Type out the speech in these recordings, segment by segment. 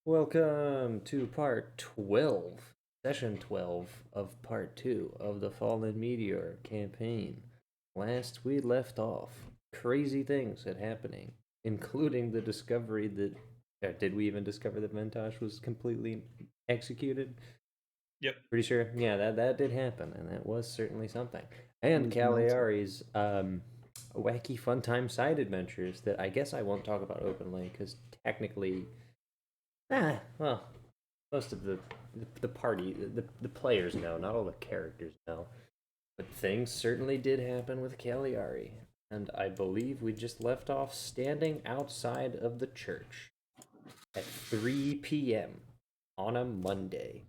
Welcome to part 12, session 12 of part 2 of the Fallen Meteor campaign. Last we left off, crazy things had happening, including the discovery that. Did we even discover that Ventosh was completely executed? Yep. Pretty sure. Yeah, that did happen, and that was certainly something. And Cagliari's wacky fun time side adventures that I guess I won't talk about openly because technically well, most of the party, the players know, not all the characters know. But things certainly did happen with Cagliari, and I believe we just left off standing outside of the church at 3 p.m. on a Monday.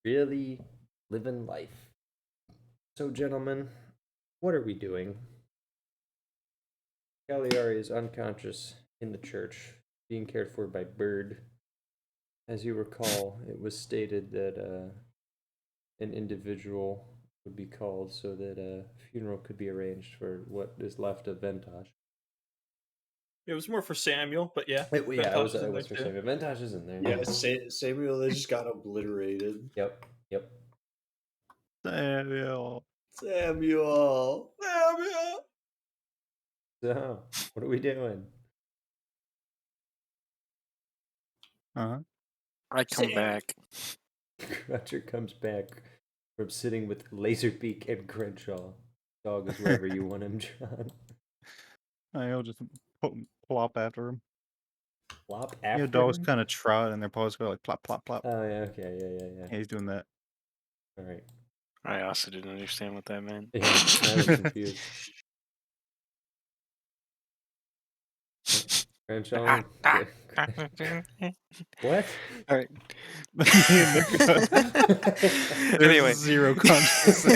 Really living life. So, gentlemen, what are we doing? Cagliari is unconscious in the church, being cared for by Bird. As you recall, it was stated that an individual would be called so that a funeral could be arranged for what is left of Ventosh. It was more for Samuel, but yeah. It was in there for too. Samuel. Ventosh is in there. Yeah, Samuel, they just got obliterated. Yep. Samuel. So, what are we doing? I come back. Crutcher comes back from sitting with Laserbeak and Crenshaw. Dog is wherever you want him, John. I'll just plop after him. Plop after Yeah, dogs him? kind of trot and their paws go like plop, plop, plop. Oh, yeah, okay, yeah. Yeah, he's doing that. All right. I also didn't understand what that meant. Yeah, I was confused. Crenshaw. What? All right. Anyway, zero context. You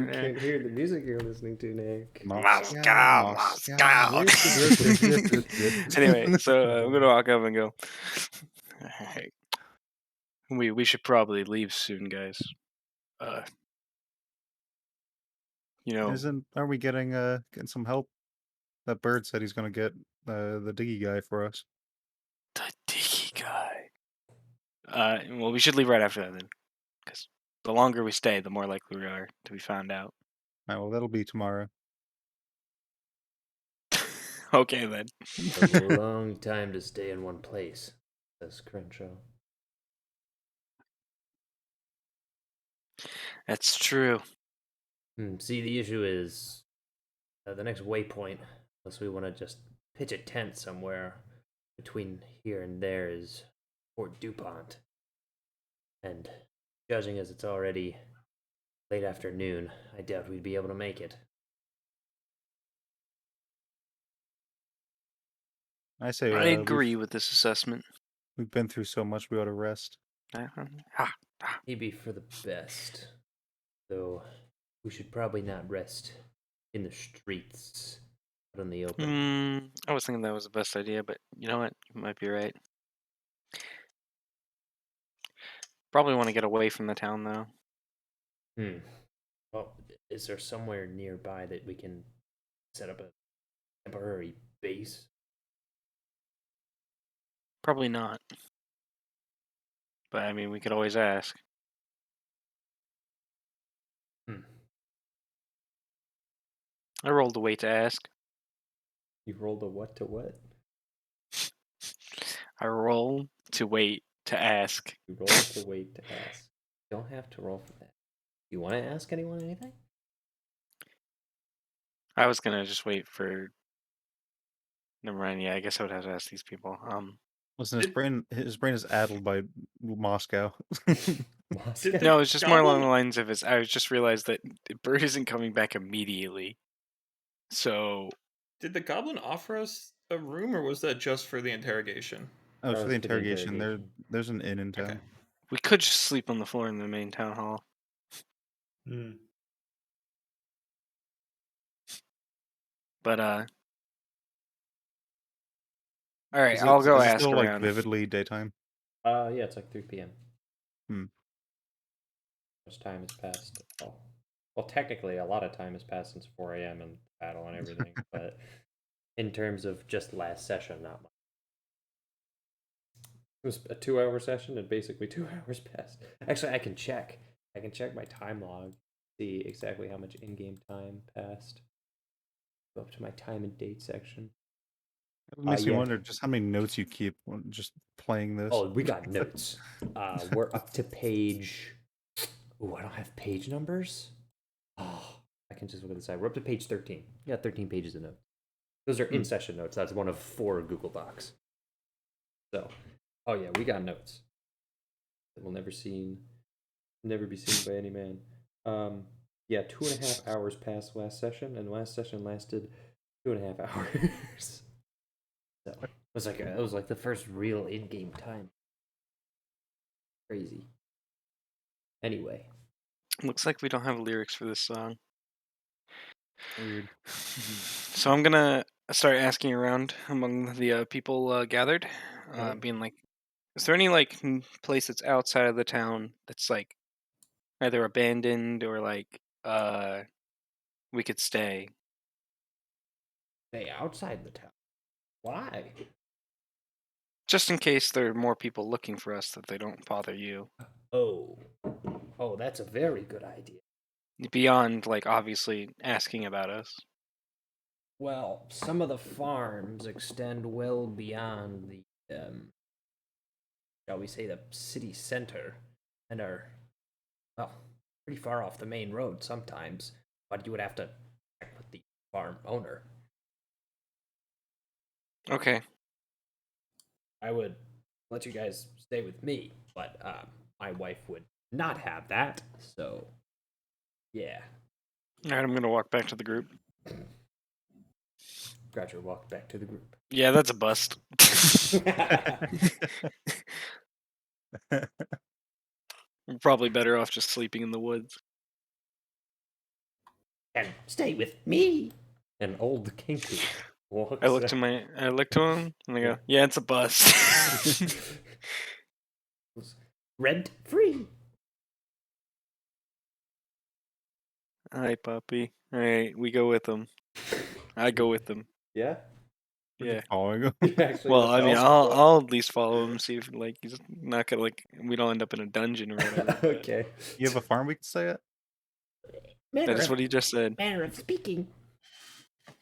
can't hear the music you're listening to, Nick. Moscow. Anyway, so I'm gonna walk up and go. Hey, we should probably leave soon, guys. Are we getting some help? That Bird said he's gonna get the diggy guy for us. The diggy guy. Well, we should leave right after that then, because the longer we stay, the more likely we are to be found out. Alright, well, that'll be tomorrow. Okay then. A long time to stay in one place, says Crenshaw. That's true. See, the issue is the next waypoint, unless we want to just pitch a tent somewhere between here and there, is Fort DuPont. And judging as it's already late afternoon, I doubt we'd be able to make it. I say I agree with this assessment. We've been through so much, we ought to rest. He'd be for the best. Though we should probably not rest in the streets, but in the open. I was thinking that was the best idea, but you know what? You might be right. Probably want to get away from the town, though. Well, is there somewhere nearby that we can set up a temporary base? Probably not. But, I mean, we could always ask. I rolled a weight to ask. You rolled a what to what? I roll to wait to ask. You roll to wait to ask. You don't have to roll for that. You want to ask anyone anything? I was gonna just wait for. Never mind. Yeah, I guess I would have to ask these people. Listen, his brain is addled by Moscow. No, it's just more along the lines of I just realized that Bird isn't coming back immediately. So, did the goblin offer us a room, or was that just for the interrogation? Oh, for the interrogation. There's an inn in town. Okay. We could just sleep on the floor in the main town hall. But all right, I'll go ask still, around. Like vividly daytime. Yeah, it's like 3 p.m. Much time has passed. Well, technically, a lot of time has passed since 4 a.m. and battle and everything, but in terms of just last session, not much. was a 2-hour session, and basically 2 hours passed. Actually, I can check. I can check my time log, see exactly how much in-game time passed. Go up to my time and date section. It makes me yeah. wonder just how many notes you keep when just playing this. Oh, we got notes. We're up to page. Ooh, I don't have page numbers. Oh, I can just look at the side. We're up to page 13. Yeah, 13 pages of notes. Those are in-session notes. That's one of 4 Google Docs. So, oh yeah, we got notes that will never be seen by any man. Yeah, 2.5 hours passed last session, and last session lasted 2.5 hours. So it was like the first real in-game time. Crazy. Anyway, Looks like we don't have lyrics for this song. weird. So I'm gonna start asking around among the people gathered, Alright. being like, is there any like place that's outside of the town that's like either abandoned or like we could stay? Stay outside the town. Why? Just in case there are more people looking for us, that they don't bother you. Oh, that's a very good idea. Beyond like obviously asking about us. Well, some of the farms extend well beyond the, shall we say, the city center, and are, well, pretty far off the main road sometimes. But you would have to check with the farm owner. Okay. I would let you guys stay with me, but my wife would not have that. So, yeah. All right, I'm gonna walk back to the group. Groucho walked back to the group. Yeah, that's a bust. We're probably better off just sleeping in the woods. And stay with me. An old kinky walks. I look to him and I go, yeah, it's a bust. Rent free. Hi, puppy. All right, we go with him. I go with him. Yeah. Yeah. Following him. Well, I mean, I'll at least follow him, see if like he's not gonna like we don't end up in a dungeon or whatever. Okay. You have a farm we can stay at? That is what he just said. Manner of speaking.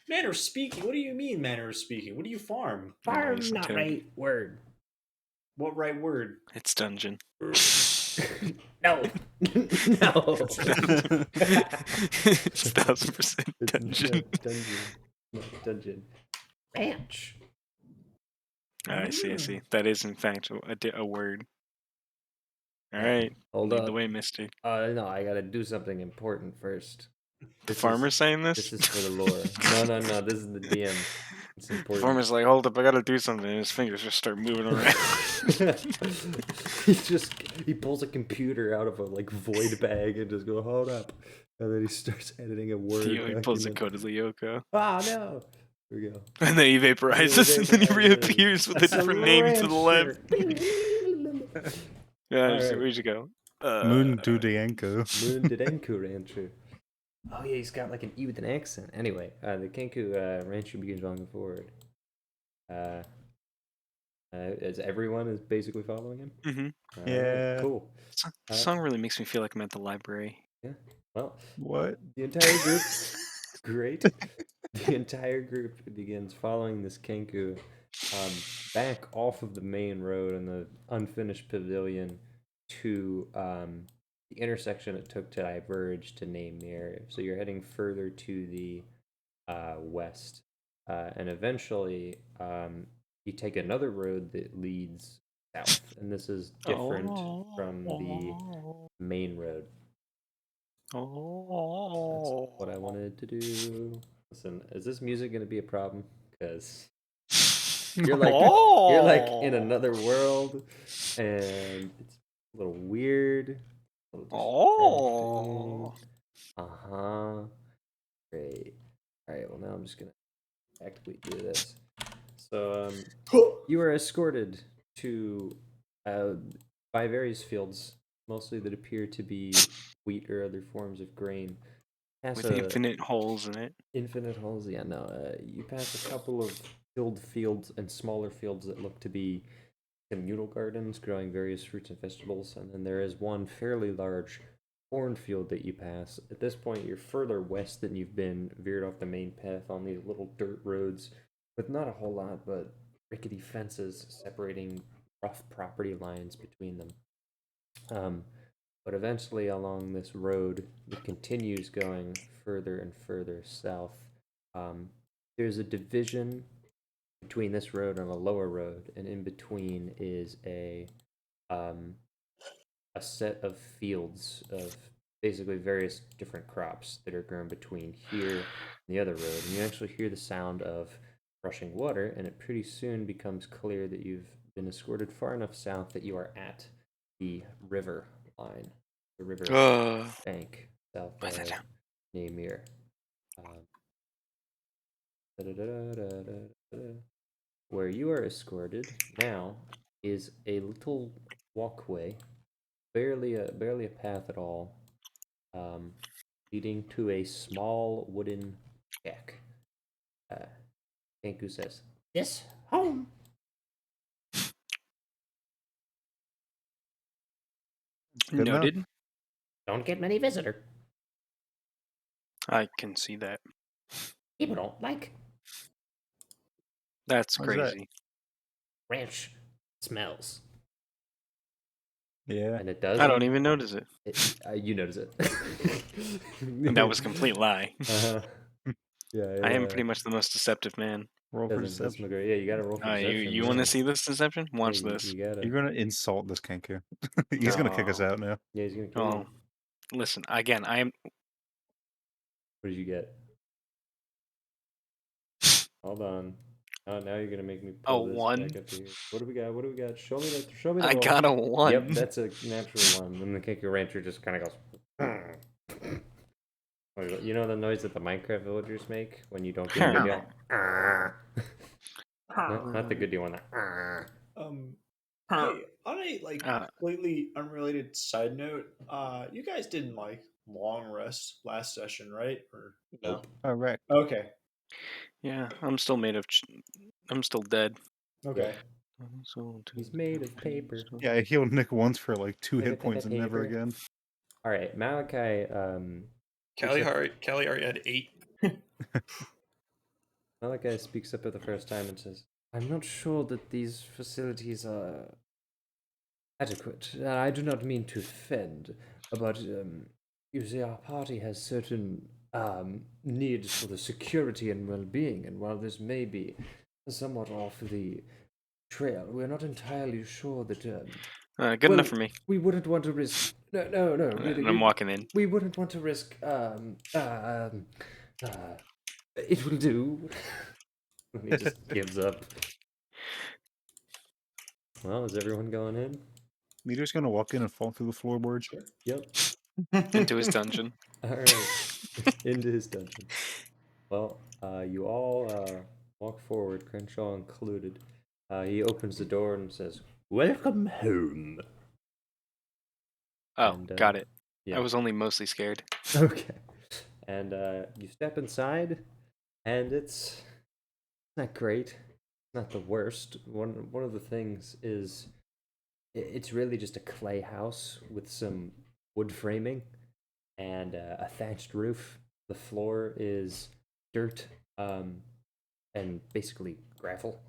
Manner of speaking? What do you mean, manner of speaking? What do you farm? Farm, Nice, not Tim. right word. What right word? It's dungeon. No. No. It's 1000% dungeon. Dungeon. Ranch. I see. That is in fact a word. All right. Hold Lead up. the way, mister. No, I gotta do something important first. The farmer's saying this? This is for the lore. No. This is the DM. It's The important. farmer's like, hold up, I gotta do something. And his fingers just start moving around. he pulls a computer out of a like void bag and just go, hold up. And then he starts editing a word. He pulls the document. code of Lyoko. Ah, no. Here we go. And then he vaporizes, and then he reappears with a different name to the left. Yeah, Alright. where'd you go? Moon Dudienko. Moon Didenku Rancher. Oh yeah, he's got like an E with an accent. Anyway, the Kenku Rancher begins moving forward. As everyone is basically following him. Mm-hmm. Alright, Yeah. cool. The song really makes me feel like I'm at the library. Yeah. Well, What? the entire group. Great. The entire group begins following this Kenku back off of the main road and the unfinished pavilion to the intersection it took to diverge to name the area. So you're heading further to the west, and eventually you take another road that leads south, and this is different from the main road. That's what I wanted to do. Listen, is this music going to be a problem? Because you're like in another world, and it's a little weird. Great. All right. Well, now I'm just gonna actively do this. So you are escorted to by various fields, mostly that appear to be wheat or other forms of grain. With infinite holes in it. Infinite holes, yeah, no. You pass a couple of filled fields and smaller fields that look to be communal gardens growing various fruits and vegetables, and then there is one fairly large cornfield that you pass. At this point, you're further west than you've been, veered off the main path on these little dirt roads with not a whole lot but rickety fences separating rough property lines between them. But eventually, along this road, it continues going further and further south. There's a division between this road and a lower road, and in between is um, a set of fields of basically various different crops that are grown between here and the other road. And you actually hear the sound of rushing water, and it pretty soon becomes clear that you've been escorted far enough south that you are at the river line, the river bank south Write that of down. Namir. Where you are escorted now is a little walkway, barely a path at all, leading to a small wooden shack. Kenku says, "This home." Good enough. Noted. Don't get many visitor. I can see that. People don't like That's Why's that? crazy. ranch smells, Yeah. and it does. I don't even notice it. You notice it. That was a complete lie. Uh-huh. Yeah, I am pretty much the most deceptive man. Roll for doesn't deception. look great. Yeah, you gotta roll for deception. You yeah. want to see this deception? Watch Yeah, this. You gotta. You're gonna insult this Kenku. He's gonna kick us No. out now. Yeah, he's gonna kill Oh, you. listen. Again, I am. What did you get? Hold on. Oh, now you're gonna make me A pull this 1. back up here. What do we got? What do we got? Show me the. Show me the I roll. got a 1. Yep, that's a natural one. And the Kenku Rancher just kind of goes. You know the noise that the Minecraft villagers make when you don't get a good deal? Not the good deal one. Hey, on a Uh, completely unrelated side note, you guys didn't long rest last session, right? Or no? Nope. All right. Okay. Yeah, I'm still made of. I'm still dead. Okay. He's made of paper. Yeah, I healed Nick once for like 2 Paper, hit points and never paper. again. All right, Malachi. Callie had 8. Malachi speaks up for the first time and says, "I'm not sure that these facilities are adequate. I do not mean to offend, but you see, our party has certain needs for the security and well-being, and while this may be somewhat off the trail, we're not entirely sure that. Good Well, enough for me. We wouldn't want to risk. No, really. And I'm walking in. We wouldn't want to risk. It will do." And he just gives up. Well, is everyone going in? Meter's gonna walk in and fall through the floorboards. Yep. Into his dungeon. All right. Into his dungeon. Well, you all walk forward, Crenshaw included. He opens the door and says, "Welcome home." Oh, And, got it. Yeah. I was only mostly scared. Okay. And you step inside, and it's not great. Not the worst. One of the things is it's really just a clay house with some wood framing and a thatched roof. The floor is dirt and basically gravel.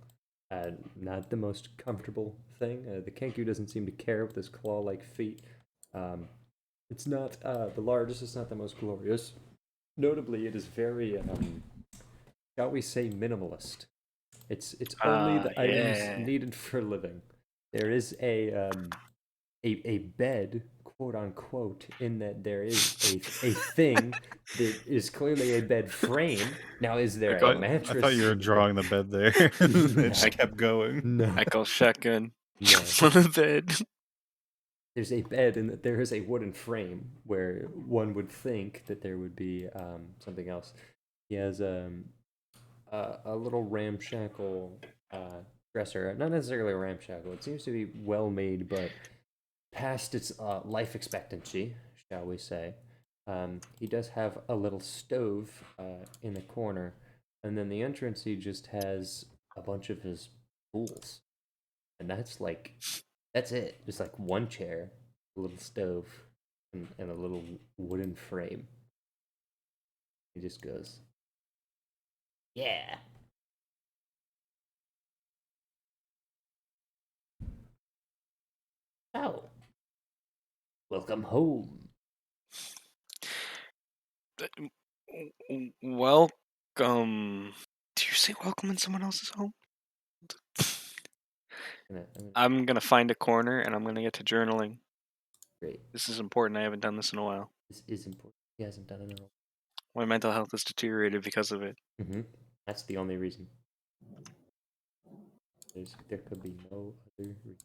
Not the most comfortable thing. The Kenku doesn't seem to care with his claw-like feet. It's not the largest. It's not the most glorious. Notably, it is very, shall we say, minimalist. It's only the items needed for living. There is a bed, quote unquote, in that there is a thing that is clearly a bed frame. Now, is there a mattress? I thought you were drawing the bed there. It just kept going. No. I call shotgun. No. On the bed. There's a bed, and there is a wooden frame where one would think that there would be something else. He has a little ramshackle dresser. Not necessarily a ramshackle. It seems to be well made, but past its life expectancy, shall we say. He does have a little stove in the corner, and then the entrance he just has a bunch of his tools. And that's it. Just like one chair, a little stove, and a little wooden frame. He just goes, yeah. Oh, welcome home. Welcome. Do you say welcome in someone else's home? I'm gonna find a corner and I'm gonna get to journaling. Great. This is important. I haven't done this in a while. This is important. He hasn't done it at all. My mental health has deteriorated because of it. That's the only reason. There could be no other reason.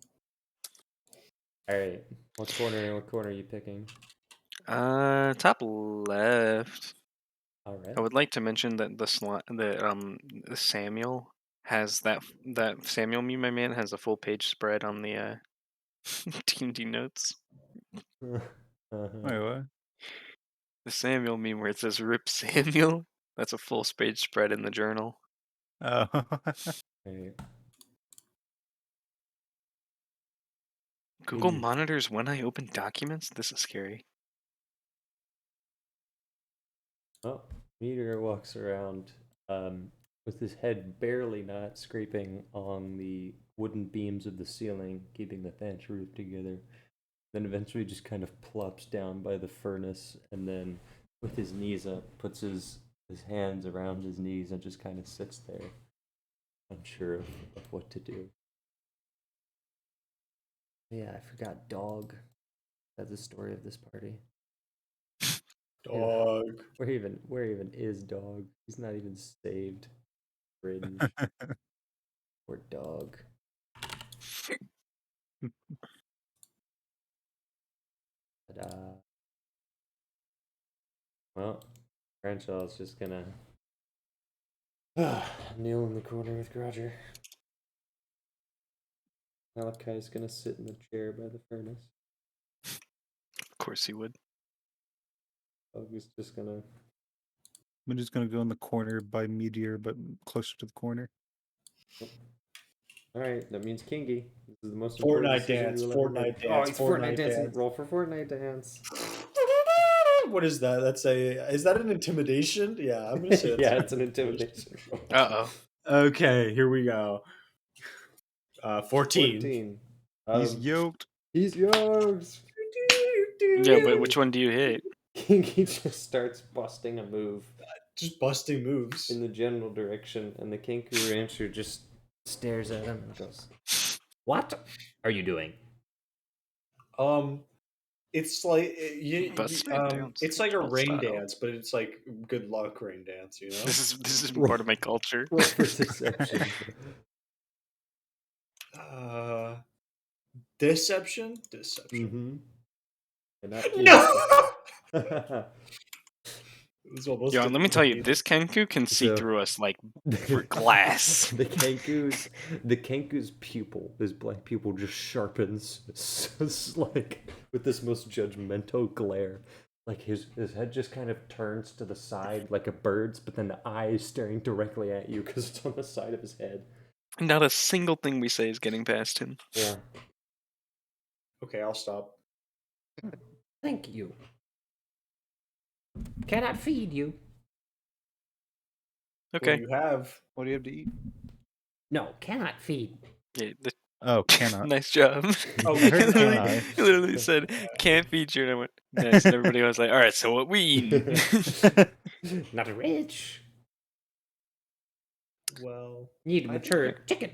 All right. What corner are you picking? Top left. All right. I would like to mention that the Samuel has that Samuel meme, my man, has a full page spread on the D&D notes. Wait, what? The Samuel meme where it says "Rip Samuel." That's a full page spread in the journal. Oh. Right. Google monitors when I open documents. This is scary. Oh, Meteor walks around with his head barely not scraping on the wooden beams of the ceiling, keeping the thatch roof together. Then eventually just kind of plops down by the furnace, and then with his knees up, puts his hands around his knees and just kind of sits there, unsure of what to do. Yeah, I forgot Dog. That's the story of this party. Dog. Where even is Dog? He's not even saved. Cringe. Poor Dog. But, well, Cranshaw's just gonna kneel in the corner with Roger. Malakai's gonna sit in the chair by the furnace. Of course he would. Dog is just gonna. I'm just gonna go in the corner by Meteor, but closer to the corner. All right, that means Kingy. This is the most important Fortnite decision dance. you will ever Fortnite make. dance. Oh, it's Fortnite Fortnite dancing. dance. Roll for Fortnite dance. What is that? Is that an intimidation? Yeah, I'm gonna say that's Yeah, it's an intimidation. Okay, here we go. 14. 14. He's yoked. He's yours. Yeah, but which one do you hit? Kingy just starts busting a move Just busting moves. in the general direction, and the Kenku Rancher just stares at him and goes, "What are you doing?" It's like it's like a old rain style. dance, but it's like good luck rain dance. You know. This is part of my culture. Roll for deception. Deception. Mm-hmm. No. Yo, let me tell you, this Kenku can see So- through us like for glass. the Kenku's pupil, his black pupil, just sharpens, like with this most judgmental glare. Like his head just kind of turns to the side like a bird's, but then the eye is staring directly at you because it's on the side of his head. Not a single thing we say is getting past him. Yeah. Okay, I'll stop. Thank you. Cannot feed you. What Okay. do you have? What do you have to eat? No, cannot feed. Yeah, Oh, cannot. nice job. Oh, I heard literally, can I. he literally said, "Can't feed you." And I went, "Nice." And everybody was like, "All right, so what we eating?" Not rich. Well, Need I mature chicken.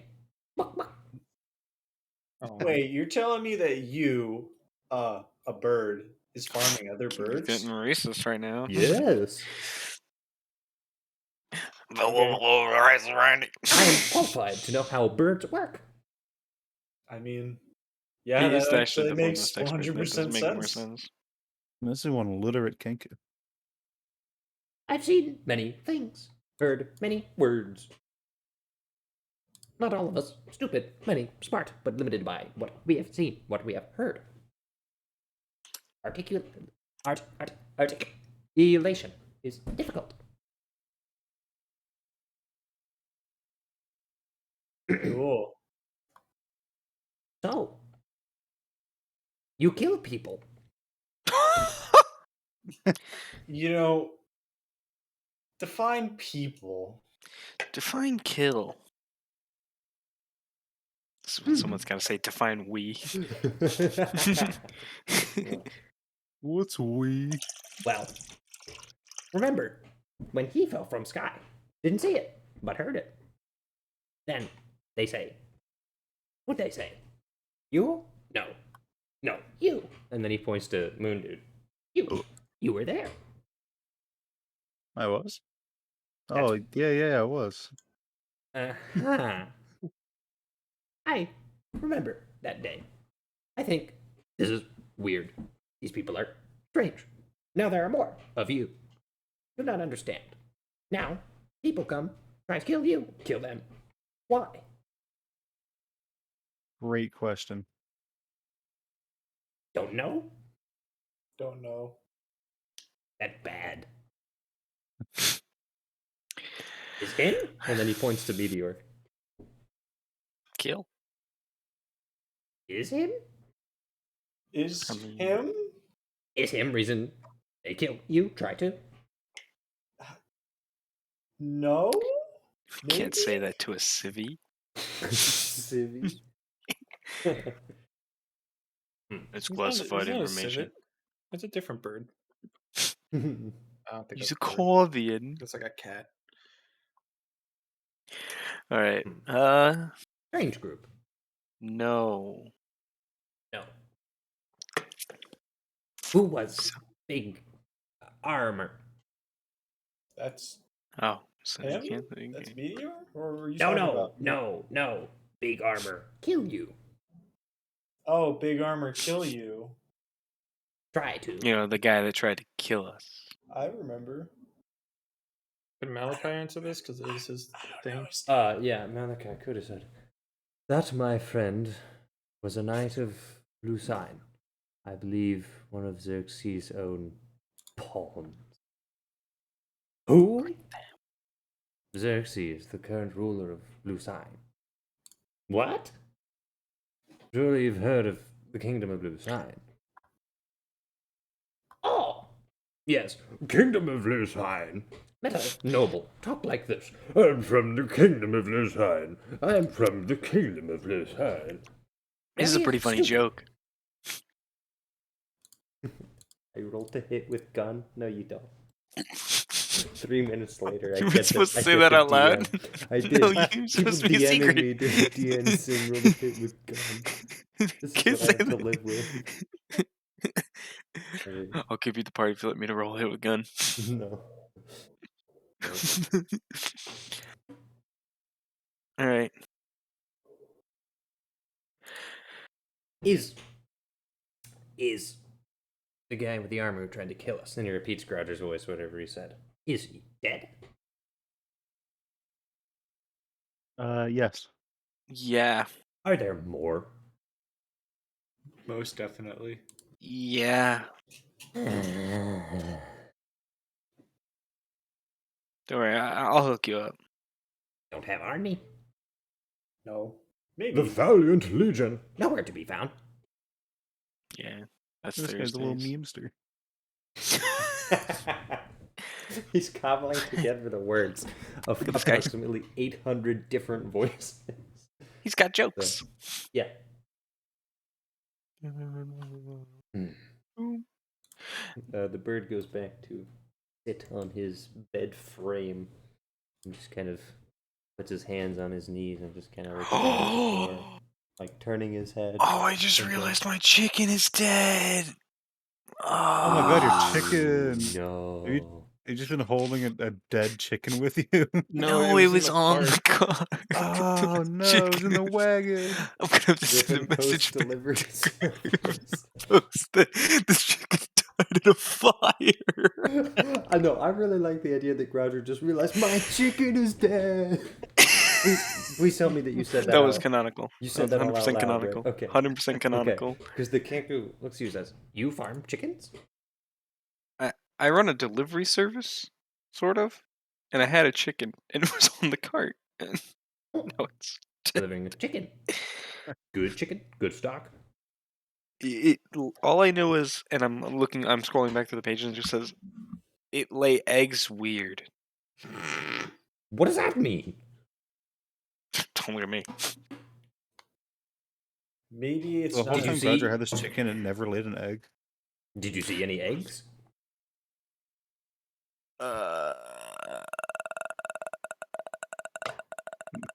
Oh, wait, you're telling me that you, a bird, is farming other You're birds? getting racist right now. Yes. I am qualified to know how birds work. I mean, yeah, He is that actually actually the makes most expert. That does 100% make more sense. sense. This is one literate Kenku. I've seen many things, heard many words. Not all of us stupid, many smart, but limited by what we have seen, what we have heard. Articulation is difficult. Cool. So, you kill people. You know, define people. Define kill. Someone's got to say define we. What's we? Well, remember when he fell from sky? Didn't see it, but heard it. Then they say, what'd they say? You? No. No, you. And then he points to Moon Dude. You were there. I was. Oh yeah, I was. Uh-huh. I remember that day. I think this is weird. These people are strange. Now there are more of you. Do not understand. Now, people come, try to kill you, kill them. Why? Great question. Don't know? Don't know. That's bad. Is him? And then he points to Meteor. Kill. Is him? Is I mean- him? Is him reason they kill you? Try to? No? You can't say Maybe? that to a civvy. Civvy. It's He's classified not a information. civet. It's a different bird. I don't think He's that's a bird. corvian. It's like a cat. All right. Strange group. No. No. Who was big armor? That's Oh, so him? you can't think. That's Meteor? Or were you No, talking no, about... no. Big armor. Kill you. Oh, big armor kill you. Try to. You know, the guy that tried to kill us. I remember. Could Malakai answer this? Because it is his thing. Yeah, Malakai could have said, that, my friend, was a knight of Lucine. I believe one of Xerxes' own pawns. Who? Xerxes, the current ruler of Lucine. What? Surely you've heard of the kingdom of Lucine. Oh! Yes, kingdom of Lucine. Metal, noble, talk like this. I'm from the kingdom of Lucine. I'm from the kingdom of Lucine. This is a pretty funny joke. I rolled to hit with gun. No, you don't. 3 minutes later, I You were get supposed to I say get that the out loud? DM. I did. No, you're People supposed to be a DMing secret. me to DN sing roll to hit with gun. This Can't is what I say have to that. live with. Alright. I'll give you the party if you let me to roll a hit with gun. No. All right. Is the guy with the armor who tried to kill us? And he repeats Grouger's voice, whatever he said. Is he dead? Yes. Yeah. Are there more? Most definitely. Yeah. Don't Don't worry, I'll hook you up. have army? No. Maybe. The Valiant Legion. Nowhere to be found. Yeah. That's This guy's a little Thursdays. memester. He's cobbling together the words of Look at this guy. approximately 800 different voices. He's got jokes. Yeah. The bird goes back to sit on his bed frame and just kind of puts his hands on his knees and just kind of looks down at the floor, like turning his head. Oh, I just thinking, realized my chicken is dead. Oh my god, your chicken! No. Have you just been holding a dead chicken with you? No, it in was the on cart. the car. Oh no, it was in the wagon. I'm gonna have to send Griffin a message Post delivery service. post that this chicken died in a fire. I know. I really like the idea that Grouger just realized my chicken is dead. Please tell me that you said that. That was out. canonical. You said that all 100% out loud, right? canonical. Okay. 100% canonical. Because the Kanku looks at you and says, "You farm chickens?" I run a delivery service, sort of, and I had a chicken, and it was on the cart. And now it's Delivering a chicken. Good chicken, good stock. All I know is, and I'm scrolling back to the page and it just says, it lay eggs weird. What does that mean? Don't look at me. Maybe it's The whole not. you time see- Grouger had this chicken, it never laid an egg. Did you see any eggs?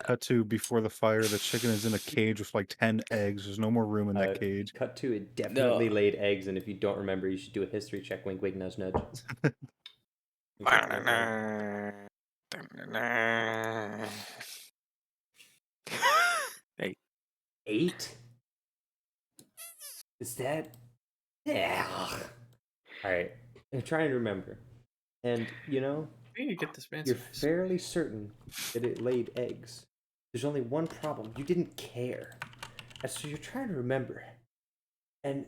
Cut to before the fire, the chicken is in a cage with like 10 eggs. There's no more room in that cage. Cut to it definitely laid eggs, and if you don't remember, you should do a history check. Wink, wink, nudge, nudge. Hey, 8? Is that? Yeah. All right. I'm trying to remember, and We need to get this man you're some ice. fairly certain that it laid eggs. There's only one problem: you didn't care, and so you're trying to remember, and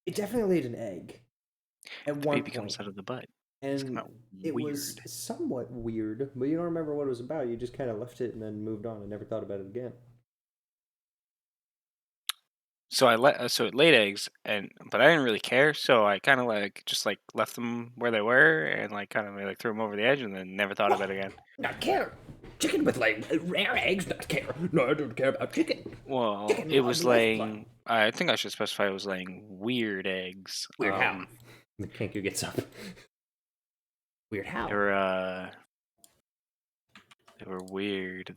it definitely laid an egg at one baby point. comes out of the butt. It's And kind of it weird. was somewhat weird, but you don't remember what it was about. You just kind of left it and then moved on and never thought about it again. So so it laid eggs, but I didn't really care. So I kind of just left them where they were and kind of threw them over the edge and then never thought about it again. Not care. Chicken with rare eggs. Not care. No, I don't care about chicken. Well, Chicken it was was lifeblood. laying. I think I should specify it was laying weird eggs. Weird how? The Kenku gets up. Weird how? They were weird.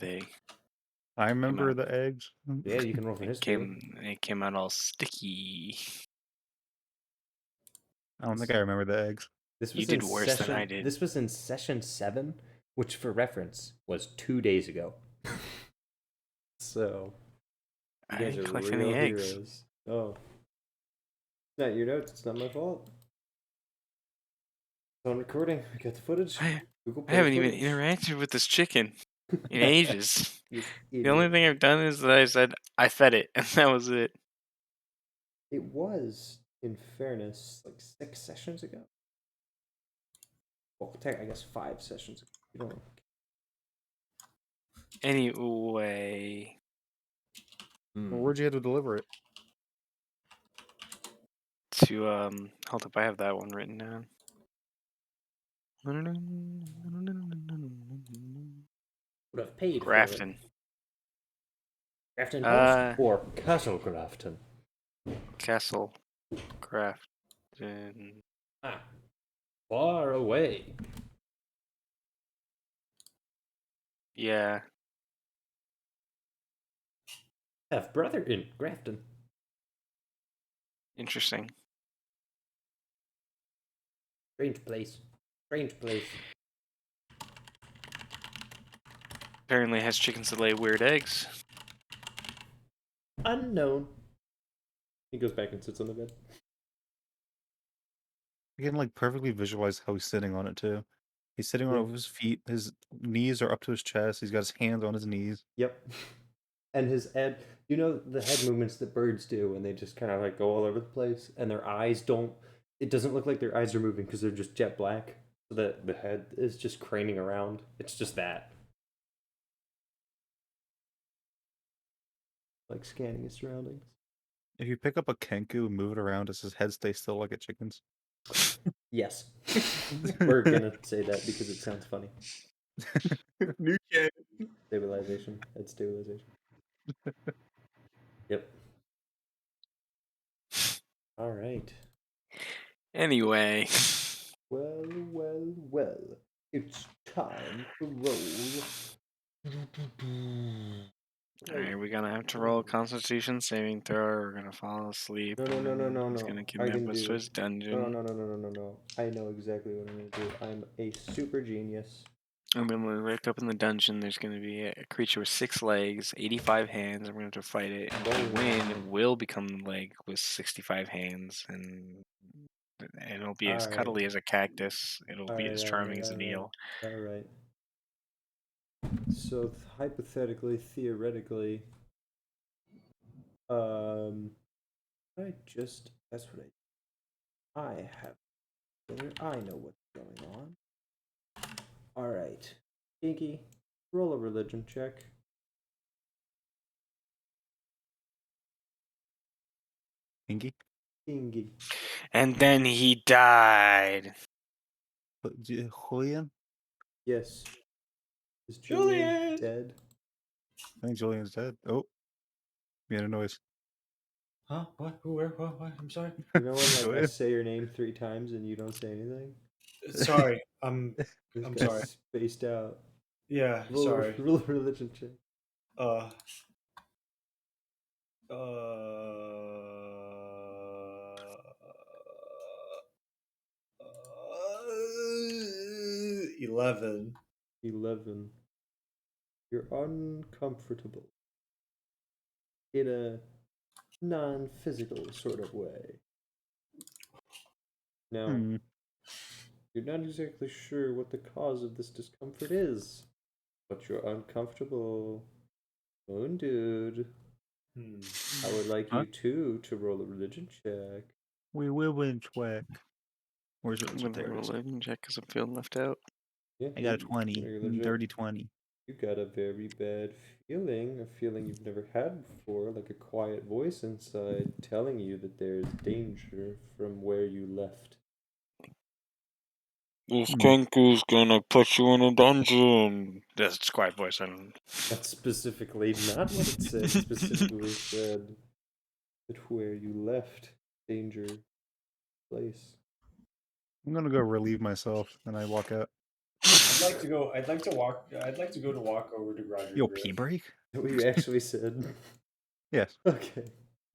I remember out. the eggs. Yeah, you can roll for history. It came out all sticky. I don't think I remember the eggs. This You was did in worse than session, I did. This was in session 7, which for reference was 2 days ago. So you I guys didn't are collect real any eggs. heroes. Oh. It's not your notes, it's not my fault. It's on recording. We got the footage. Google I haven't Play even footage. interacted with this chicken in ages. You The only idiot. thing I've done is that I said I fed it, and that was it. It was, in fairness, like 6 sessions ago. Well, I guess 5 sessions ago. You don't. Anyway, Well, where'd you have to deliver it? to hold up, I have that one written down. Would have paid Grafton. for it. Grafton Post or Castle Castle Grafton. Ah, far away. Yeah. Have brother in Grafton. Interesting. Strange place. Strange place. Apparently has chickens that lay weird eggs. Unknown. He goes back and sits on the bed. You can perfectly visualize how he's sitting on it too. He's sitting on his feet. His knees are up to his chest. He's got his hands on his knees. Yep. And his head, the head movements that birds do when they just kind of go all over the place, and their eyes don't. It doesn't look like their eyes are moving because they're just jet black. So that the head is just craning around. It's just that. Like scanning his surroundings. If you pick up a Kenku and move it around, does his head stay still like a chicken's? Yes. We're gonna say that because it sounds funny. New kid. Stabilization. Head stabilization. Yep. All right. Anyway. Well. It's time to roll. Alright, we're gonna have to roll a Constitution saving throw. We're gonna fall asleep. No. He's gonna I kidnap can us do to it. his dungeon. No. I know exactly what I'm gonna do. I'm a super genius. I'm gonna wake up in the dungeon. There's gonna be a creature with 6 legs, 85 hands. I'm gonna have to fight it. And if we win, it will become the leg with 65 hands, and it'll be as cuddly as a cactus. It'll be as charming as an eel. All right. So hypothetically, theoretically, that's what I have. I know what's going on. All right, Kinky, roll a religion check. Kingy? Kingy. And then he died. Julian? Yes. Is Julian Julian! dead? I think Julian's dead. Oh, we had a noise. Huh? What? Who? Where? What? I'm sorry. You know when like I Julian? say your name 3 times and you don't say anything? Sorry. I'm This I'm guy's sorry. spaced out. Yeah, Roll, sorry. roll a religion check. Uh, uh, 11. 11. You're uncomfortable in a non-physical sort of way. Now, Hmm. you're not exactly sure what the cause of this discomfort is, but you're uncomfortable. Moon dude, I would like Huh? you two to roll a religion check. We will win track. Where's I'm it? gonna There it roll is. it and check because I'm feeling left out. Yeah, I got a you 20. regular check. Dirty 20. You got a very bad feeling, a feeling you've never had before, like a quiet voice inside telling you that there's danger from where you left. This Hmm. Kenku's gonna put you in a dungeon. That's quiet voice. I don't. That's specifically not what it said. It specifically said that where you left, danger place. I'm gonna go relieve myself, and I walk out. I'd like to go. I'd like to walk. I'd like to go to walk over to Roger Yo, Griff. pee break? Is that what you actually said? Yes. Okay,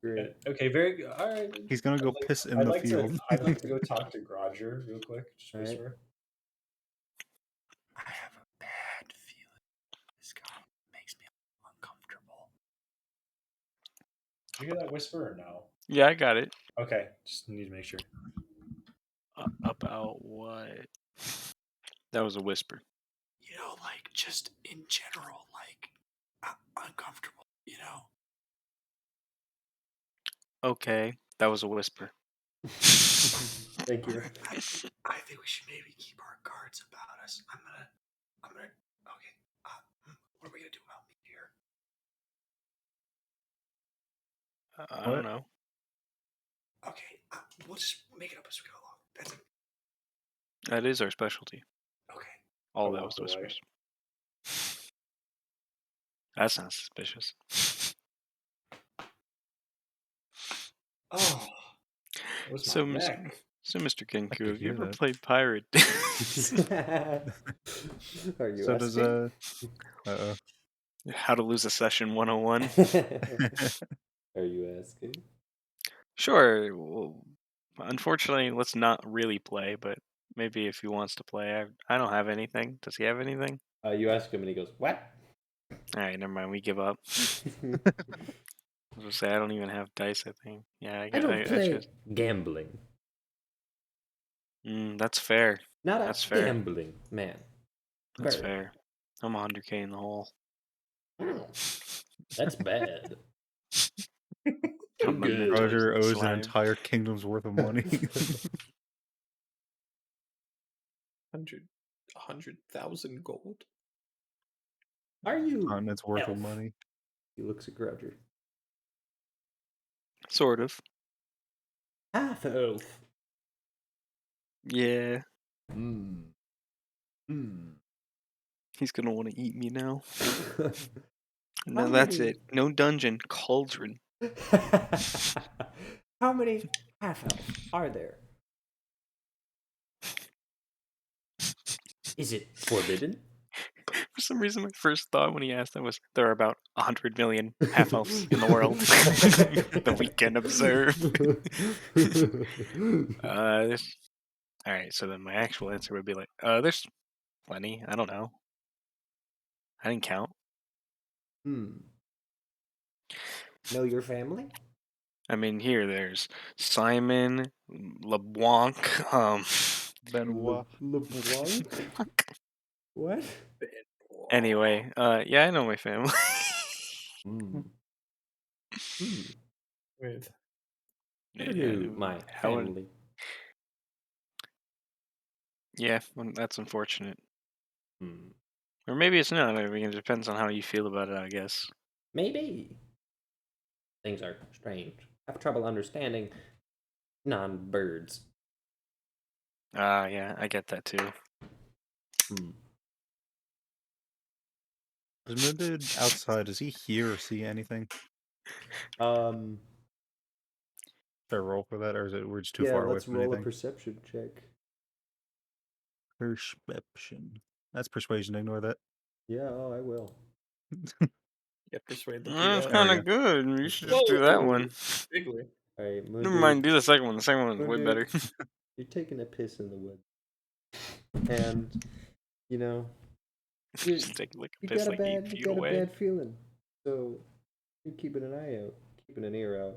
great. Okay, very good. All right. He's gonna go piss in the field. I'd like to go talk to Roger real quick. Just All right. whisper. I have a bad feeling. This guy makes me uncomfortable. Did you hear that whisper or no? Yeah, I got it. Okay, just need to make sure. About what? That was a whisper. You know, like just in general, like uncomfortable. You know. Okay, that was a whisper. Thank you. I think we should maybe keep our guards about us. I'm gonna. Okay. What are we gonna do about me here? I don't know. Okay, we'll just make it up as we go along. That's it. That is our specialty. Okay. All I that walked was away. whispers. That sounds suspicious. Oh, that was So, my Mr. neck. So, Mr. Kenku, could have you hear ever that. played pirate? Are you So does asking? uh-oh. How to lose a session 101? Are you asking? Sure. Well, unfortunately, let's not really play, but maybe if he wants to play, I don't have anything. Does he have anything? You ask him and he goes, "What?" All right, never mind. We give up. I was gonna say I don't even have dice. I think. Yeah, I don't play just. gambling. That's fair. Not a That's fair. gambling man. That's Bird. fair. I'm 100K in the hole. That's bad. I'm Good. mentally Roger owes an slime. entire kingdom's worth of money. 100,000 gold. Are you Continent's worth of elf? money. He looks at Roger. Sort of. Half elf. Yeah. Hmm. He's gonna want to eat me now. How No, that's many- it. No dungeon. Cauldron. How many half elves are there? Is it forbidden? For some reason, my first thought when he asked that was there are about 100 million half elves in the world that we can observe. All right, so then my actual answer would be like, there's plenty. I don't know. I didn't count. Know your family? I mean, there's Simon, LeBlanc, Benoit. LeBlanc? What? Anyway, yeah, I know my family. With Never knew my family. Yeah, well, that's unfortunate. Hmm. Or maybe it's not. I mean, it depends on how you feel about it, I guess. Maybe. Things are strange. have trouble understanding non-birds. Yeah, I get that too. Hmm. Is Moonded outside? Does he hear or see anything? Um. Should I roll for that, or is it we're just too Yeah, far away let's from roll a anything? perception check. Perception. That's persuasion. Ignore that. Yeah, oh, I will. Yeah, persuade the That's DM. There we kind of good. You should just Whoa, do that one. bigly. All right, Never mind. Moondude. Do the second one. The second one's way Moondude, better. You're taking a piss in the woods, and you know you Just take like a you piss got a like 8 bad you feet got a away. bad feeling. So you're keeping an eye out, keeping an ear out,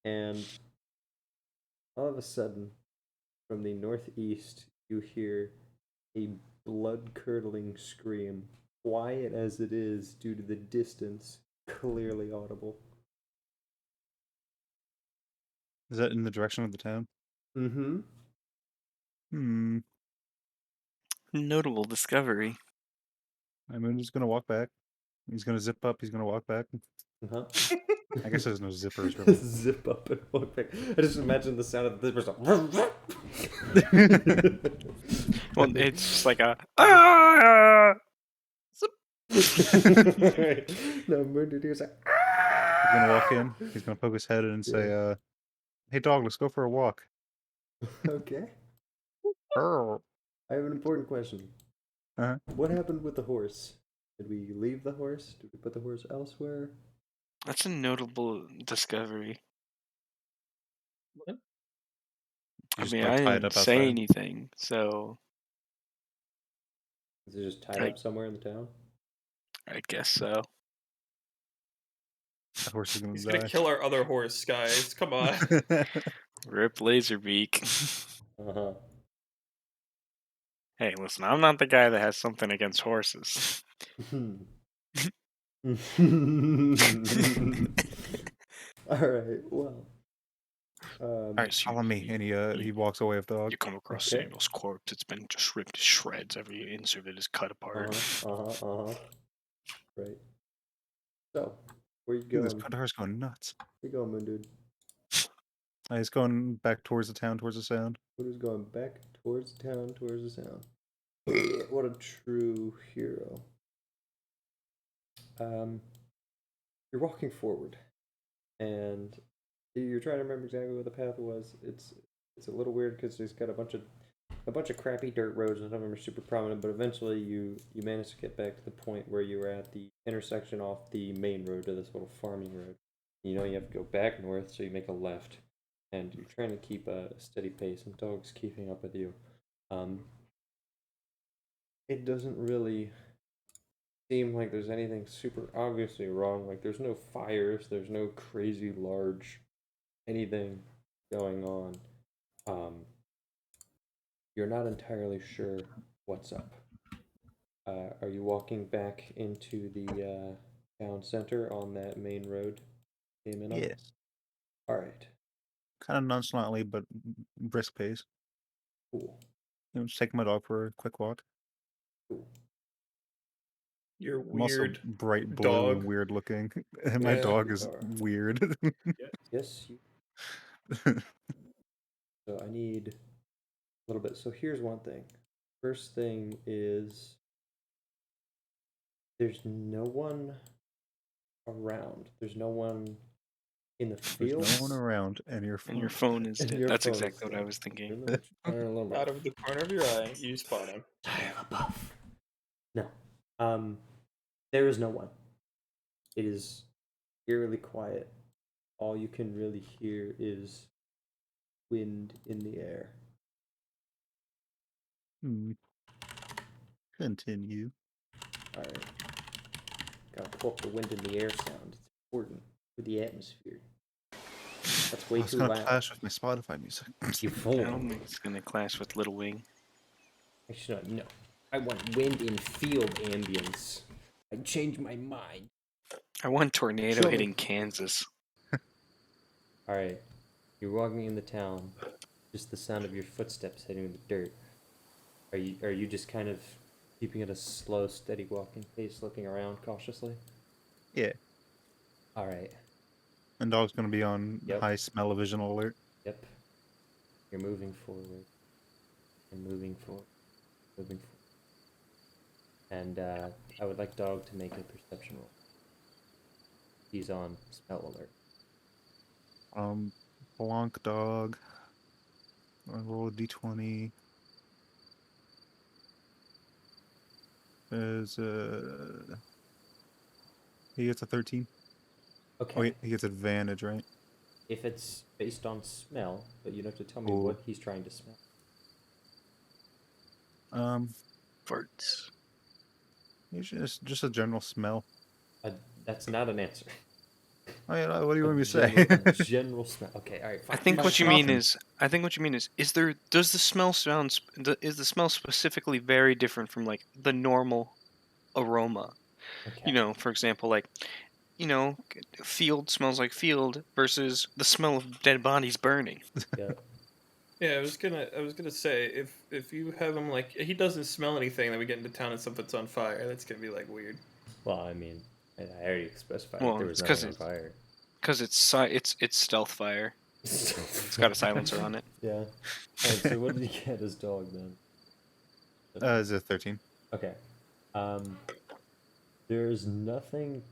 and all of a sudden, from the northeast, you hear a blood-curdling scream, quiet as it is due to the distance, clearly audible. Is that in the direction of the town? Mm-hmm. Hmm. Notable discovery. Moonded's gonna walk back. He's gonna zip up. He's gonna walk back. Uh-huh. I guess there's no zippers really. Zip up and walk back. I just imagine the sound of the zippers. Well, it's just like a. Ah! No, Murder Deer's like. He's gonna walk in. He's gonna poke his head in and say, "Hey, dog, let's go for a walk." Okay. Oh. I have an important question. Uh-huh. What happened with the horse? Did we leave the horse? Did we put the horse elsewhere? That's a notable discovery. What? You I just mean, like I tie it didn't up say outside. anything, so Is it just tied I, up somewhere in the town? I guess so. That horse is He's gonna gonna die. kill our other horse, guys. Come on. Rip Laserbeak. Uh-huh. Hey, listen, I'm not the guy that has something against horses. Alright, well. All right, follow me. And he walks away with the dog. You come across Okay. Samuel's corpse. It's been just ripped to shreds. Every inch of it is cut apart. Right. So, where you Dude, this going? car's going nuts. Where you going, Moon Dude? He's going back towards the town, towards the sound. Moon Dude's going back towards the town, towards the sound. What a true hero. You're walking forward, and you're trying to remember exactly what the path was. It's a little weird because there's got a bunch of crappy dirt roads, and some of them are super prominent. But eventually, you manage to get back to the point where you were at the intersection off the main road to this little farming road. You know you have to go back north, so you make a left, and you're trying to keep a steady pace, and dog's keeping up with you. It doesn't really seem like there's anything super obviously wrong. Like there's no fires, there's no crazy large anything going on. You're not entirely sure what's up. Are you walking back into the town center on that main road? Came in on? Yes. All right. Kind of nonchalantly, but brisk pace. Cool. Just taking my dog for a quick walk. Cool. You're I'm also weird. bright blue dog. and weird looking, and my Yeah, dog you is are. weird. Yes. So I need a little bit. So here's one thing. First thing is there's no one around. There's no one in the There's field. no one around, and your phone. And your phone is And dead. your That's phone is exactly what I dead. was thinking. Remember what you learn a little bit. Out of the corner of your eye, you spot him. Shia LaBeouf. No. There is no one. It is eerily quiet. All you can really hear is wind in the air. Continue. Alright. Gotta pull up the wind in the air sound. It's important for the atmosphere. That's way It's too gonna loud. clash with my Spotify music. You I fool. don't think it's gonna clash with Little Wing. Actually, no. I want wind in field ambience. I changed my mind. I want tornado Show me. hitting Kansas. Alright. You're walking in the town. Just the sound of your footsteps hitting the dirt. Are you just kind of keeping it a slow, steady walking pace, looking around cautiously? Yeah. Alright. And dog's gonna be on Yep. high smell-o-vision alert. Yep. You're moving forward. And moving forward. Moving forward. And I would like dog to make a perception roll. He's on smell alert. Blanc dog. I roll a d20. Is he gets a 13. Okay. Oh, he gets advantage, right? If it's based on smell, but you have to tell me Ooh. what he's trying to smell. Farts. It's just a general smell. That's not an answer. Oh, yeah, what do you want me to A say? general smell. Okay, all right. I Fine. think He's what you mean shocking. is, does the smell is the smell specifically very different from like the normal aroma? Okay. You know, for example, like, field smells like field versus the smell of dead bodies burning. Yeah. Yeah, I was gonna say if you have him like he doesn't smell anything, then we get into town and something's on fire. That's gonna be like weird. Well, I mean, I already specified Well, there was it's 'cause nothing on fire. Because it's stealth fire. It's got a silencer on it. Yeah. All right. So what did he get as dog then? It's a 13. Okay. There's nothing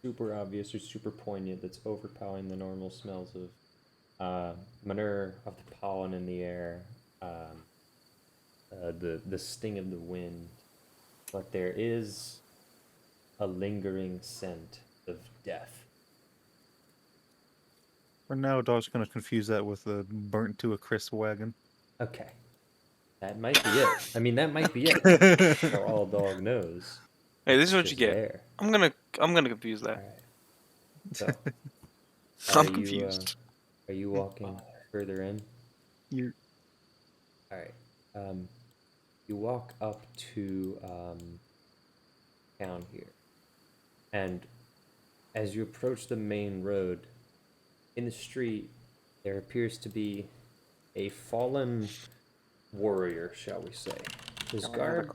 super obvious or super poignant that's overpowering the normal smells of manure, of the pollen in the air, the sting of the wind, but there is a lingering scent of death. For now, dog's gonna confuse that with the burnt to a crisp wagon. Okay. That might be it. I mean, that might be it. For all dog knows. Hey, this It's is what you just get. there. I'm gonna confuse All that. right. So, I'm are you confused. are you walking further in? You All right. You walk up to town here, and as you approach the main road, in the street, there appears to be a fallen warrior, shall we say? His garb.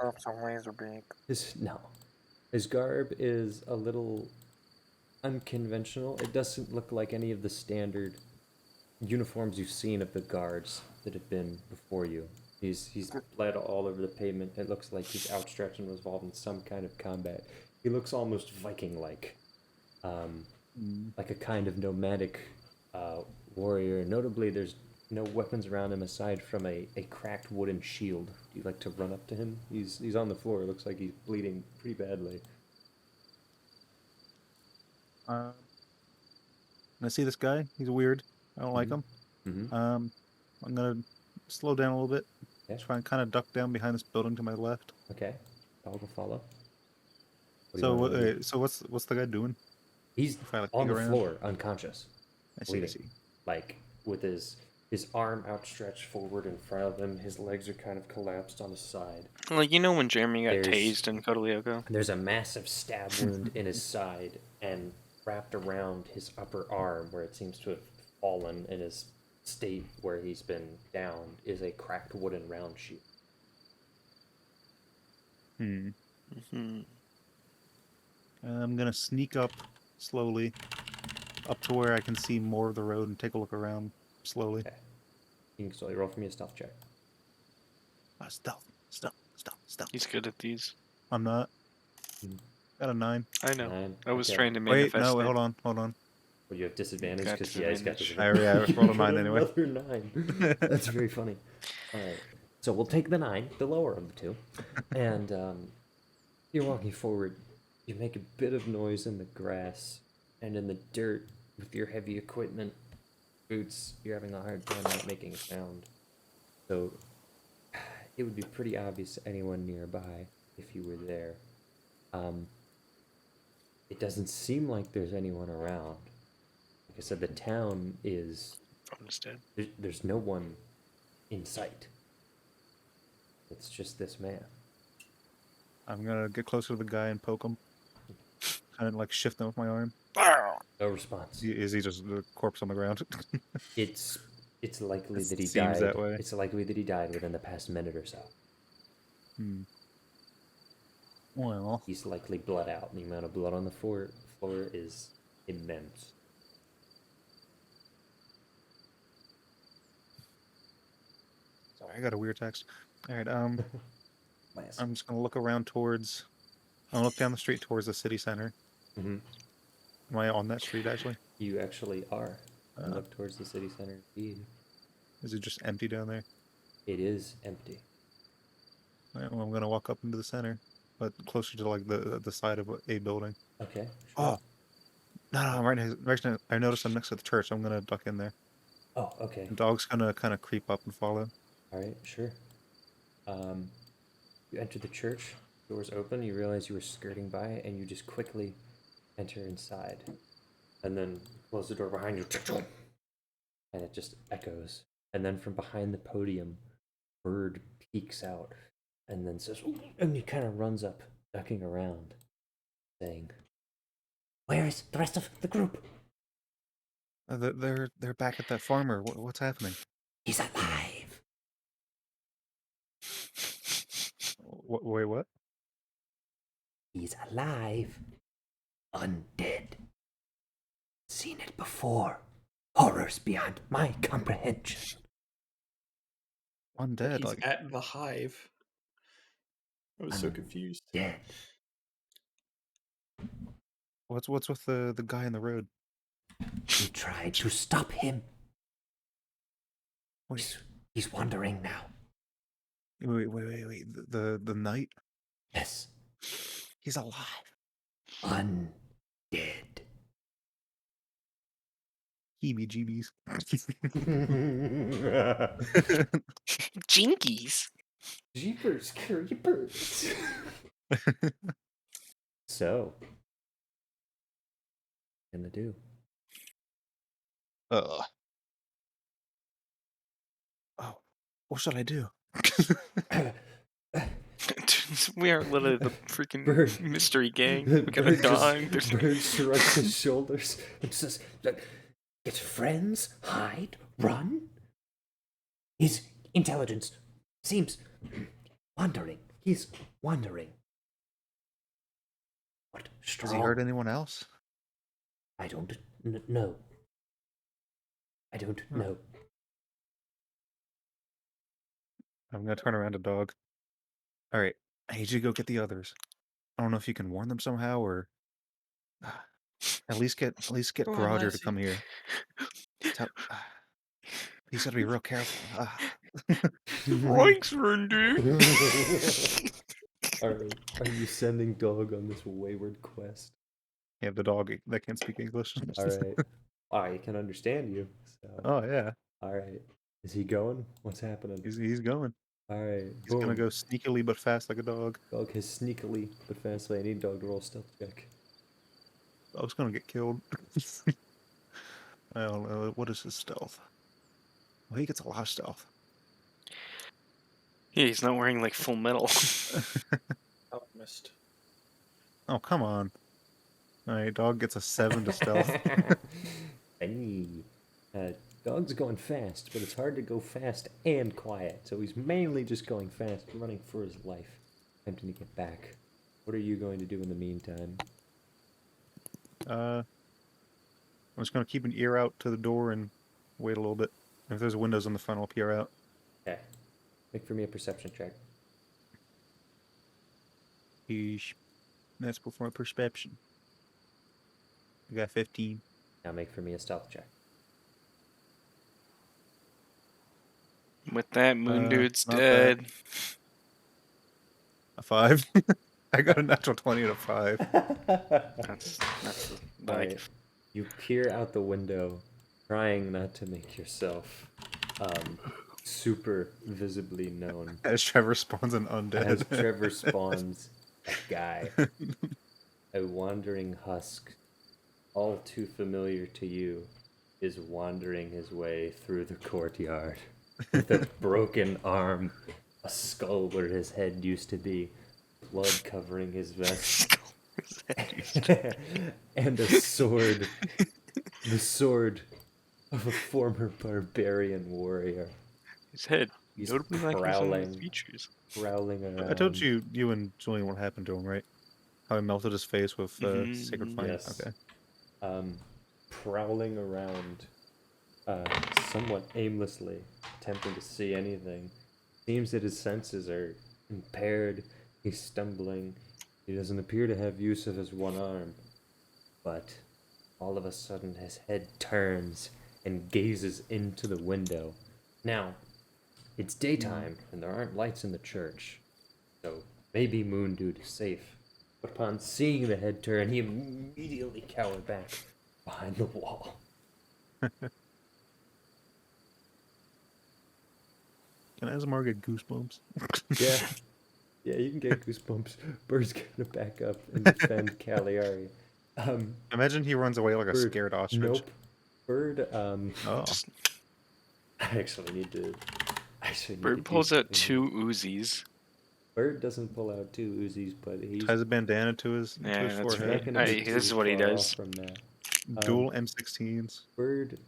His garb is a little unconventional. It doesn't look like any of the standard uniforms you've seen of the guards that have been before you. He's bled all over the pavement. It looks like he's outstretched and was involved in some kind of combat. He looks almost Viking-like, like a kind of nomadic warrior. Notably, there's no weapons around him aside from a cracked wooden shield. Do you like to run up to him? He's on the floor. It looks like he's bleeding pretty badly. I see this guy. He's weird. I don't like him. Mm-hmm. I'm gonna slow down a little bit. Yeah. Try and kind of duck down behind this building to my left. Okay. Dog will follow. What do you So want to do? so what's the guy doing? He's If I, like, on peek the around? floor, unconscious, I see. I bleeding, see. like with his arm outstretched forward in front of him. His legs are kind of collapsed on his side. Like, when Jeremy got There's- tased in Codalioco? There's a massive stab wound in his side, and wrapped around his upper arm, where it seems to have fallen in his state where he's been downed, is a cracked wooden round shield. Mm-hmm. I'm gonna sneak up slowly, up to where I can see more of the road and take a look around slowly. Okay. You can slowly roll for me a stealth check. Stealth. He's good at these. I'm not. Mhm. Got a 9. I know. 9. I was Okay. trying to Wait, manifest no, it. hold on. Well, you have disadvantage Got because he's got disadvantage. disadvantage. I rolled a You 9 got anyway. Another 9. That's very funny. All right, so we'll take the 9, the lower of the two, and you're walking forward. You make a bit of noise in the grass and in the dirt with your heavy equipment, boots. You're having a hard time not making a sound. So it would be pretty obvious to anyone nearby if you were there. It doesn't seem like there's anyone around. Like I said, the town is... Undead. There's no one in sight. It's just this man. I'm gonna get closer to the guy and poke him. Kind of like shift him with my arm. No response. Is he just a corpse on the ground? It's likely It that he seems died. that way. It's likely that he died within the past minute or so. Well, He's likely bled out. The amount of blood on the floor is immense. Sorry, I got a weird text. All right, Last. I'm just gonna look around towards. I'm gonna look down the street towards the city center. Mhm. Am I on that street actually? You actually are. And Uh, look towards the city center indeed. is it just empty down there? It is empty. All right, well, I'm gonna walk up into the center, but closer to like the side of a building. Okay. Sure. Oh, no, I'm right now. I noticed I'm next to the church. I'm gonna duck in there. Oh, okay. The dog's gonna kind of creep up and follow. All right, sure. You enter the church, doors open, you realize you were skirting by, and you just quickly enter inside. And then close the door behind you, and it just echoes. And then from behind the podium, Bird peeks out and then says, "Ooh," and he kind of runs up, ducking around, saying, "Where is the rest of the group?" They're back at that farmer. What's happening? "He's alive." Wait, what? "He's alive. Undead. Seen it before. Horrors beyond my comprehension." Undead? He's Like, at the hive. I was so I'm confused. Dead. what's with the guy in the road? We tried to stop him. Wait, He's wandering now. wait. The knight? Yes. He's alive. Undead. Heebie-jeebies. Jinkies. Jeepers creepers. So, what gonna do? Oh, what should I do? We are literally the freaking Bird. mystery gang. We got a Bird dog. just, Bird shrugs his shoulders and says, "Get friends, hide, run." His intelligence seems wandering. He's wandering. What Has he hurt strong? anyone else? I don't know. I don't know. I'm gonna turn around to dog. All right, I need you to go get the others. I don't know if you can warn them somehow, or at least get Go on, Roger to Lassie. come here. Tell, he's gotta be real careful. Roinks, Rundu. Are you sending dog on this wayward quest? Yeah, the dog that can't speak English. All right. I can understand you. So, Oh yeah, all right. Is he going? What's happening? he's going. All right. He's gonna Boom. go sneakily but fast like a dog. Dog has sneakily but fastly. I need dog to roll stealth check. Dog's gonna get killed. I don't know. What is his stealth? Well, he gets a lot of stealth. Yeah, he's not wearing like full metal. Alchemist. Oh, come on. Alright, dog gets a 7 to stealth. Hey. Dog's going fast, but it's hard to go fast and quiet. So he's mainly just going fast, running for his life, attempting to get back. What are you going to do in the meantime? I'm just gonna keep an ear out to the door and wait a little bit. If there's windows on the front, I'll peer out. Okay. Make for me a perception check. Yeesh. That's before perception. I got 15. Now make for me a stealth check. With that, Moon Dude's not dead. A 5. I got a natural 20 and a 5. That's like Alright. You peer out the window, trying not to make yourself super visibly known. As Trevor spawns an undead. As Trevor spawns a guy, a wandering husk, all too familiar to you, is wandering his way through the courtyard with a broken arm, a skull where his head used to be, blood covering his vest, and a sword. The sword of a former barbarian warrior. his head. He's Notably like some prowling, features. prowling around. I told you and Julian what happened to him, right? How he melted his face with sacred fire. Yes. Okay. Prowling around, somewhat aimlessly, attempting to see anything. Seems that his senses are impaired. He's stumbling. He doesn't appear to have use of his one arm. But all of a sudden, his head turns and gazes into the window. Now, it's daytime, and there aren't lights in the church. So maybe Moon Dude is safe. But upon seeing the head turn, he immediately cowered back behind the wall. Can Asmar get goosebumps? Yeah. Yeah, you can get goosebumps. Bird's gonna back up and defend Cagliari. Imagine he runs away like a Bird, scared ostrich. Nope. Bird, Oh. Just I actually need to. Bird pulls out 2 Uzis. Bird doesn't pull out 2 Uzis, but he's Ties a bandana to his Yeah, that's forehead. not gonna be this is too what he far does. off from that. Dual M16s. Bird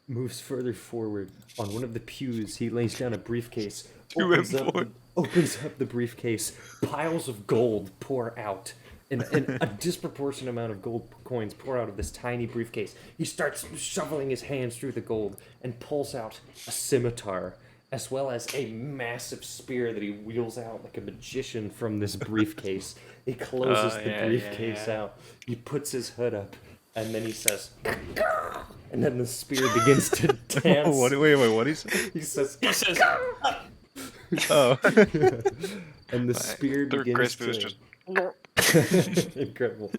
moves further forward. On one of the pews, he lays down a briefcase, opens up the briefcase, piles of gold pour out, and a disproportionate amount of gold coins pour out of this tiny briefcase. He starts shoveling his hands through the gold and pulls out a scimitar, as well as a massive spear that he wheels out like a magician from this briefcase. He closes the briefcase out. He puts his hood up, and then he says, and then the spear begins to dance. Wait, what he say? He says, Oh. and the spear Third begins Crispy was to... just Incredible.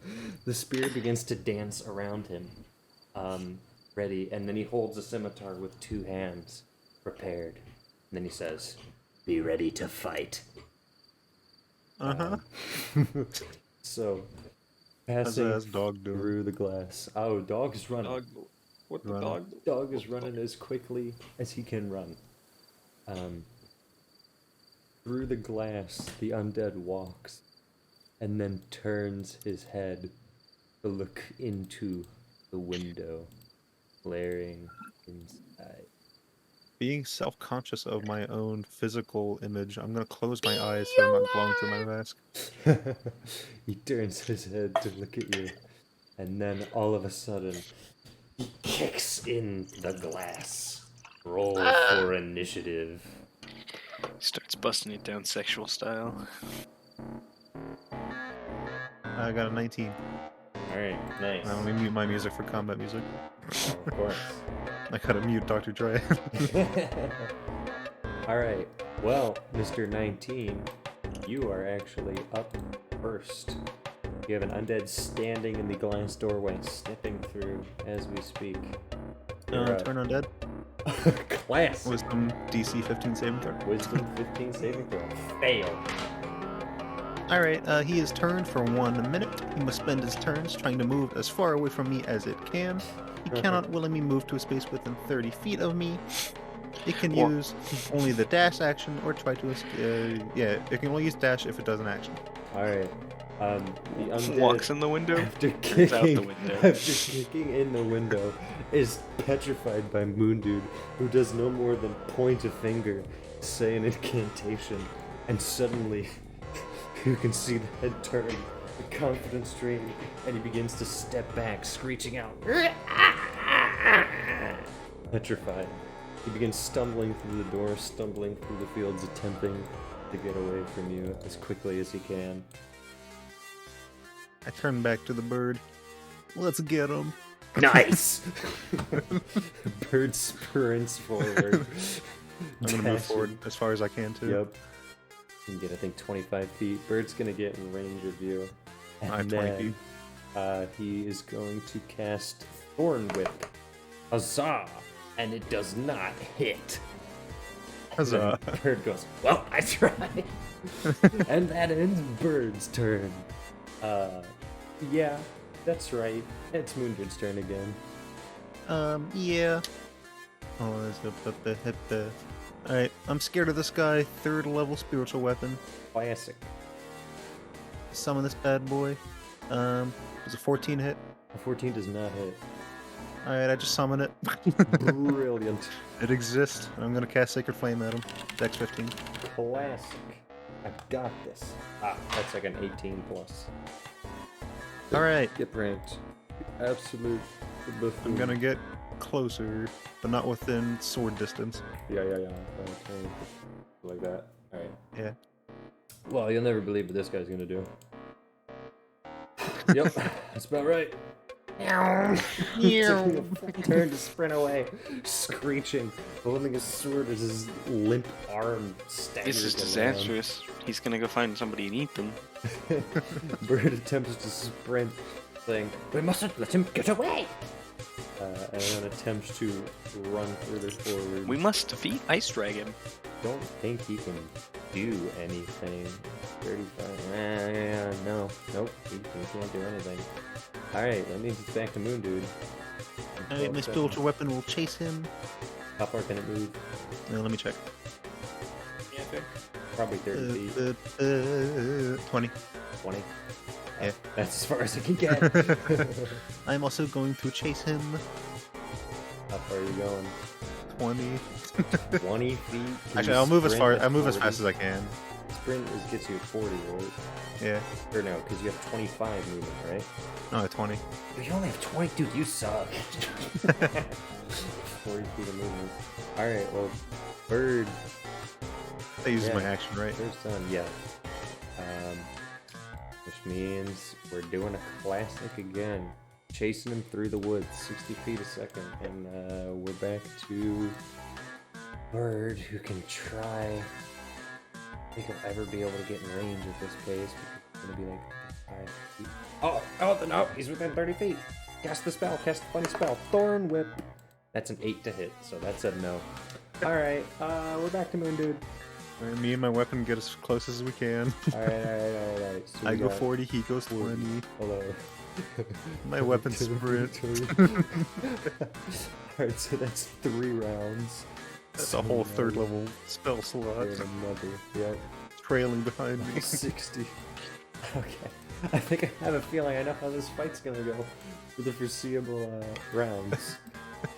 The spear begins to dance around him, ready, and then he holds a scimitar with 2 hands, prepared. And then he says, "Be ready to fight." So, passing How's dog doing? through the glass. Oh, dog's running. Dog, what the Running. dog? Dog is running as quickly as he can run. Through the glass, the undead walks, and then turns his head to look into the window, glaring inside. Being self-conscious of my own physical image, I'm gonna close my eyes so I'm not glowing through my mask. He turns his head to look at you, and then all of a sudden, he kicks in the glass. Roll for initiative. starts busting it down sexual style. I got a 19. Alright, nice. Let me mute my music for combat music. Oh, of course. I gotta mute Dr. Dre. Alright, well, Mr. 19, you are actually up first. You have an undead standing in the glass doorway, stepping through as we speak. You're up. Turn undead. Class! Wisdom DC 15 saving throw. Wisdom 15 saving throw. Fail. Alright, he is turned for 1 minute. He must spend his turns trying to move as far away from me as it can. He cannot willingly move to a space within 30 feet of me. It can use only the dash action or try to it can only use dash if it does an action. Alright. The undead, Walks in the window. after Turns out the kicking, window. after kicking in the window, is petrified by Moon Dude, who does no more than point a finger, say an incantation, and suddenly you can see the head turn, the confidence drain, and he begins to step back, screeching out, petrified. He begins stumbling through the door, stumbling through the fields, attempting to get away from you as quickly as he can. I turn back to the bird. Let's get him. Nice! Bird sprints forward. I'm gonna move forward as far as I can too. Yep. You can get, I think, 25 feet. Bird's gonna get in range of you. And I have 20 then, feet. he is going to cast Thorn Whip. Huzzah! And it does not hit. Huzzah. And Bird goes, well, I tried. And that ends Bird's turn. Yeah, that's right. It's Moondude's turn again. Yeah. Oh, let's hit the. Alright, I'm scared of this guy. 3rd level spiritual weapon. Classic. Summon this bad boy. Does a 14 hit? A 14 does not hit. Alright, I just summon it. Brilliant. It exists. I'm gonna cast Sacred Flame at him. Dex 15. Classic. I got this. That's like an 18 plus. Alright, Get ranked. Absolute buffoon. I'm gonna get closer, but not within sword distance. Yeah. Okay. like that. All right. Yeah. Well, you'll never believe what this guy's gonna do. Yep, that's about right. Took me a full turn to sprint away, screeching, holding his sword as his limp arm staggers. This is along. disastrous. He's gonna go find somebody and eat them. Bird attempts to sprint, saying, "We mustn't let him get away!" And then attempts to run further forward. We must defeat Ice Dragon. Don't think he can do anything. 35. No. Nope. He can't do anything. Alright, that means it's back to Moon Dude. Alright, my spiritual weapon will chase him. How far can it move? Let me check. Yeah, okay. Probably 30 feet. 20. 20. Yeah. That's as far as I can get. I'm also going to chase him. How far are you going? 20. 20 feet. Can Actually, you I'll move as sprint far. I move as 40? fast as I can. Sprint gets you at 40, right? Yeah. Or no, because you have 25 movement, right? No, at 20. You only have 20, dude. You suck. 40 feet of movement. All right. Well, Bird. That uses Yeah. my action, right? Bird's done. Yeah. Which means we're doing a classic again, chasing him through the woods, 60 feet a second, and we're back to Bird, who can try. I think he'll ever be able to get in range at this pace. Because it's gonna be like 5 feet. Oh, no, he's within 30 feet. Cast the spell, cast the funny spell, Thorn Whip. That's an 8 to hit, so that's a no. All right, we're back to Moon Dude. Alright, me and my weapon get as close as we can. All right. So I we go got 40, he goes 20. Hello. My weapon sprint. Alright, so that's 3 rounds. That's a whole third level spell slot. And another. Yep. Trailing behind me. 60. Okay. I think I have a feeling I know how this fight's gonna go for the foreseeable rounds.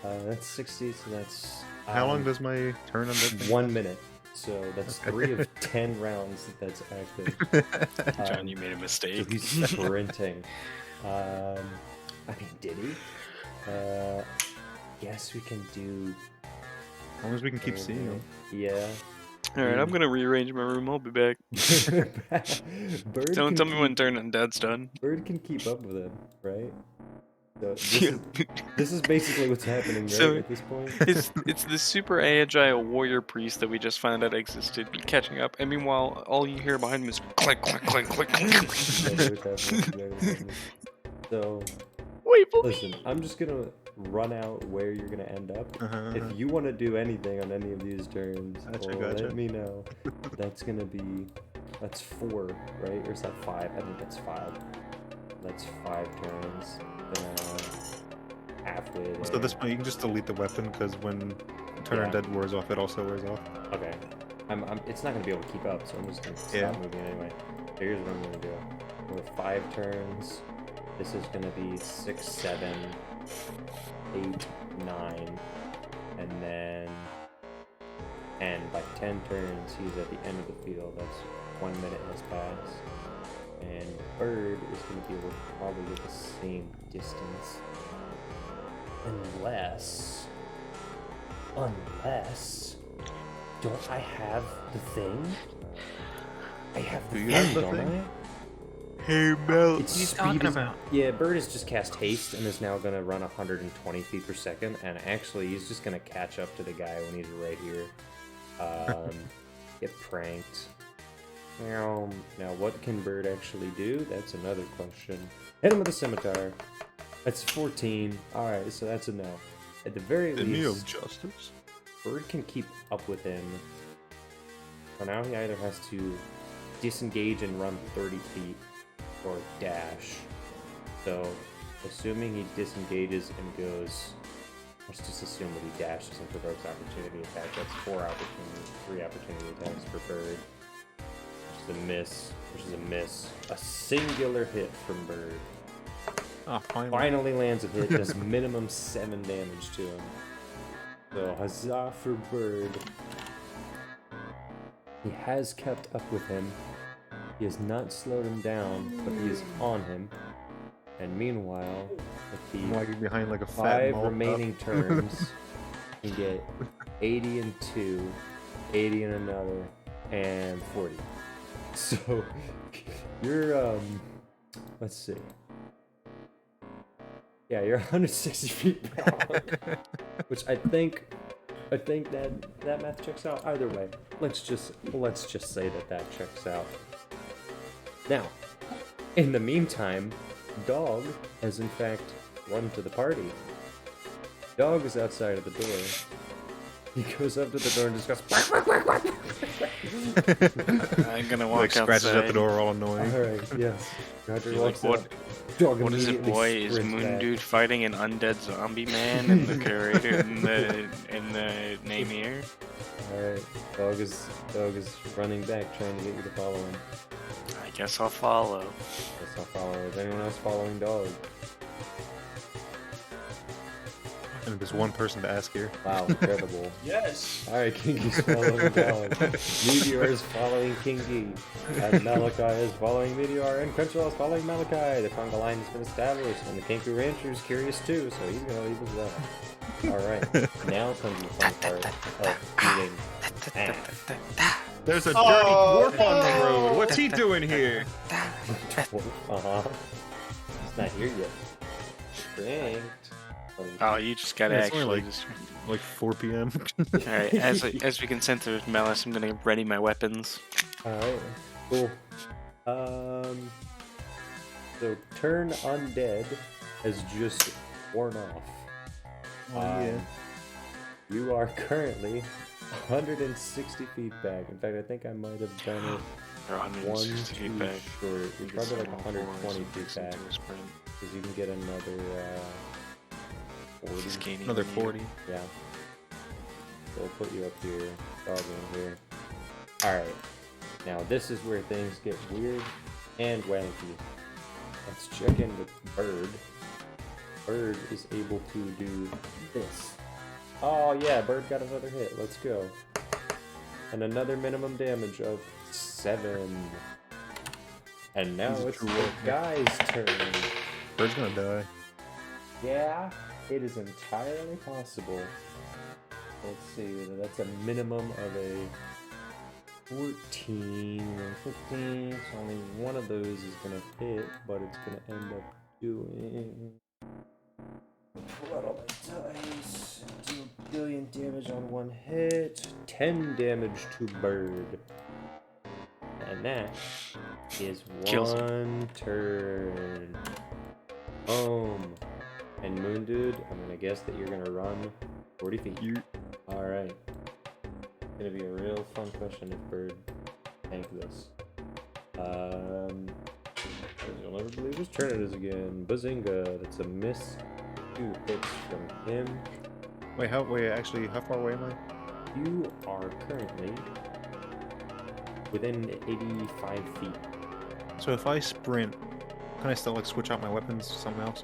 That's 60, so that's. How long does my turn on that thing? 1 minute. So that's 3 of 10 rounds that's active. John, you made a So mistake. he's sprinting. I mean, did he? Guess we can do. As long as we can keep seeing him. Yeah. Alright, I'm gonna rearrange my room. I'll be back. Bird Don't can tell me when keep- turn Undead's done. Bird can keep up with him, right? So this is basically what's happening, right? So- at this point. It's the super agile warrior priest that we just found out existed catching up, and meanwhile, all you hear behind him is click, click, click, click, click. Exactly what's happening. So Wait for listen, me! I'm just gonna run out where you're gonna end up. Uh-huh. If you want to do anything on any of these turns, Gotcha. let me know. That's 4, right? Or is that 5? I think that's 5. That's 5 turns. Halfway there. So at this point, you can just delete the weapon because when Turn Yeah. Undead wears off, it also wears off. Okay. It's not gonna be able to keep up, so I'm just gonna stop Yeah. moving anyway. So here's what I'm gonna do. With 5 turns, this is gonna be 6, 7, 8, 9, and then 10. By 10 turns, he's at the end of the field. That's 1 minute has passed. And Bird is gonna be able to probably get the same distance. Unless, don't I have the thing? I have the Do thing, you have the don't thing? I? Hey, Mel. It's What are you speed talking is- about? Yeah, Bird has just cast haste and is now gonna run 120 feet per second, and actually he's just gonna catch up to the guy when he's right here. Get pranked. Now, what can Bird actually do? That's another question. Hit him with a scimitar. That's 14. Alright, so that's a no. At the very In me of least, justice. Bird can keep up with him. So now he either has to disengage and run 30 feet or dash. So, assuming he disengages and goes, let's just assume that he dashes and provokes opportunity attack. That's 3 opportunity attacks for Bird. Which is a miss. A singular hit from Bird. Oh, finally. Finally lands a hit, does minimum 7 damage to him. So huzzah for Bird. He has kept up with him. He has not slowed him down, but he is on him. And meanwhile, with I'm the lagging behind like a 5 fat malt remaining pup. turns, you get 80 and 2, 80 and another, and 40. So you're let's see. Yeah, you're 160 feet down, which I think that math checks out. Either way, let's just say that checks out. Now, in the meantime, Dog has in fact run to the party. Dog is outside of the door. He goes up to the door and just goes. I'm gonna walk Like scratches outside. at the door, all annoying. All right, yes. Roger You're walks like, up. Dog What is it, immediately boy? Is sprints Moon back. Dude fighting an undead zombie man in the curator in the name here? All right, Dog is running back, trying to get you to follow him. I guess I'll follow. Guess I'll follow. Is anyone else following Dog? And there's one person to ask here. Wow, incredible. Yes. All right, Kingy's following Dog. Meteor is following Kingy. And Malakai is following Meteor. And Crenshaw is following Malakai. The conga line has been established. And the Kenku Rancher is curious too, so he's going to leave as well. All right, now comes the fun part of eating ass. There's a dirty Oh, dwarf on the no. road. What's he doing here? Uh-huh. He's not here yet. Pranked. Oh, you just gotta Yeah, it's only actually like- just. Like 4 p.m. Alright, as we consent to Malice, I'm gonna ready my weapons. Alright, cool. So turn undead has just worn off. Oh, yeah. You are currently 160 feet back. In fact, I think I might have done it Or one 160 too feet back. short. You're probably like 120 feet back because you can get another 40. Another 40. Yeah. So we'll put you up here, Dog in here. Alright. Now this is where things get weird and wanky. Let's check in with Bird. Bird is able to do this. Oh yeah, Bird got another hit. Let's go. And another minimum damage of 7. And now He's a it's true the warrior. guy's turn. Bird's gonna die. Yeah, it is entirely possible. Let's see, that's a minimum of a 14 or 15, so only one of those is gonna hit, but it's gonna end up doing... Pull out all my dice, do a billion damage on one hit, 10 damage to Bird. And that is Kills him. one turn. Boom. And Moon Dude, I'm gonna guess that you're gonna run 40 feet. Alright. Gonna be a real fun question if Bird tanked this. You'll never believe whose turn it is again. Bazinga. That's a miss. 2 hits from him. Wait, how far away am I? You are currently within 85 feet. So if I sprint, can I still like switch out my weapons to something else?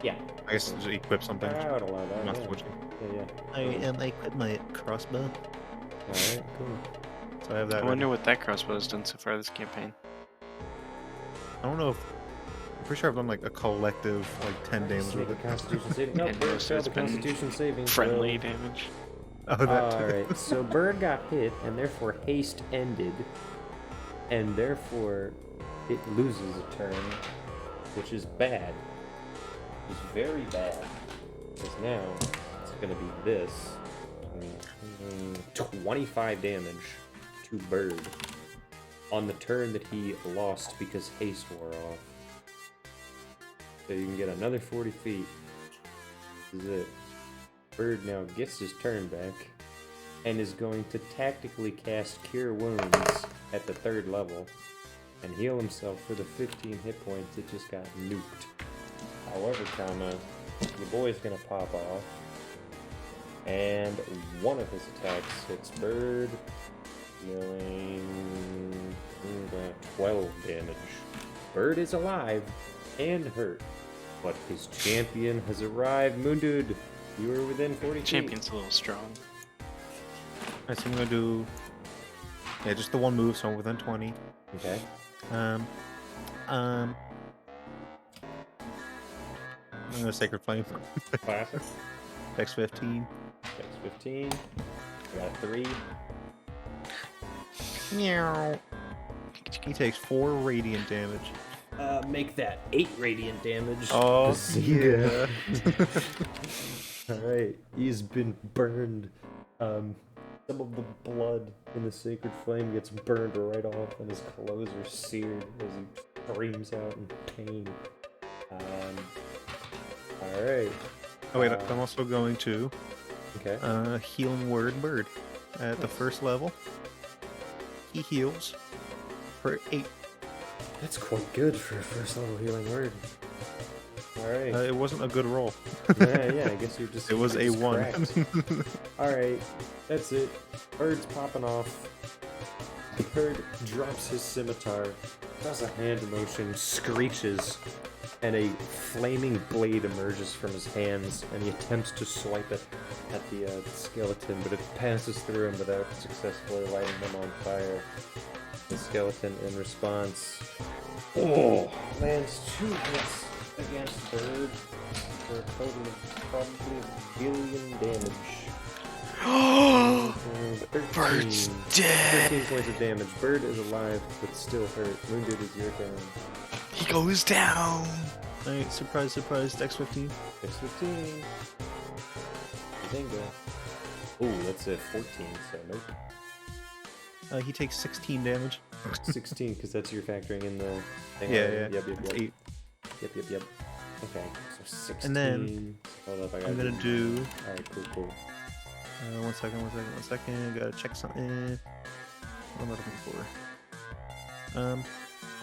Yeah. I guess just equip something. I would allow that. I'm not yeah. switching. Yeah. I equip my crossbow. Alright, cool. So I have that. I ready. wonder what that crossbow has done so far this campaign. I don't know if. I'm pretty sure I've done like a collective like 10 damage Make with a it. Constitution saving. No, And Bird most of failed it's the been Constitution saving. Friendly throw. damage. Oh, that. Alright, so Bird got hit, and therefore haste ended, and therefore it loses a turn, which is bad. It's very bad. Because now it's gonna be this. 25 damage to Bird on the turn that he lost because haste wore off. So you can get another 40 feet. This is it. Bird now gets his turn back and is going to tactically cast Cure Wounds at the 3rd level and heal himself for the 15 hit points that just got nuked. However, the boy's gonna pop off, and one of his attacks hits Bird, dealing 12 damage. Bird is alive and hurt, but his champion has arrived. Moondude, you are within 40 feet. Champion's a little strong. Alright, so I'm gonna do. Yeah, just the one move, so I'm within 20. Okay. I'm gonna Sacred Flame. Classic. Dex 15. Dex 15. I got 3. Meow. He takes 4 radiant damage. Make that 8 radiant damage. Oh, Bazinga. yeah. Alright, he's been burned. Some of the blood in the sacred flame gets burned right off, and his clothes are seared as he screams out in pain. Alright. Oh wait, I'm also going to Okay. Healing Word Bird at the first level. He heals for 8. That's quite good for a first level healing word. Alright. It wasn't a good roll. Yeah, I guess you're just. It was a just 1. cracked. Alright, that's it. Bird's popping off. The bird drops his scimitar, does a hand motion, screeches, and a flaming blade emerges from his hands, and he attempts to swipe it at the skeleton, but it passes through him without successfully lighting him on fire. The skeleton, in response, lands 2 hits against Bird for a total of probably a billion damage. Bird's 13 dead. points of damage. Bird is alive, but still hurt. Wounded is your turn. He goes down. Alright, surprise, surprise, Dex 15. Dex 15. Zinga. Ooh, that's a 14, so nope. He takes 16 damage. 16, because that's your factoring in the thing. Yeah, already? yeah. Yep, yep, It's yep. 8. Yep. Okay, so 16. And then Hold up, I gotta I'm gonna do. Alright, cool. One second. Gotta check something. What am I looking for?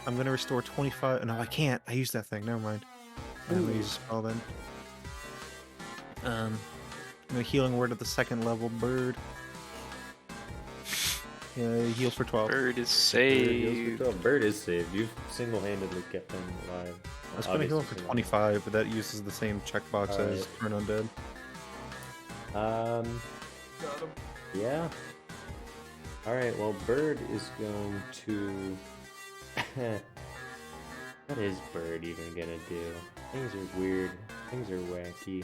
I'm gonna restore 25. No, I can't. I used that thing. Never mind. I'm gonna use a spell then. I'm gonna healing word at the second level. Bird. Yeah, he heals for 12. Bird is Bird heals for saved. 12. Bird is saved. You've single-handedly kept him alive. I was gonna heal him for Obviously 25, but that uses the same checkbox as Alright. Turn Undead. Got him. Yeah. Alright, well, Bird is going to... What is Bird even gonna do? Things are weird. Things are wacky.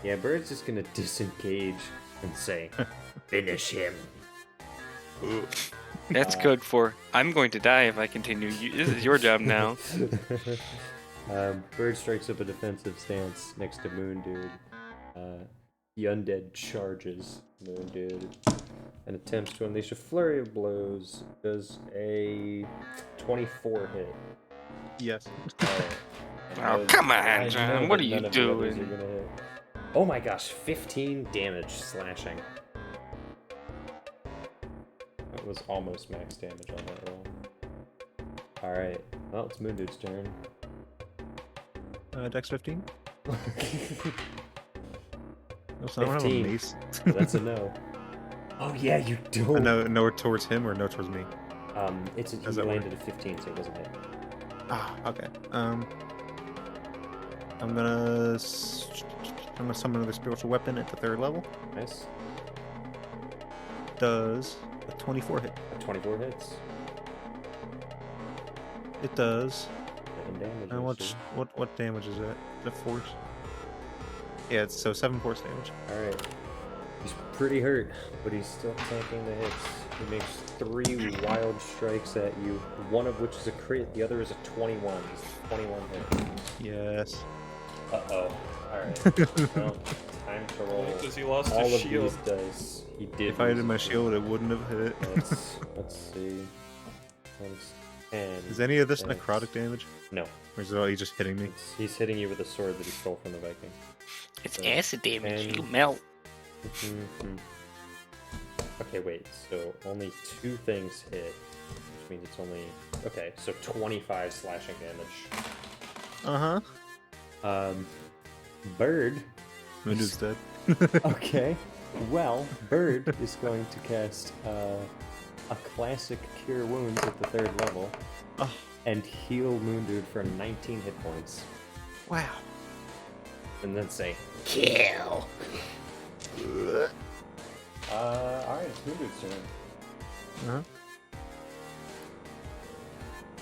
Yeah, Bird's just gonna disengage and say, finish him. That's code for I'm going to die if I continue. This is your job now. Bird strikes up a defensive stance next to Moon Dude. The Undead charges Moon Dude and attempts to unleash a flurry of blows. Does a 24 hit. Yes. Oh, come on, I know John. What that are you none of the others doing? are gonna hit. Oh my gosh, 15 damage slashing. That was almost max damage on that roll. Alright, well, it's Moon Dude's turn. Dex 15. No, so I don't have a 15. mace. So that's a no. Oh yeah, you don't. No towards him or no towards me? It's he Does that landed a 15, so it wasn't hit. Ah, okay. I'm gonna summon another spiritual weapon at the 3rd level. Nice. Does a 24 hit? 24 hits. It does. 7 damage. How much? What damage is that? The force? Yeah, it's so 7 force damage. Alright. He's pretty hurt, but he's still tanking the hits. He makes 3 wild strikes at you, one of which is a crit, the other is a 21. He's 21 hit. Yes. Uh-oh. Alright. Well, time to roll Because he lost all his of shield. these dice. He did. If I had lose my his shield, it wouldn't have hit it. Let's see. That's 10. Is any of this Thanks. necrotic damage? No. Or is it all he just hitting me? He's hitting you with a sword that he stole from the Viking. It's So, acid damage. 10. You melt. Mhm. Okay, wait. So only 2 things hit, which means it's only okay. So 25 slashing damage. Bird. Mundu's dead. Okay. Well, Bird is going to cast a classic Cure Wounds at the 3rd level Oh, and heal Moondude for 19 hit points, wow. and then say, Kill. "Alright, it's Moondude's turn." Uh-huh.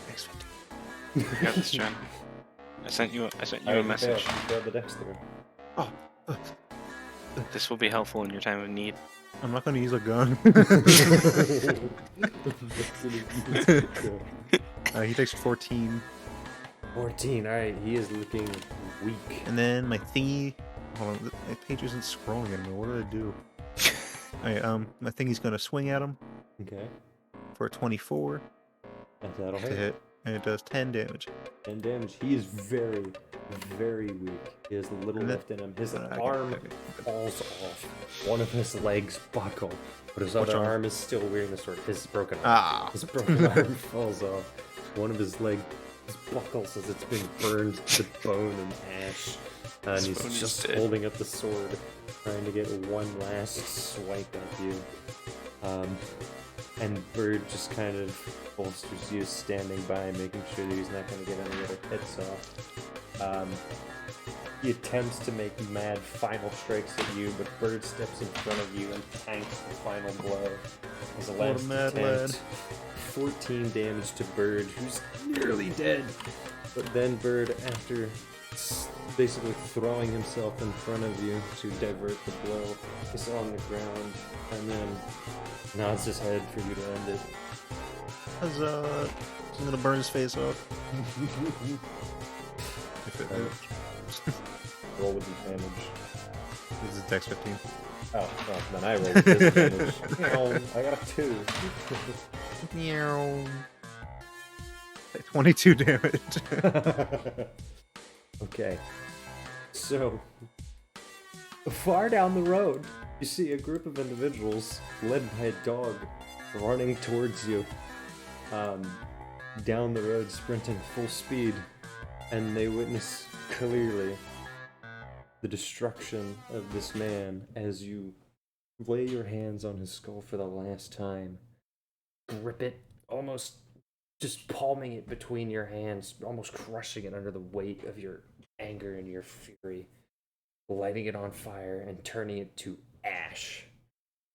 Dex 15. I got this, John. I sent you Alright, a you message. failed the dex through. Oh. This will be helpful in your time of need. I'm not going to use a gun. He takes 14. 14. All right, he is looking weak. And then my thingy. Hold on, my page isn't scrolling anymore. What did I do? Alright, my thingy's gonna swing at him Okay, for a 24 that'll to hit. hit, and it does 10 damage. 10 damage. He is very, very weak. He has little And that- left in him. His Okay, arm okay. falls off. One of his legs buckle, but his Which other arm? arm is still wearing the sword. His broken arm. Ah! His broken arm falls off. One of his legs buckles as it's been burned to bone and ash. And His he's bone is just dead. holding up the sword, trying to get one last swipe at you. And Bird just kind of bolsters you, standing by, making sure that he's not going to get any other hits off. He attempts to make mad final strikes at you, but Bird steps in front of you and tanks the final blow. As a What a last mad attempt, lad. 14 damage to Bird, who's nearly dead. But then Bird, after basically throwing himself in front of you to divert the blow, is on the ground and then nods his head for you to end it. I'm gonna burn his face off. If it hits. Roll with advantage. This is Dex 15. Oh, well, then I rolled disadvantage. I got a 2. Meow. 22 damage. Okay. So, far down the road, you see a group of individuals led by a dog running towards you. Down the road, sprinting full speed, and they witness clearly the destruction of this man as you lay your hands on his skull for the last time, grip it, almost just palming it between your hands, almost crushing it under the weight of your anger and your fury, lighting it on fire and turning it to ash.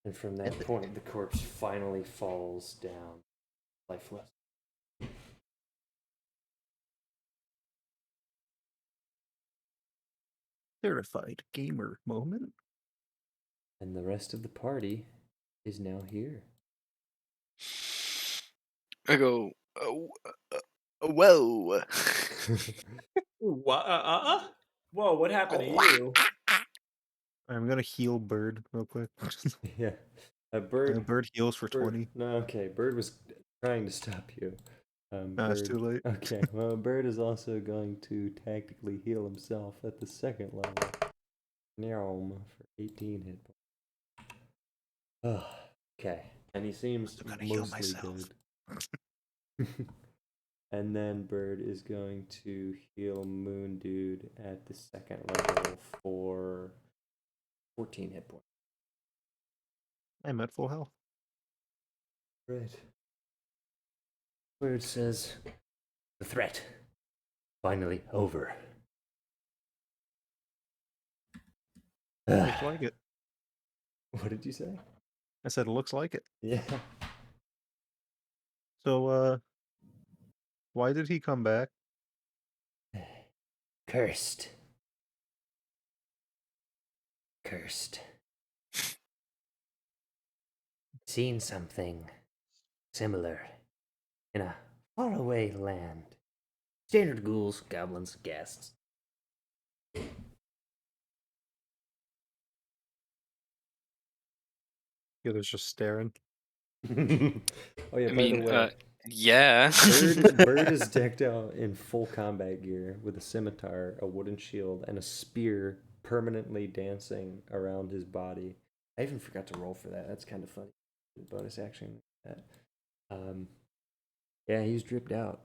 And from that point, the corpse finally falls down, lifeless. Certified gamer moment. And the rest of the party is now here. I go, whoa. What? Whoa, what happened to you? I'm gonna heal Bird real quick. Yeah. Bird. Bird heals for 20. No, okay. Bird was trying to stop you. It's too late. Okay, well, Bird is also going to tactically heal himself at the second level. Neom for 18 hit points. Okay, and he seems I'm gonna heal mostly myself. good. And then Bird is going to heal Moon Dude at the second level for 14 hit points. I'm at full health. Right. Bird says, "The threat finally over." Looks like it. What did you say? I said it looks like it. Yeah. So, why did he come back? Cursed. Cursed. Seen something similar in a faraway land. Standard ghouls, goblins, ghasts. The other's just staring. Oh yeah, I by mean, the way, yeah. Bird is decked out in full combat gear with a scimitar, a wooden shield, and a spear permanently dancing around his body. I even forgot to roll for that. That's kind of funny. Bonus action. Yeah, he's dripped out.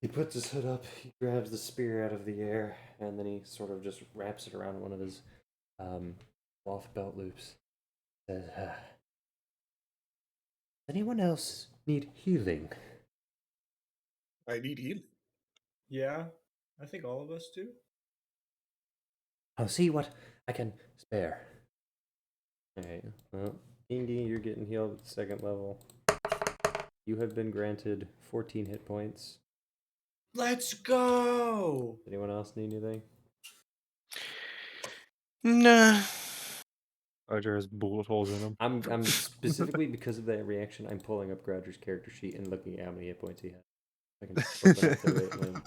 He puts his hood up, he grabs the spear out of the air, and then he sort of just wraps it around one of his cloth belt loops. Says, does anyone else need healing? I need healing. Yeah, I think all of us do. I'll see what I can spare. Alright, well, Indy, you're getting healed at the second level. You have been granted 14 hit points. Let's go! Anyone else need anything? Nah. Roger has bullet holes in him. I'm specifically because of that reaction. I'm pulling up Grouger's character sheet and looking at how many hit points he has. I can open up the right link.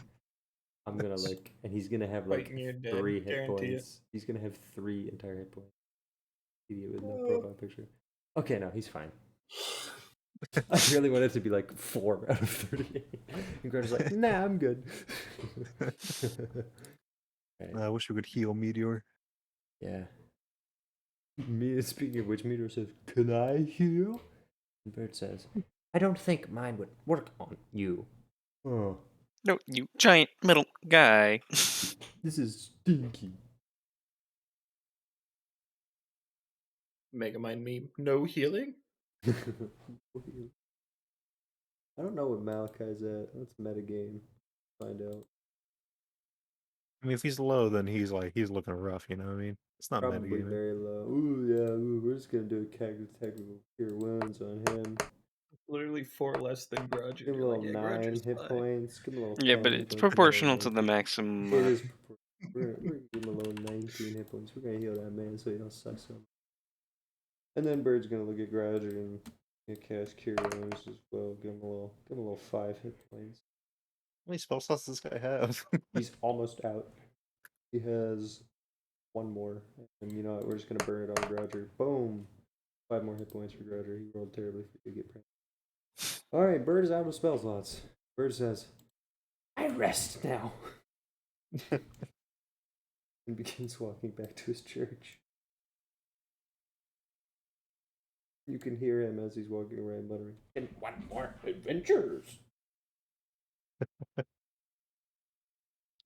I'm gonna look, and he's gonna have like Fighting you dead, 3 hit guarantee it. points. He's gonna have 3 entire hit points. Idiot with no profile picture. Okay, no, he's fine. I really want it to be like 4 out of 38. And Grouger's like, nah, I'm good. Right. I wish we could heal Meteor. Yeah. Speaking of which, Meteor says, "Can I heal?" And Bird says, "I don't think mine would work on you." Oh, No, you giant metal guy. this is stinky. Megamind meme. No healing? I don't know what Malakai's at. Let's metagame. Find out. I mean, if he's low, then he's looking rough. You know what I mean? It's not Probably metagaming. very low. Ooh, yeah. Ooh, we're just gonna do a technical cure wounds on him. Literally 4 less than Grudge. Give him a You're little like, yeah, 9 Grudge hit fine. points. Give him a little. Yeah, 10 but hit it's points. proportional to the maximum. It is proportional. We're gonna give him a little 19 hit points. We're gonna heal that man so he don't suck so much. And then Bird's gonna look at Grouger and cast Cure Wounds as well. Give him a little 5 hit points. How many spell slots does this guy have? He's almost out. He has 1 more, and you know what? We're just gonna burn it on Grouger. Boom, 5 more hit points for Grouger. He rolled terribly for you to get pranked. All right, Bird is out of spell slots. Bird says, "I rest now," and begins walking back to his church. You can hear him as he's walking around muttering, "And 1 more adventures."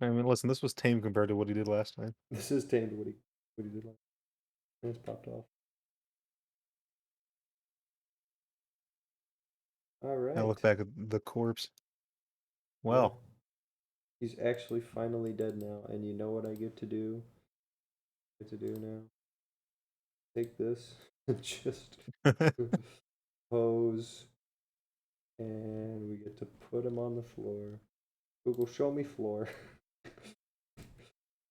I mean, listen, this was tame compared to what he did last time. This is tame to what he did last. And it's popped off. All right. I look back at the corpse. Well, he's actually finally dead now, and you know what I get to do? Now. Take this and just pose, and we get to put him on the floor. Google, show me floor.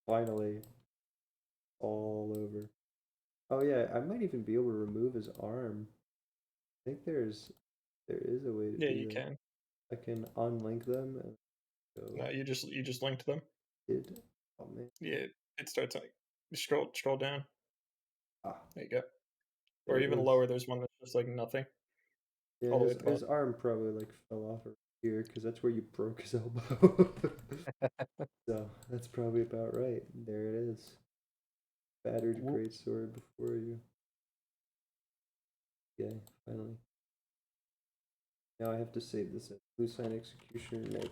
Finally, all over. Oh yeah, I might even be able to remove his arm. I think there is a way to Yeah, do you that. can. I can unlink them and go. No, you just linked them. Did oh man. Yeah, it starts like scroll down. Ah, There you go. there Or it even is. lower, there's one that's just like nothing. Yeah, all the way at the his bottom. arm probably like fell off here because that's where you broke his elbow. So that's probably about right. There it is. Battered greatsword before you. Yeah, finally. Now I have to save this at Blue Sign Executioner make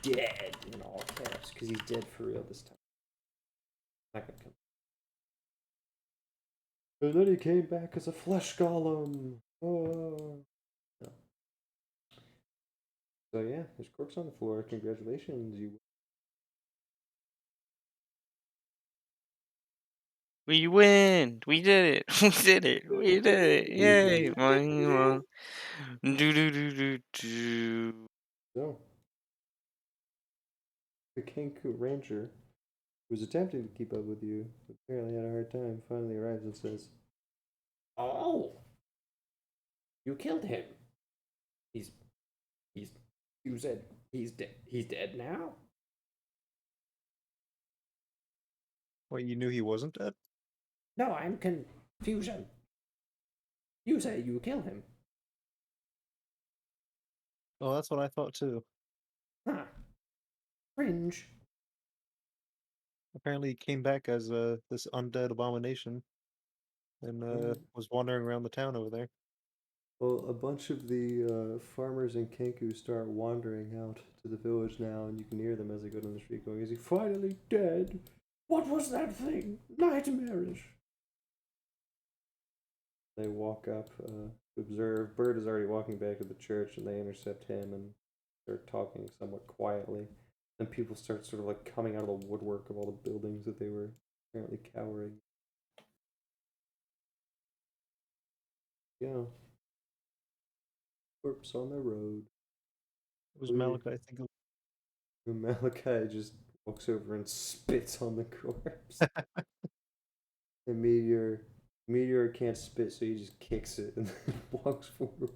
dead in all caps because he's dead for real this time. Not gonna come. And then he came back as a flesh golem. Oh. No. So yeah, there's corpse on the floor. Congratulations, you. We win! We did it! We did it! We did it! Yay! Do do do do do. So, the Kenku Ranger, who was attempting to keep up with you, but apparently had a hard time, finally arrives and says, "Oh, you killed him. He's, you said he's dead. He's dead now." Wait, you knew he wasn't dead? No, I'm confusion. You say you kill him. Oh, that's what I thought too. Huh. Fringe. Apparently, he came back as this undead abomination, and was wandering around the town over there. Well, a bunch of the farmers in Kenku start wandering out to the village now, and you can hear them as they go down the street going, "Is he finally dead? What was that thing? Nightmarish." They walk up to observe. Bird is already walking back to the church, and they intercept him and start talking somewhat quietly. Then people start sort of like coming out of the woodwork of all the buildings that they were apparently cowering. Yeah. Corpse on the road. It was Malakai, I think. Malakai just walks over and spits on the corpse. And Meteor Meteor can't spit, so he just kicks it and then walks forward.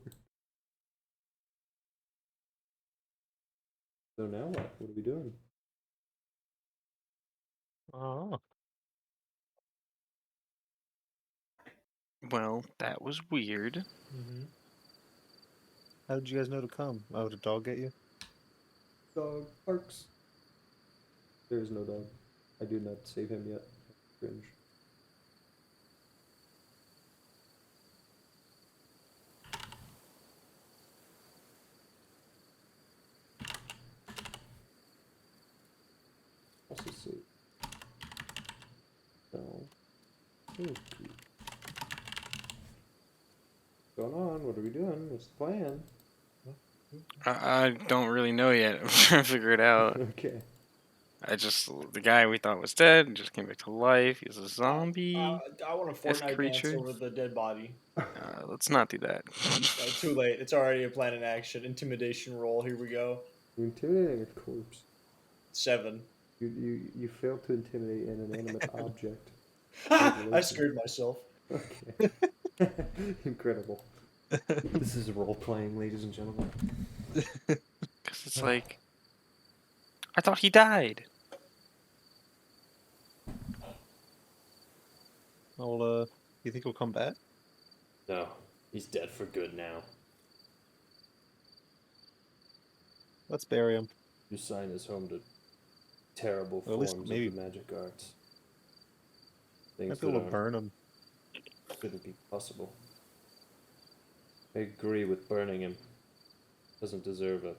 So now what? What are we doing? Oh. Well, that was weird. Mm-hmm. How did you guys know to come? Oh, did a dog get you? Dog barks. There is no dog. I do not save him yet. Cringe. Also save. No. Okay. What's going on? What are we doing? What's the plan? I don't really know yet. I'm trying to figure it out. Okay. The guy we thought was dead just came back to life. He's a zombie. I want a This Fortnite dance creature? over the dead body. Let's not do that. Too late. It's already a plan in action. Intimidation roll. Here we go. You're intimidating a corpse. 7. You failed to intimidate an inanimate object. I screwed myself. Okay. Incredible. This is role playing, ladies and gentlemen. Because it's like, I thought he died. Well, you think he'll come back? No, he's dead for good now. Let's bury him. Your sign is home to terrible Well, at least forms maybe- of the magic arts. Things Might be able to that burn him. shouldn't be possible. I agree with burning him. Doesn't deserve a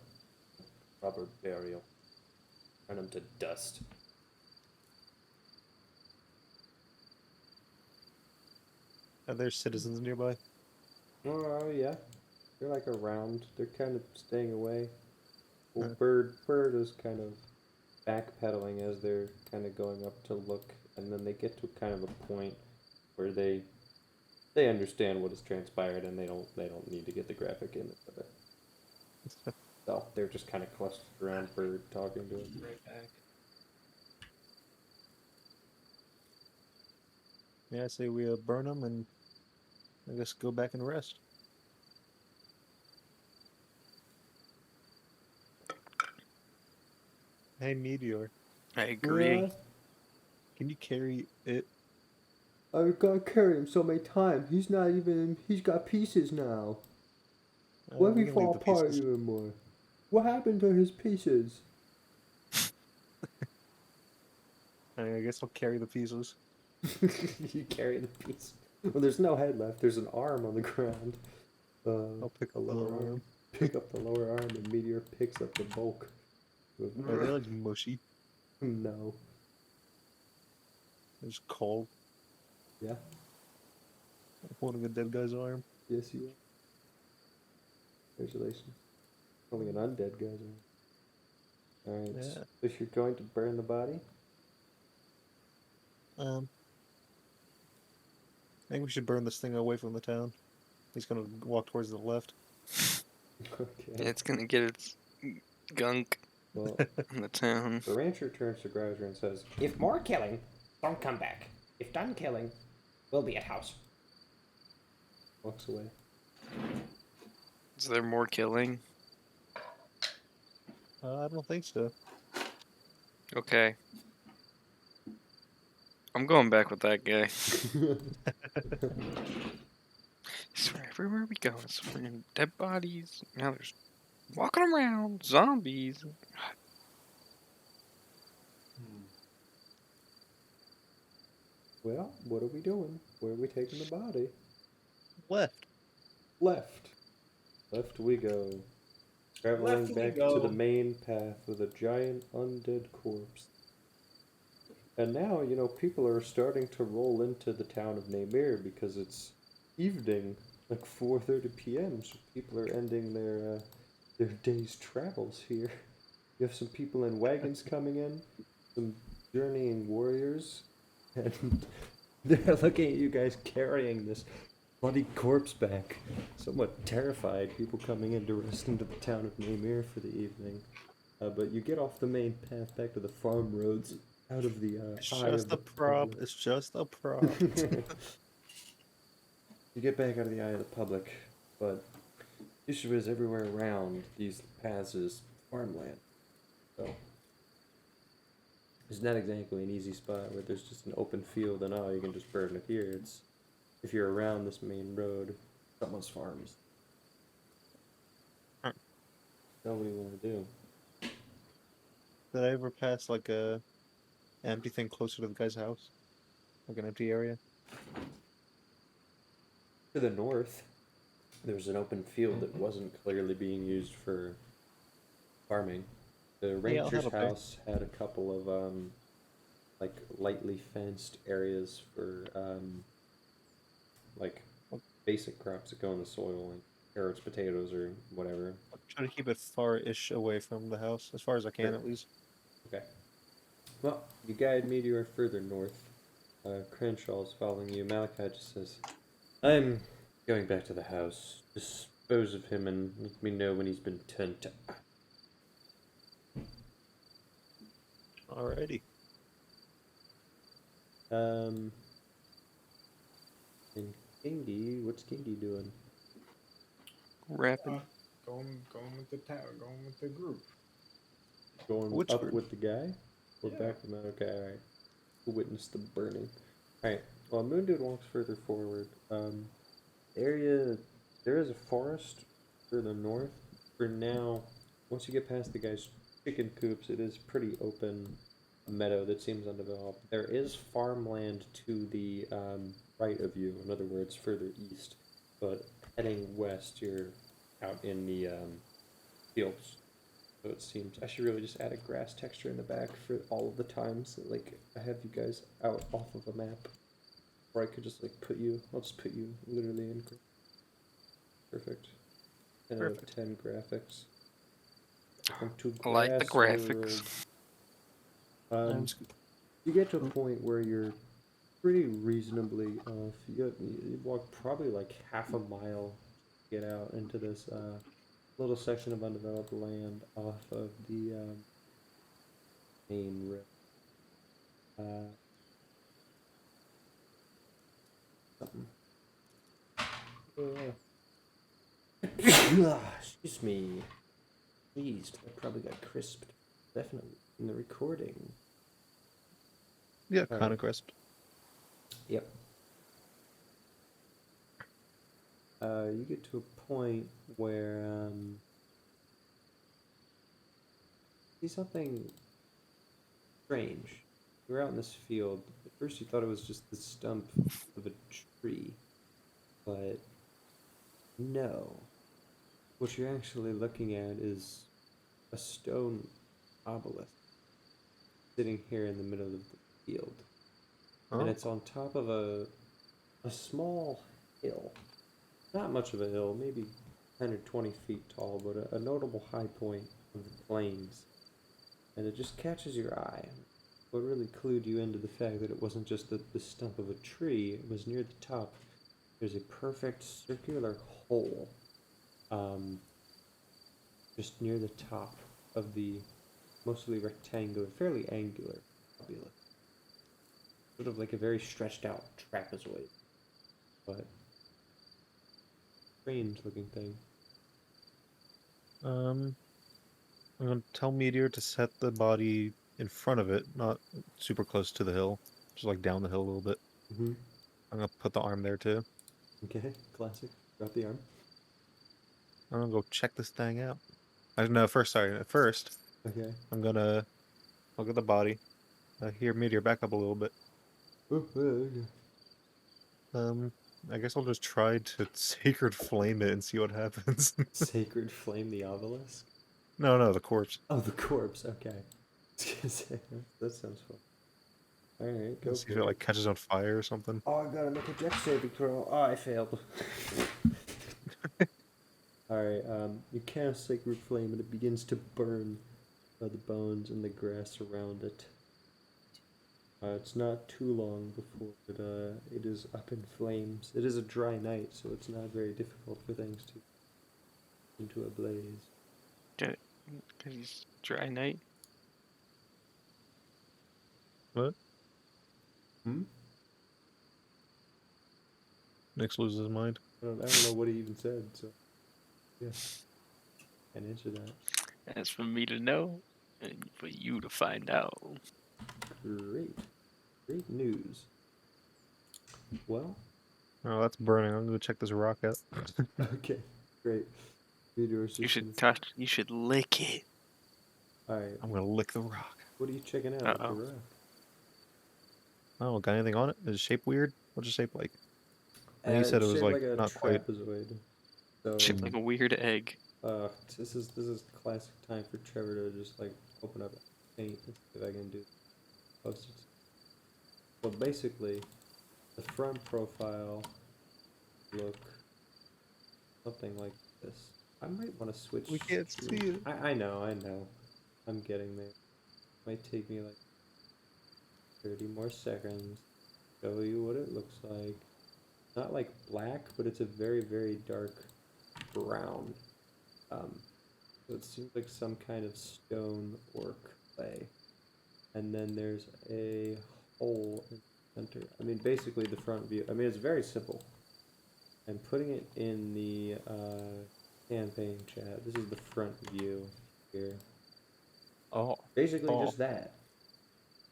proper burial. Turn him to dust. Are there citizens nearby? Oh, yeah. They're like around. They're kind of staying away. Well, Huh. Bird is kind of backpedaling as they're kind of going up to look, and then they get to kind of a point where they understand what has transpired, and they don't need to get the graphic in of it. So they're just kind of clustered around Bird, talking to him. Right back. Yeah, I say we burn him and I guess go back and rest. Hey, Meteor, I agree. Yeah, can you carry it? I've got to carry him so many times. He's not even. He's got pieces now. What if We he can fall leave the apart pieces. even more? What happened to his pieces? I guess I'll carry the pieces. You carry the piece. Well, there's no head left. There's an arm on the ground. I'll pick a up the lower lower arm. arm. Pick up the lower arm, and Meteor picks up the bulk. Are they like mushy? No. They're just cold. Yeah. Holding a dead guy's arm. Yes, you are. Congratulations. Only an undead guy's arm. Alright. Yeah. So if you're going to burn the body, I think we should burn this thing away from the town. He's gonna walk towards the left. okay. It's gonna get its gunk Well, in the town. the rancher turns to Grouser and says, "If more killing, don't come back. If done killing, we'll be at house." Walks away. Is there more killing? I don't think so. Okay. I'm going back with that guy. I swear, everywhere we go, it's freaking dead bodies. Now there's walking around zombies. Well, what are we doing? Where are we taking the body? Left. Left. Left we go. Traveling Left we back to go. the main path with a giant undead corpse. And now, people are starting to roll into the town of Namir because it's evening, like 4:30 p.m. So people are ending their day's travels here. You have some people in wagons coming in, some journeying warriors, and they're looking at you guys carrying this bloody corpse back. Somewhat terrified, people coming in to rest into the town of Namir for the evening. But you get off the main path back to the farm roads, out of the It's eye just of a the prop. public. It's just a prop. You get back out of the eye of the public, but the issue is everywhere around these paths is farmland. So it's not exactly an easy spot where there's just an open field and you can just burn it here. It's if you're around this main road, someone's farms. Huh. So what do you want to do? Did I ever pass like a empty thing closer to the guy's house? Like an empty area? To the north, there's an open field that wasn't clearly being used for farming. The Yeah, I'll rancher's head up there. house had a couple of like lightly fenced areas for like basic crops that go in the soil, like carrots, potatoes, or whatever. I'll try to keep it far-ish away from the house, as far as I can Sure. at least. Okay. Well, you guide me to further north. Crenshaw's following you. Malakai just says, I'm going back to the house. Dispose of him and let me know when he's been turned to. Alrighty. And Kingy, what's Kingy doing? Rapid. Going with the tower, going with the group. Going Which up group? with the guy? Or Yeah. back with Malakai? Alright. Witness the burning. Alright, well, Moondude walks further forward. Area, there is a forest further north. For now, once you get past the guy's chicken coops, it is pretty open meadow that seems undeveloped. There is farmland to the right of you, in other words, further east. But heading west, you're out in the fields. So it seems I should really just add a grass texture in the back for all of the times that like I have you guys out off of a map. Or I could just like I'll just put you literally in. Perfect. 10 out of Perfect. 10 graphics. Welcome to I like the Grass graphics. World. Sounds good. You get to a point where you're pretty reasonably off. You walk probably like half a mile to get out into this little section of undeveloped land off of the main road. Something. Excuse me. Please, that probably got crisped. Definitely in the recording. Yeah, Alright. kind of crisp. Yep. You get to a point where see something strange. You're out in this field. At first, you thought it was just the stump of a tree, but no. What you're actually looking at is a stone obelisk sitting here in the middle of the field, and Oh, it's on top of a small hill. Not much of a hill, maybe 10 or 20 feet tall, but a notable high point of the plains. And it just catches your eye. What really clued you into the fact that it wasn't just the stump of a tree, it was near the top. There's a perfect circular hole just near the top of the mostly rectangular, fairly angular obelisk. Sort of like a very stretched out trapezoid, but strange looking thing. I'm gonna tell Meteor to set the body in front of it, not super close to the hill, just like down the hill a little bit. Mm-hmm. I'm gonna put the arm there too. Okay, classic. Drop the arm. I'm gonna go check this thing out. No, first, sorry. First, Okay. I'm gonna look at the body. Here, Meteor, back up a little bit. Okay. I guess I'll just try to sacred flame it and see what happens. Sacred flame the obelisk? No, the corpse. Oh, the corpse. Okay. I was gonna say, that sounds fun. Alright, go See if for it it. like catches on fire or something. Oh, I gotta make a dex saving throw. Oh, I failed. Alright, you cast Sacred Flame and it begins to burn the bones and the grass around it. It's not too long before it is up in flames. It is a dry night, so it's not very difficult for things to into a blaze. Because he's dry night. What? Hmm? Nick's loses his mind. I don't know what he even said, so yeah, can't answer that. That's for me to know, and for you to find out. Great news. Well, Oh, that's burning. I'm gonna check this rock out. okay, great. Meteor You systems. should touch. You should lick it. All right, I'm gonna lick the rock. what are you checking out with the Uh-oh. rock? Oh, got anything on it? Is it shape weird? What's it shape like? I think you said it It's was shaped like a not quite. trapezoid. So, Shaped like a weird egg. this is classic time for Trevor to just like open up paint and see if I can do post it. So basically, the front profile look something like this. I might want to switch. We can't see it. I know. I'm getting there. Might take me like 30 more seconds. Show you what it looks like. Not like black, but it's a very, very dark brown. So it seems like some kind of stone or clay. And then there's a hole in the center. I mean, basically the front view. I mean, it's very simple. I'm putting it in the campaign chat. This is the front view here. Oh. Basically Oh. just that.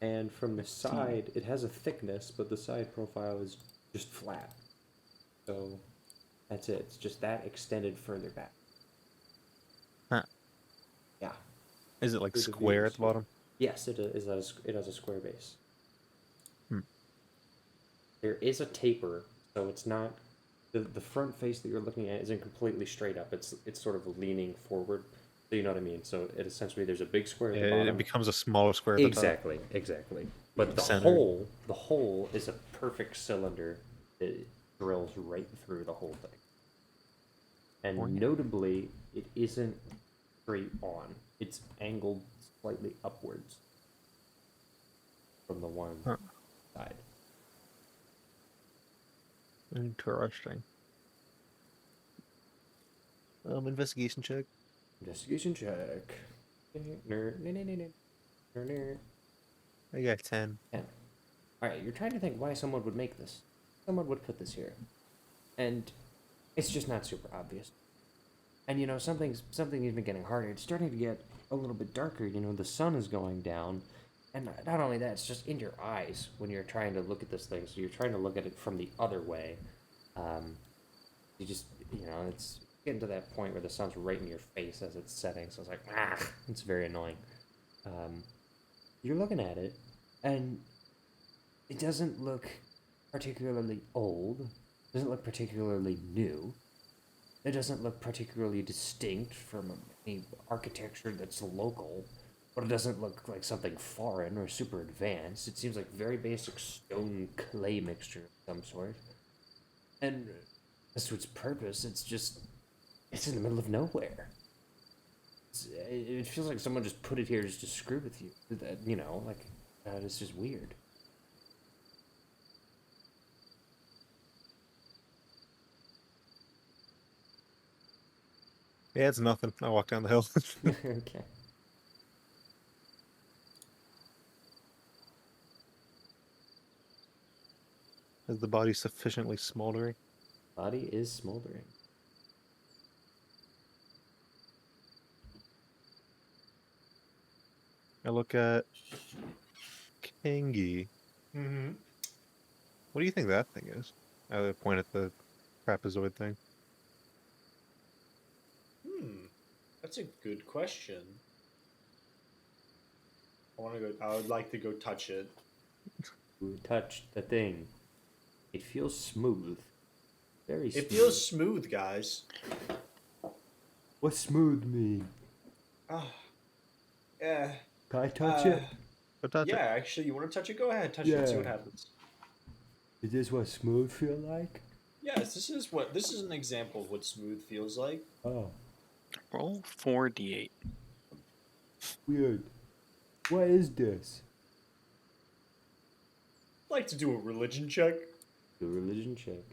And from the side, it has a thickness, but the side profile is just flat. So that's it. It's just that extended further back. Huh. Yeah. Is it like Through the square views at the bottom? Yes, it has a square base. Hmm. There is a taper, so it's not the front face that you're looking at isn't completely straight up. It's sort of leaning forward. So you know what I mean. So it essentially there's a big square at the Yeah, bottom. it becomes a smaller square at the top. Exactly. But the Center. hole is a perfect cylinder that drills right through the whole thing. And Oh, yeah. notably, it isn't straight on. It's angled slightly upwards from the one side. Interesting. Investigation check. Investigation check. I got 10. Alright, you're trying to think why someone would make this. Someone would put this here. And it's just not super obvious. And you know, something's even getting harder. It's starting to get a little bit darker. You know, the sun is going down. And not only that, it's just in your eyes when you're trying to look at this thing. So you're trying to look at it from the other way. You just, you know, it's getting to that point where the sun's right in your face as it's setting. So it's like, it's very annoying. You're looking at it, and it doesn't look particularly old. It doesn't look particularly new. It doesn't look particularly distinct from any architecture that's local. But it doesn't look like something foreign or super advanced. It seems like very basic stone clay mixture of some sort. And as to its purpose, it's in the middle of nowhere. It feels like someone just put it here just to screw with you. You know, like, it's just weird. Yeah, it's nothing. I walk down the hill. Okay. Is the body sufficiently smoldering? Body is smoldering. I look at Kangi. Mm-hmm. What do you think that thing is? I point at the trapezoid thing. That's a good question. I would like to go touch it. You touch the thing. It feels smooth. Very smooth. It feels smooth, guys. What's smooth mean? Ah, yeah. Can I touch it? Go touch Yeah, it. actually, you want to touch it? Go ahead, touch it and see what Yeah. happens. Is this what smooth feel like? Yes, this is an example of what smooth feels like. Oh, Roll 4d8. weird. What is this? I'd like to do a religion check. Do a religion check.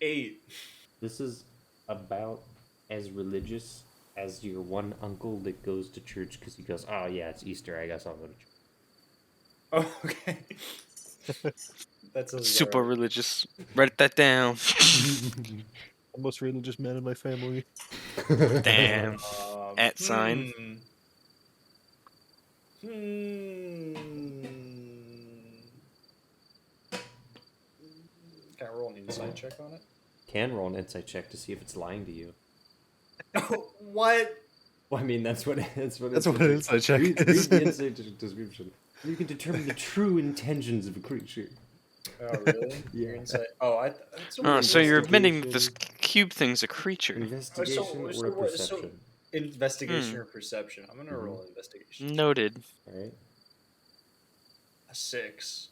8. This is about as religious as your one uncle that goes to church because he goes, oh yeah, it's Easter, I guess I'll go to church. Oh, okay. That sounds Super right. religious. Write that down. The most religious man in my family. Damn. Um, At sign. Hmm. Can I roll an insight check on it? Can roll an insight check to see if it's lying to you. What? Well, I mean, that's what That's what insight an insight check read, is. read the insight description. You can determine the true intentions of a creature. Oh, really? Yeah. Your insight. Oh, that's a Oh, weird so you're roll. admitting that this Investigation. cube thing's a creature. Investigation or a So perception. investigation or perception? I'm gonna Mhm. roll investigation. Noted. All right. A 6.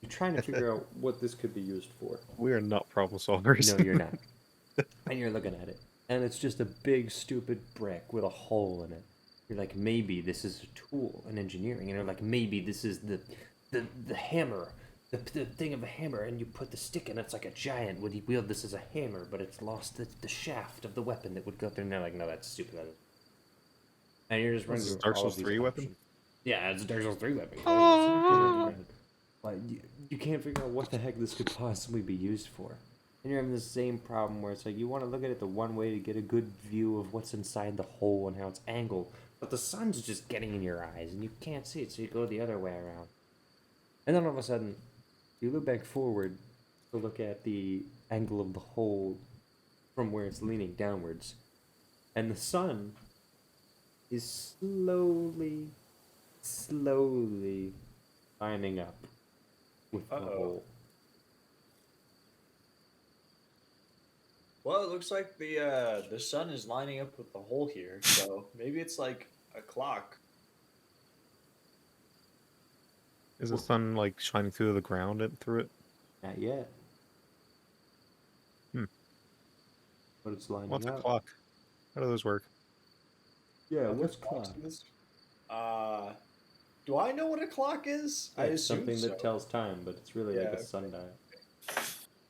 You're trying to figure out what this could be used for. We are not problem solvers. No, you're not. And you're looking at it, and it's just a big, stupid brick with a hole in it. You're like, maybe this is a tool in engineering, and you're like, maybe this is the hammer, the thing of a hammer, and you put the stick in. It's like a giant would wield this as a hammer, but it's lost the shaft of the weapon that would go through. And they're like, no, that's stupid. And you're just running This is through Dark all Souls of these 3 weapon? options. Yeah, it's a Dark Souls 3 weapon. Like, you can't figure out what the heck this could possibly be used for. And you're having the same problem where it's like you want to look at it the one way to get a good view of what's inside the hole and how it's angled, but the sun's just getting in your eyes and you can't see it, so you go the other way around. And then all of a sudden, you look back forward to look at the angle of the hole from where it's leaning downwards, and the sun is slowly lining up with the hole. Well, it looks like the sun is lining up with the hole here, so maybe it's like a clock. Is the sun like shining through the ground and through it? Not yet. Hmm. But it's lining What's a up. clock? How do those work? Yeah, Are there what's clocks clock? in this? Do I know what a clock is? Yeah, I it's assume something so. that tells time, but it's really like Yeah, a sundial.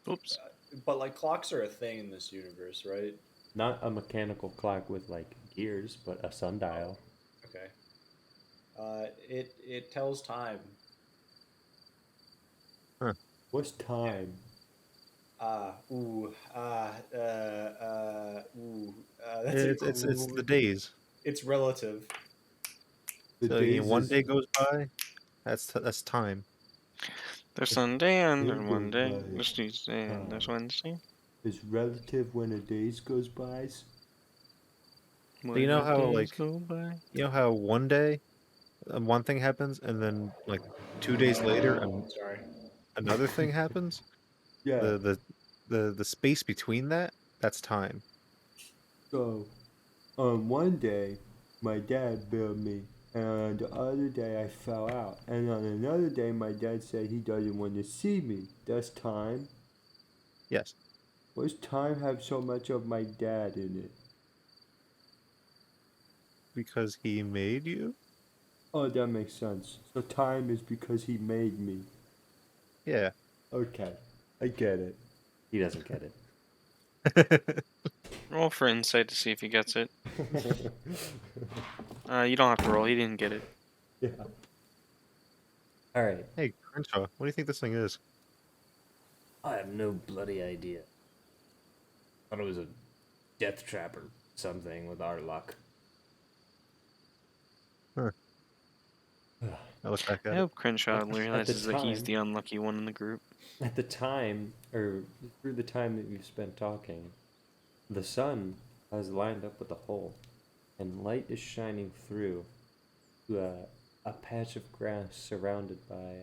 Oops. But like clocks are a thing in this universe, right? Not a mechanical clock with like gears, but a sundial. Okay. It tells time. Huh. What's time? Ooh. That's It's the days. It's relative. The So days one is- day goes by. That's time. There's Sunday and Day there's one goes day. by. There's Tuesday and there's Wednesday. is relative when a days goes by. So you know When how days like go by. you know how one day one thing happens and then like 2 days later Sorry. another thing happens? Yeah. The space between that's time. So, on one day, my dad built me, and on the other day I fell out, and on another day my dad said he doesn't want to see me. That's time. Yes. Why does time have so much of my dad in it? Because he made you? Oh, that makes sense. So time is because he made me. Yeah. Okay, I get it. He doesn't get it. Roll for insight to see if he gets it. You don't have to roll. He didn't get it. Yeah. All right. Hey, Crenshaw, what do you think this thing is? I have no bloody idea. Thought it was a death trap or something with our luck. Huh. I look back I at it. hope Crenshaw At the realizes that he's time- the unlucky one in the group. At the time, or through the time that you've spent talking, the sun has lined up with the hole, and light is shining through to a patch of grass surrounded by,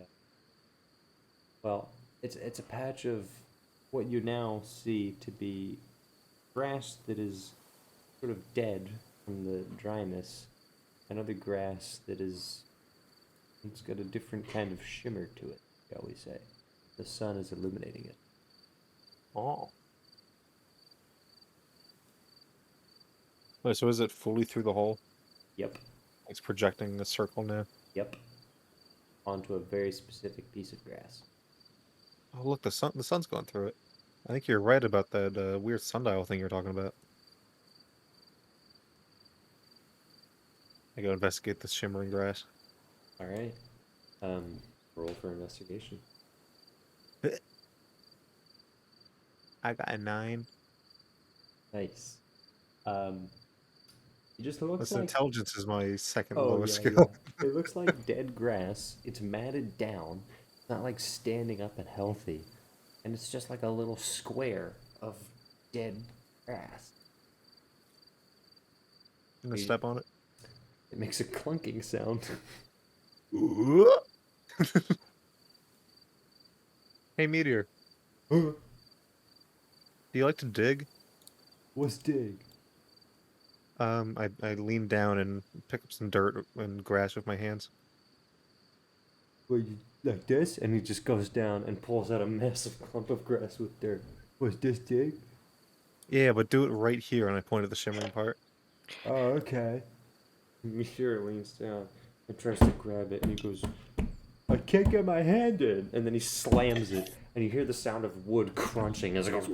well, it's a patch of what you now see to be grass that is sort of dead from the dryness, and other grass that is, it's got a different kind of shimmer to it, shall we say. The sun is illuminating it. Oh. Wait, so is it fully through the hole? Yep. It's projecting a circle now. Yep. Onto a very specific piece of grass. Oh, look, the sun's going through it. I think you're right about that weird sundial thing you're talking about. I go investigate this shimmering grass. Alright. Roll for investigation. I got a 9. Nice. It just looks Listen, like. intelligence is my second Oh lowest yeah, skill. yeah. It looks like dead grass. It's matted down. It's not like standing up and healthy, and it's just like a little square of dead grass. I'm gonna You- step on it. It makes a clunking sound. Hey, Meteor, do you like to dig? What's dig? I lean down and pick up some dirt and grass with my hands. Well, you like this, and he just goes down and pulls out a massive clump of grass with dirt. What's this dig? Yeah, but do it right here, and I point at the shimmering part. Oh, okay. Monsieur leans down and tries to grab it, and he goes, I can't get my hand in. And then he slams it, and you hear the sound of wood crunching as it goes.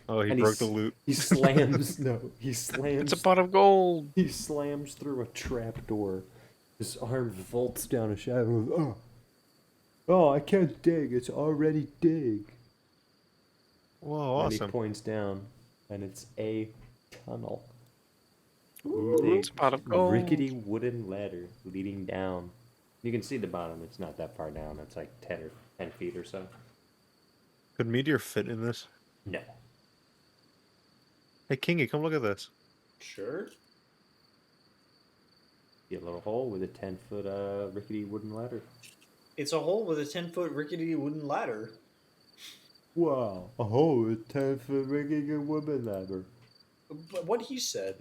Oh, he And broke the loot. He slams. No, he It's slams. a pot of gold. He slams through a trap door. His arm vaults down a shaft. And goes, oh, I can't dig. It's already dig. Whoa, And he awesome. points down, and it's a tunnel. It's a pot of gold. Rickety wooden ladder leading down. You can see the bottom. It's not that far down. It's like 10 feet or so. Could Meteor fit in this? No. Hey, Kingy, come look at this. Sure. See a little hole with a 10-foot rickety wooden ladder. It's a hole with a 10-foot rickety wooden ladder. Wow, a hole with 10-foot rickety wooden ladder. But what he said,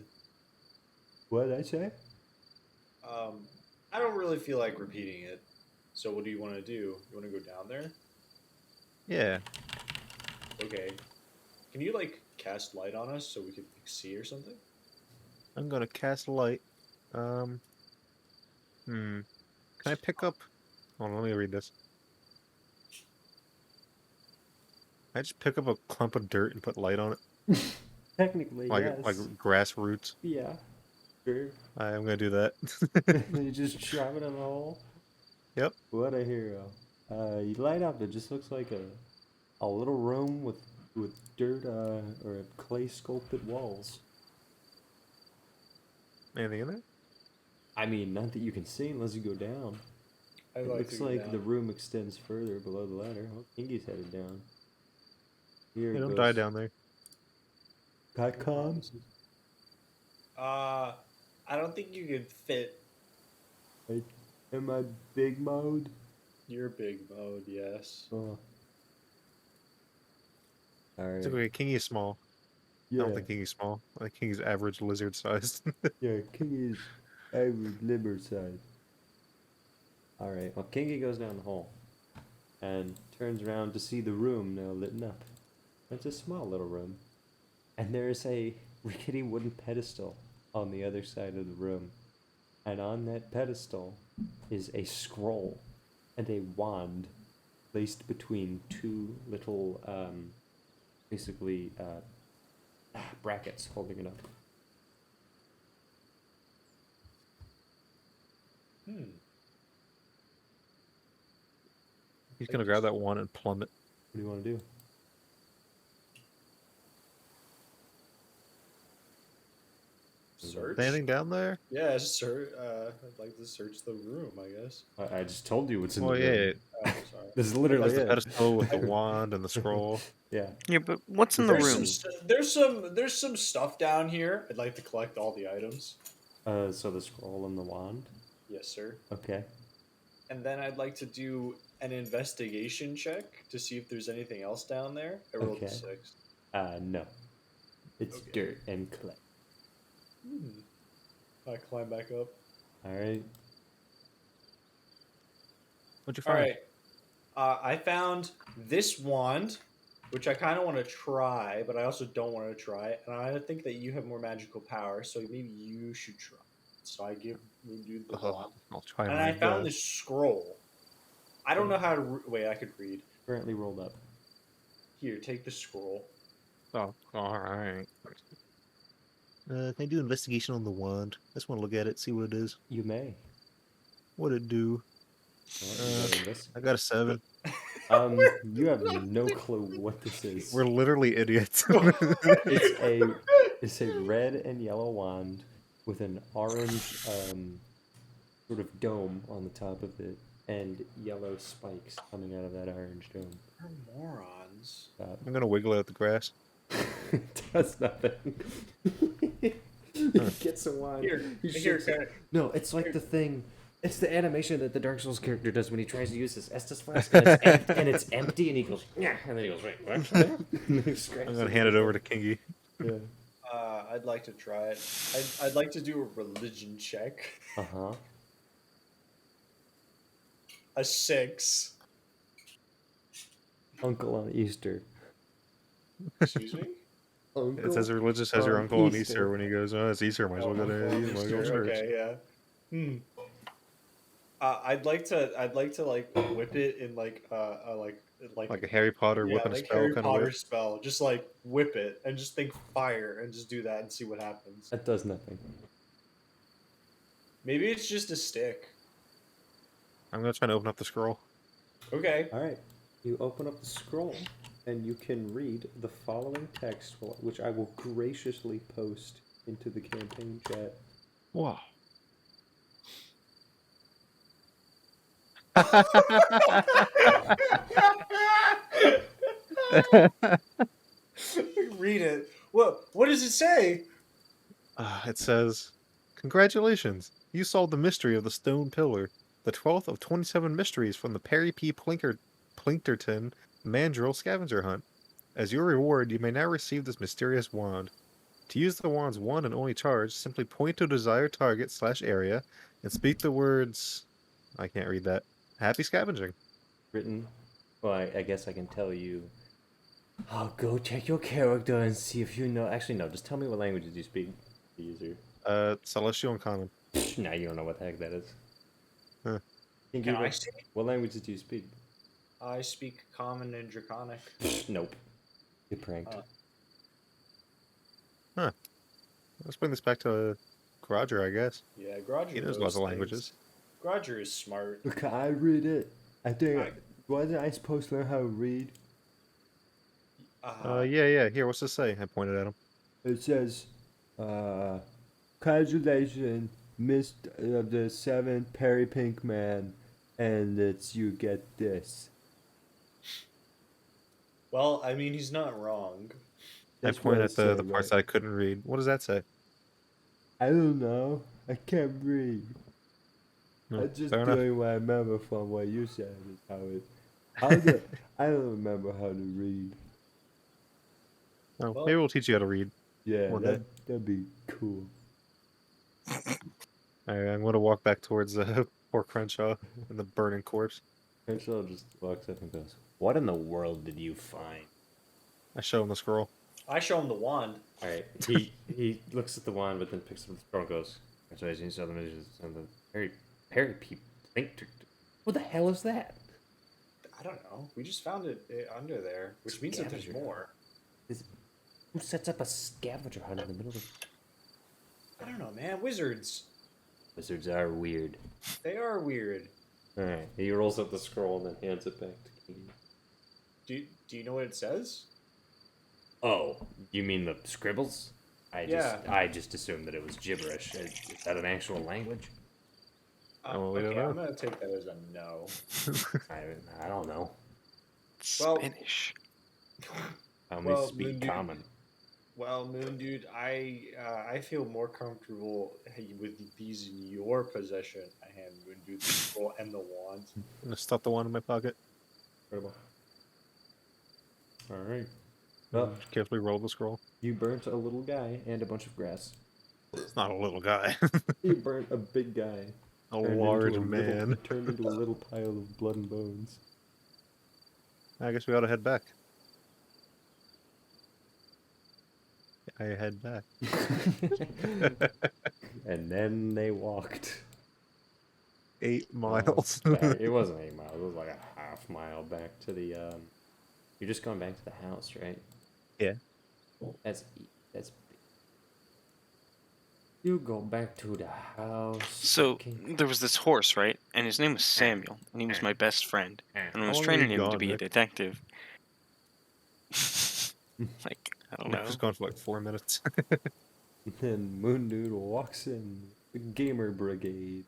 What did I say? I don't really feel like repeating it. So what do you want to do? You want to go down there? Yeah. Okay. Can you like cast light on us so we can like, see or something? I'm gonna cast light. Can I pick up? Hold on, let me read this. I just pick up a clump of dirt and put light on it, Technically, like yes. like grass roots. Yeah, sure. I'm gonna do that. You just shove it in the hole. Yep. What a hero. You light up. It just looks like a little room with dirt or clay sculpted walls. Anything in there? I mean, not that you can see unless you go down. I'd It like looks to go like down. the room extends further below the ladder. Oh, Kingy's headed down. Here Hey, it don't goes. die down there. Got calm? I don't think you could fit Am I big mode? your big mode, yes. Oh. Alright. It's okay. Kingy is small. I Yeah. don't think Kingy's small. I think Kingy's average lizard sized. Yeah, Kingy's average liver size. Alright, well, Kingy goes down the hole and turns around to see the room now lit up. It's a small little room. And there's a rickety wooden pedestal on the other side of the room. And on that pedestal is a scroll and a wand placed between two little, basically, brackets holding it up. He's gonna grab that one and plumb it. What do you want to do? Search? Anything down there? Yeah, sir. I'd like to search the room, I guess. I just told you what's in Oh the yeah, room. Oh, sorry. This is literally that's the it. pedestal with the wand and the scroll. Yeah. Yeah, but what's in the There's room? there's some stuff down here. I'd like to collect all the items. So the scroll and the wand. Yes, sir. Okay. And then I'd like to do an investigation check to see if there's anything else down there. I rolled a Okay. 6. No. It's Okay. dirt and clay. I climb back up. All right. What'd you All find? right. I found this wand, which I kind of want to try, but I also don't want to try it. And I think that you have more magical power, so maybe you should try. So I give you the wand. I'll try And my I found best. this scroll. I don't know how to. Wait, I could read. Currently rolled up. Here, take the scroll. Oh, all right. Can I do investigation on the wand? I just want to look at it, see what it is. You may. What it do? Well, you gotta I got a 7. You have no clue what this is. We're literally idiots. It's a red and yellow wand with an orange sort of dome on the top of it and yellow spikes coming out of that orange dome. We're morons. I'm gonna wiggle it at the grass. It does nothing. He gets a wand. Here, He here, shakes it. Kurt. No, it's like the thing. It's the animation that the Dark Souls character does when he tries to use his Estus flask and it's empty, and he goes, yeah, and then he goes, wait, what? And he scratches I'm gonna hand it over to Kingy. Yeah. I'd like to try it. I'd like to do a religion check. Uh-huh. A 6. Uncle on Easter. Excuse me? Uncle It's as religious as your on uncle on Easter. Easter when he goes, "Oh, it's Easter. Might as well go to church." Okay, yeah. I'd like to like whip it in like Like a Harry Potter whipping a like spell Harry kind Potter of. spell. Just like whip it and just think fire and just do that and see what happens. That does nothing. Maybe it's just a stick. I'm gonna try to open up the scroll. Okay. All right. You open up the scroll, and you can read the following text, which I will graciously post into the campaign chat. Wow. Read it. What does it say? It says, "Congratulations! You solved the mystery of the stone pillar, the 12th of 27 mysteries from the Perry P. Plinkterton Mandrill scavenger hunt. As your reward, you may now receive this mysterious wand. To use the wand's one and only charge, simply point to a desired target / area and speak the words." I can't read that. "Happy scavenging." Written. Well, I guess I can tell you. I'll go check your character and see if you know. Actually, no. Just tell me what languages you speak, the user. Celestial and Common. Now you don't know what the heck that is. Huh. Can I see? What languages do you speak? I speak Common and Draconic. Nope. You're pranked. Let's bring this back to Roger, I guess. Yeah, Groger He knows lots of languages. Groger is smart. Can I read it? I think. Wasn't I supposed to learn how to read? Yeah. Here, what's this say? I pointed at him. It says, congratulations, Mr. The 7th Perry Pink Man, and it's you get this. Well, I mean, he's not wrong. That's I pointed what at it the said, parts right? that I couldn't read. What does that say? I don't know. I can't read. No, I'm just fair enough. doing what I remember from what you said. Is how it. I don't remember how to read. Oh, Well- maybe we'll teach you how to read. Yeah, One day. that'd be cool. Alright, I'm going to walk back towards poor Crenshaw and the burning corpse. Crenshaw just walks up and goes, "What in the world did you find?" I show him the scroll. I show him the wand. All right. He looks at the wand, but then picks up the scroll and goes, "Congratulations, other measures and the Perry people think. What the hell is that?" I don't know. We just found it under there, which means that there's Scavenger. more. Who sets up a scavenger hunt in the middle of? I don't know, man. Wizards. Wizards are weird. They are weird. All right. He rolls up the scroll and then hands it back to King. Do you know what it says? Oh, you mean the scribbles? Yeah. I just assumed that it was gibberish. Is that an actual language? Oh, we don't okay, know. I'm gonna take that as a no. I don't know. Well- Spanish. I only Well, speak Moon Dude- common. Well, Moon Dude, I feel more comfortable with these in your possession. I hand Moon Dude the scroll and the wand. I'm going to stuff the wand in my pocket. Incredible. All right. Well, Well, carefully roll the scroll. you burnt a little guy and a bunch of grass. It's not a little guy. You burnt a big guy. A turned large into a man. Little, turned into a little pile of blood and bones. I guess we ought to head back. I head back. And then they walked. 8 miles. Back. It wasn't 8 miles. It was like a half mile back to the. You're just going back to the house, right? Yeah. That's You go back to the house. So King. there was this horse, right? And his name was Samuel, and he was my best friend. And I How was long were training you him to gone, be a Nick? detective. Like, I don't Nick know. was gone for like 4 minutes. Then Moon Noodle walks in. The gamer brigade.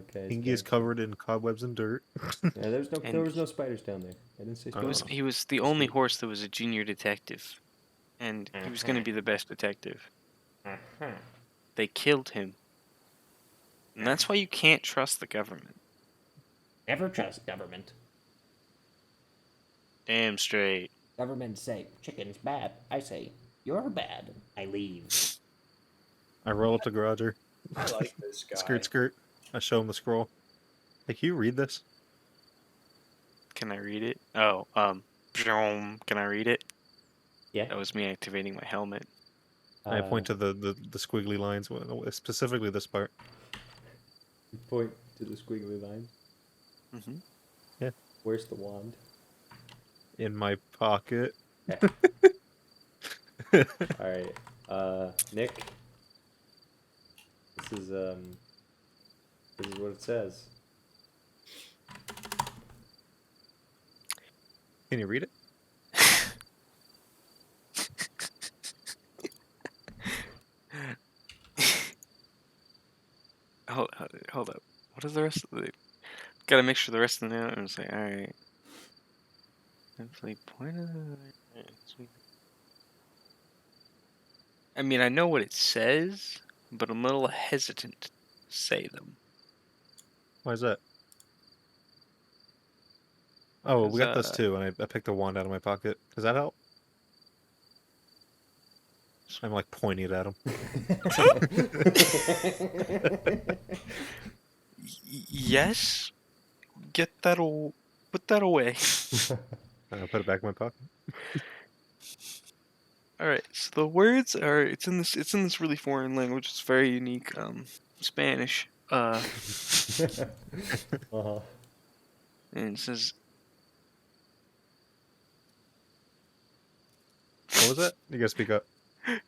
Okay. Kingy is covered in cobwebs and dirt. Yeah, there And was no spiders down there. I didn't say spiders. he was the only horse that was a junior detective, and he was going to be the best detective. They killed him, and that's why you can't trust the government. Never trust government. Damn straight. Government say chicken's bad. I say you're bad. I leave. I roll up to Roger. I like this guy. Skirt, skirt. I show him the scroll. Hey, can you read this? Can I read it? Oh, can I read it? Yeah. That was me activating my helmet. I point to the squiggly lines, specifically this part. Point to the squiggly line. Mm-hmm. Yeah. Where's the wand? In my pocket. All right. Nick. This is what it says. Can you read it? Hold up. What is the rest of the? Gotta make sure the rest of the note. I'm saying, all right. Simply point of the. I mean, I know what it says, but I'm a little hesitant to say them. Why is that? Oh, we got this 'Cause, too, and I picked a wand out of my pocket. Does that help? I'm like pointing it at him. Yes. Get that. Put that away. I put it back in my pocket. All right. So the words are. It's in this really foreign language. It's very unique. Spanish. Uh-huh. And it says. What was that? You gotta speak up. I'm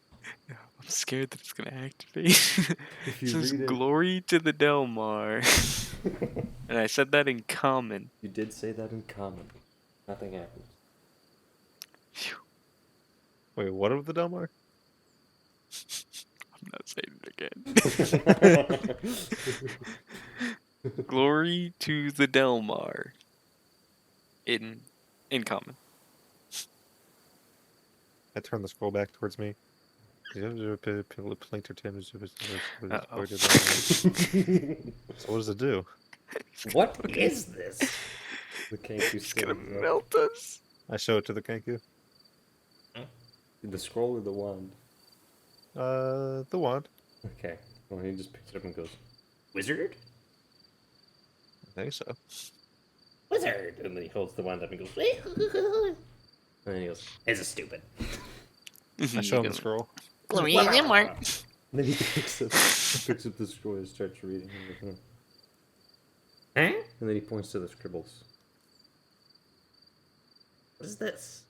scared that it's gonna activate. If It you says read it, "Glory to the Delmar," and I said that in common. you did say that in common. Nothing happened. Phew, Wait, what of the Delmar? I'm not saying it again. Glory to the Delmar. In common. I turned the scroll back towards me. So what does it do? What is this? The Kanku It's gonna stands up. melt us. I show it to the Kenku. The scroll or the wand? The wand. Okay. Well, he just picks it up and goes, "Wizard? I think so. Wizard!" And then he holds the wand up and goes, and then he goes, "This is stupid." I show him the scroll. Glory to the Delmar. And then he picks up the scroll and starts reading. Huh? And then he points to the scribbles. What is this?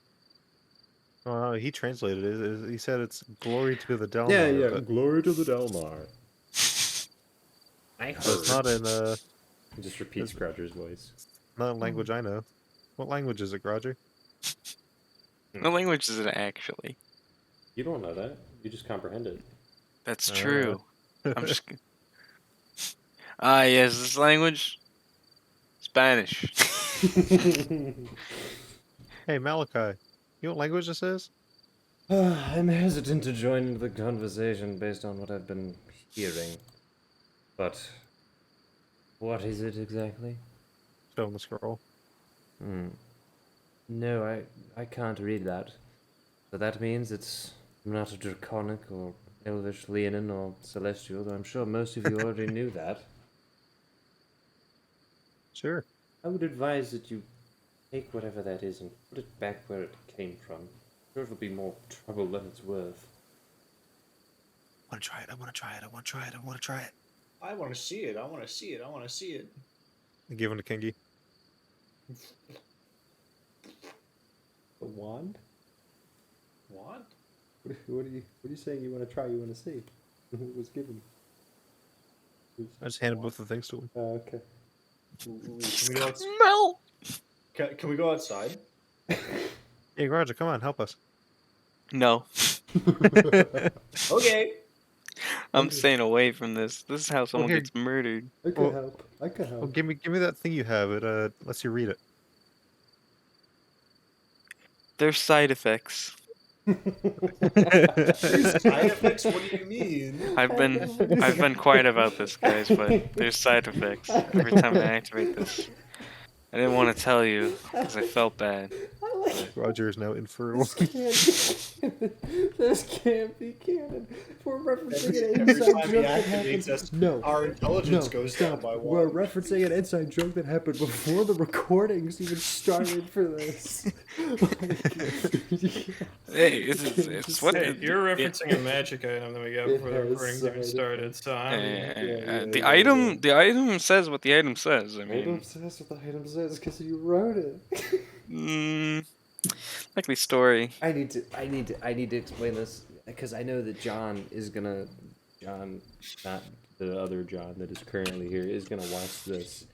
He translated it. He said it's glory to the Delmar. But Glory to the Delmar. I heard. it's not in He just repeats Grouger's voice. not a language I know. What language is it, Grouger? No language is it actually. You don't know that. You just comprehend it. That's true. I'm just. Yes, this language. Spanish. Hey, Malakai. You know what language this is? I'm hesitant to join into the conversation based on what I've been hearing. But what is it exactly? Show him the scroll. No, I can't read that. So that means it's not a draconic or elvish leonin or celestial, though I'm sure most of you already knew that. Sure. I would advise that you take whatever that is and put it back where it came from. I'm sure it'll be more trouble than it's worth. I want to try it. I want to try it. I want to try it. I want to try it. I want to see it. I want to see it. I want to see it. I give him to Kingy. The wand? What? What are you saying you want to try, you want to see? Who was given? I just handed both the things to him. Oh, okay. Can we go outside? Mel. Can we go outside? Hey, Roger, come on, help us. No, Okay. I'm staying away from this. This is how someone here- gets murdered. I could Well- help. I could help. Well, give me that thing you have. It lets you read it. There's side effects. There's side effects? What do you mean? I've been quiet about this, guys, but there's side effects every time I activate this. I didn't want to tell you because I felt bad. Roger is now infertile. This can't be canon. We're referencing an Every inside time he joke that activates happened. us, No, our intelligence no, goes stop. down by We're one. referencing an inside joke that happened before the recordings even started for this. Hey, it's what Hey, you're referencing a magic item that we got It before the has recordings even side started, so I'm. the item says what the item says. I Item mean, says what the item says because you wrote it. likely story. I need to explain this because I know that John, not the other John that is currently here, is gonna watch this,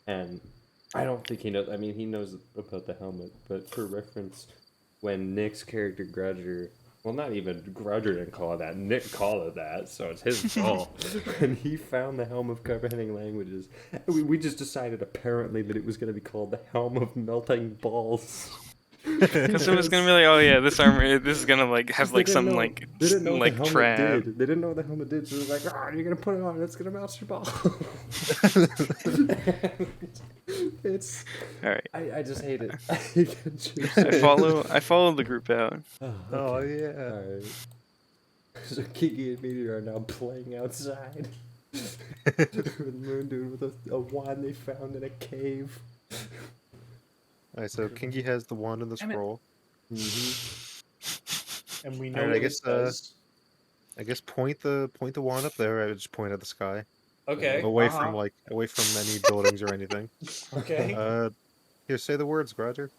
and I don't think he knows. I mean, he knows about the helmet, but for reference, when Nick's character Grudger, well, not even Grudger didn't call it that. Nick called it that, so it's his fault. When he found the Helm of Comprehending Languages, we just decided apparently that it was gonna be called the Helm of Melting Balls. Because it was gonna be like, oh yeah, this armor, this is gonna like have They like didn't some know- like they didn't know what like the helmet trap. did. They didn't know what the helmet did, so it was like, oh, you're gonna put it on, it's gonna melt your ball. It's All right, I just hate it. I follow the group out. Oh yeah. Alright. So Kiki and Meteor are now playing outside. With Moon Dude with a wand they found in a cave. Alright, so Kingy has the wand and the Damn it. scroll. And we know Alright, what I guess, it does. I guess point the wand up there. I would just point at the sky, Okay. away uh-huh. from away from any buildings or anything. Okay. Here, say the words, Roger.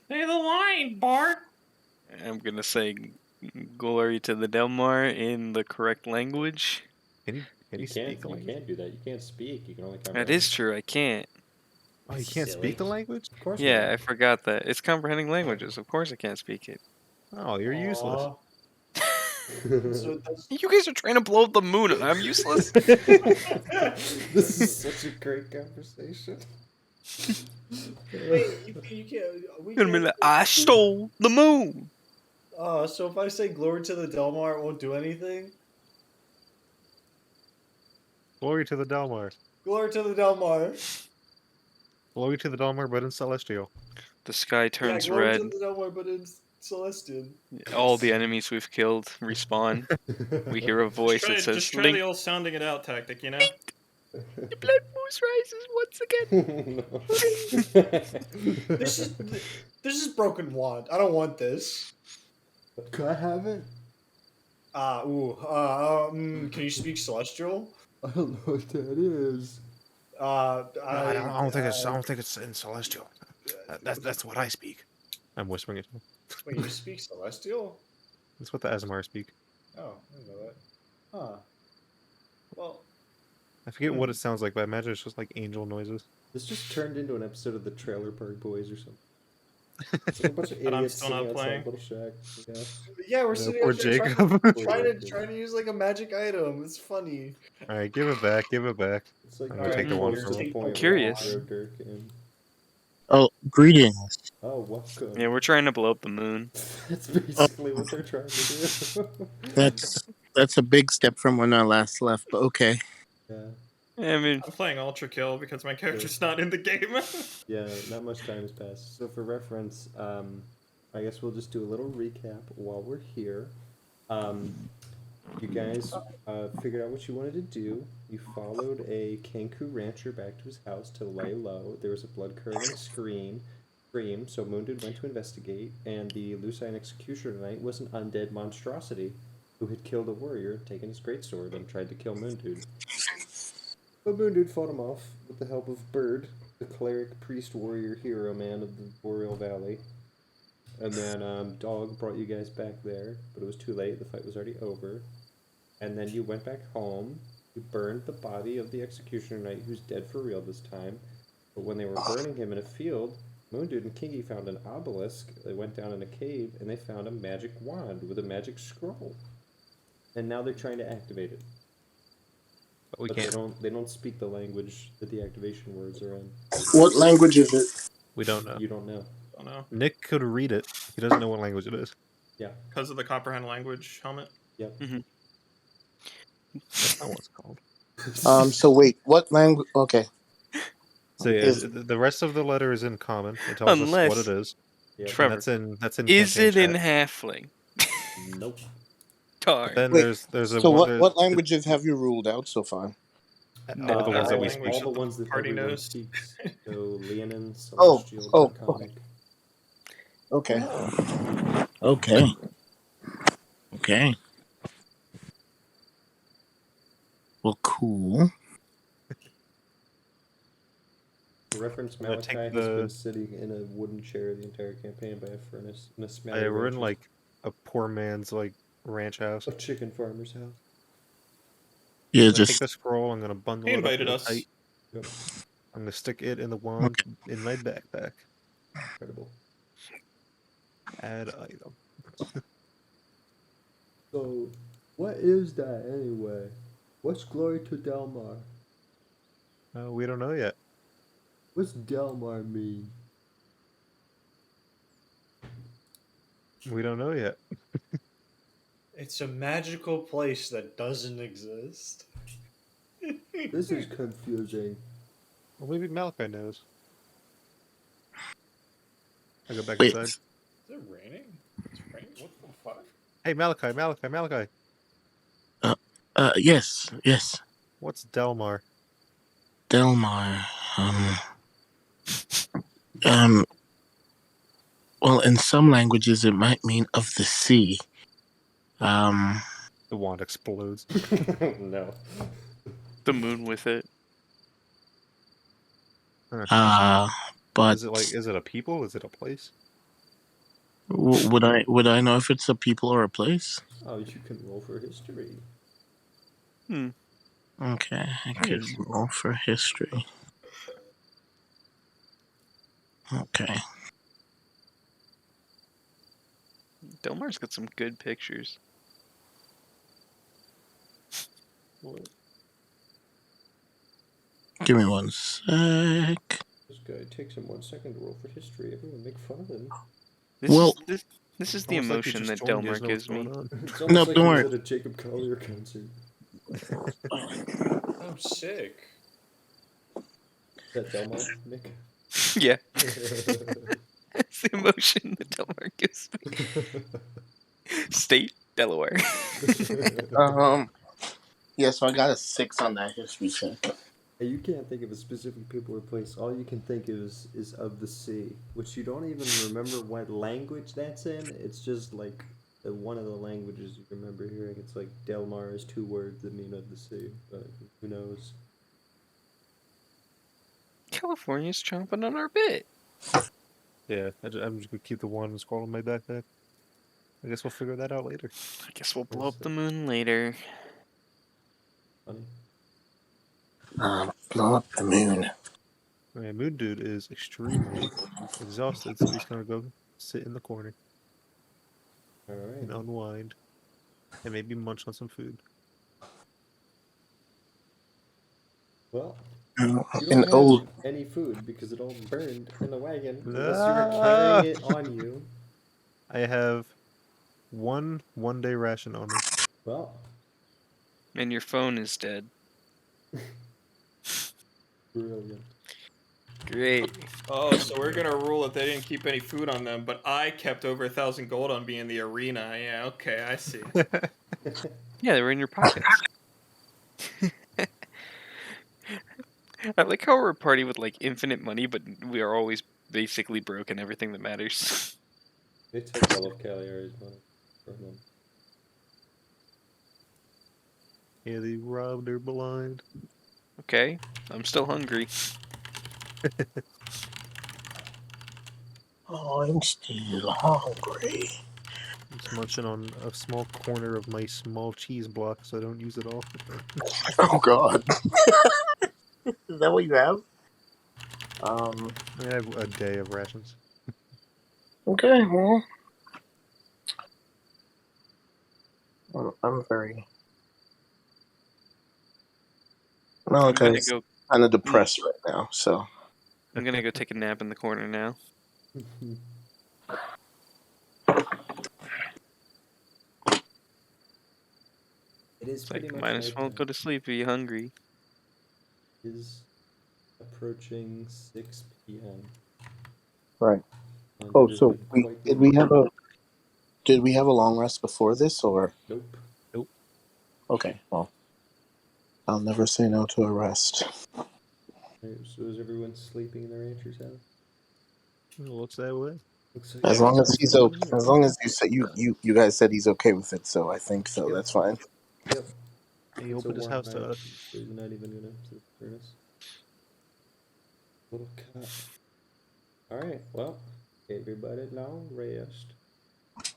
Say the line, Bart. I'm gonna say glory to the Delmar in the correct language. Can you You speak can't the language? do that. You can't speak. You can only That is true. I can't. Oh, you can't Silly. speak the language? Of course Yeah, not. I forgot that. It's comprehending languages. Of course, I can't speak it. Oh, you're useless. Aw. So that's... You guys are trying to blow up the moon, and I'm useless. This is such a great conversation. Wait, you can't... We You're gonna be can't... like, I stole the moon. So if I say glory to the Delmar, it won't do anything? Glory to the Delmar. Glory to the Delmar. Glory to the Delmar, but in Celestial. The sky turns glory red. to the Delmar, but it's Celestian. All the enemies we've killed respawn. We hear a voice that says, Just try Link, the old sounding it out tactic, you know? the blood moose rises once again. This is broken wand. I don't want this. Could I have it? Can you speak Celestial? I don't know what that is. I don't think it's in Celestial. That's what I speak. I'm whispering it to him. Wait, you speak Celestial? That's what the Asmar speak. Oh, I didn't know that. Huh. Well, I forget what it sounds like, but I imagine it's just like angel noises. This just turned into an episode of the Trailer Park Boys or something. It's like a bunch of But I'm idiots still sitting not outside playing. Little Shack. Yeah. yeah, we're Yeah, sitting poor out here Jacob. trying to use like a magic item. It's funny. Alright, give it back, give it back. It's like I'm gonna take the one here's from the him. point where Curious. I throw Dirk in. Oh, greetings. Oh, welcome. Yeah, we're trying to blow up the moon. That's basically what they're trying to do. That's a big step from when I last left, but okay. Yeah. I mean, I'm playing Ultra Kill because my character's not in the game. Yeah, not much time has passed. So for reference, I guess we'll just do a little recap while we're here. You guys figured out what you wanted to do. You followed a Kenku rancher back to his house to lay low. There was a blood-curdling scream, so Moonded went to investigate, and the Lucine Executioner tonight was an undead monstrosity who had killed a warrior, taken his greatsword, and tried to kill Moondude. But Moondude fought him off with the help of Bird, the cleric, priest, warrior, hero man of the Boreal Valley. And then Dog brought you guys back there, but it was too late. The fight was already over. And then you went back home. You burned the body of the Executioner Knight, who's dead for real this time. But when they were burning him in a field, Moondude and Kingy found an obelisk. They went down in a cave, and they found a magic wand with a magic scroll. And now they're trying to activate it. But we But can't. they don't speak the language that the activation words are in. What language is it? We don't know. You don't know. Don't know. Nick could read it. He doesn't know what language it is. Yeah. Because of the comprehend language helmet. Yep. That's not what it's called. So wait, what language? Okay. So yeah, Is- the rest of the letter is in common. It tells us Unless- what it is. Yep. Trevor, That's in. is campaign it in chat. halfling? Nope. Darn. Then Wait, there's a So one. what languages have you ruled out so far? All the ones that we language speak. All that the the ones that party everyone knows. speaks. So Leonin, Oh, Celestial, oh, Draconic. Okay. Okay. Okay. Well, cool. For reference, I'm gonna take Malakai has the- been sitting in a wooden chair the entire campaign by a furnace in a smatter We're of in inches. like a poor man's like ranch house. A chicken farmer's house. Yeah, I'm gonna take just the scroll. I'm gonna bundle He it up invited real us. tight. Yep. I'm gonna stick it in the wand in my backpack. Incredible. Add item. So, what is that anyway? What's glory to Delmar? We don't know yet. What's Delmar mean? We don't know yet. It's a magical place that doesn't exist. This is confusing. Well, maybe Malachi knows. I go back wait. inside. Is it raining? It's raining? What the fuck? Hey, Malachi. Yes. What's Delmar? Delmar. Well, in some languages, it might mean of the sea. The wand explodes. No. The moon with it. But Is it a people? Is it a place? would I know if it's a people or a place? Oh, you can roll for history. Okay, I could roll for history. Okay. Delmar's got some good pictures. What? Give me one sec. This guy takes him 1 second to roll for history. Everyone make fun of him. This is the Almost like he emotion just that joined, he Delmar doesn't know what's gives me. going on. It's No, almost like don't he was worry. at a Jacob Collier concert. I'm sick. Is that Delmar, Nick? Yeah. That's the emotion that Delmar gives me. State, Delaware. Yeah, so I got a 6 on that history check. You can't think of a specific people or place. All you can think is of the sea, which you don't even remember what language that's in. It's just like one of the languages you remember hearing. It's like Delmar is 2 words that mean of the sea, but who knows? California's chomping on our bit. Yeah, I'm just gonna keep the wand and scroll in my backpack. I guess we'll figure that out later. I guess we'll blow up the moon later. Funny. Blow up the moon. Okay, Moon Dude is extremely exhausted, so he's gonna go sit in the corner All right. and unwind, and maybe munch on some food. Well, An you don't have old. any food because it all burned in the wagon. No. Unless you were carrying it on you. I have one day ration on me. Well, And your phone is dead. brilliant. Great. Oh, so we're gonna rule that they didn't keep any food on them, but I kept over 1,000 gold on me in the arena. Yeah, okay, I see. Yeah, they were in your pockets. I like how we're a party with like infinite money, but we are always basically broke in everything that matters. They took all of Cagliari's money from them. Yeah, they robbed her blind. Okay, I'm still hungry. Oh, I'm still hungry. I'm just munching on a small corner of my small cheese block, so I don't use it all. Oh God. Is that what you have? I mean, I have a day of rations. Okay, well, I'm very. I'm gonna Malakai's go. kind of depressed right now, so. I'm gonna go take a nap in the corner now. It is It's pretty like much might as well nighttime. go to sleep if you're hungry. It is approaching 6 p.m. Right. And Oh, it has so been we quite the did we have morning. a long rest before this, or? Nope. Okay, well, I'll never say no to a rest. Right, so is everyone sleeping in the rancher's house? It looks that way. Looks like As Yeah. long as he's okay. everyone As here. long as you said you guys said he's okay with it, so I think so. Yep. That's fine. Yep. He It's a opened his warm house to night, us. so he's not even gonna set the furnace. Little cut. Alright, well, everybody long rest.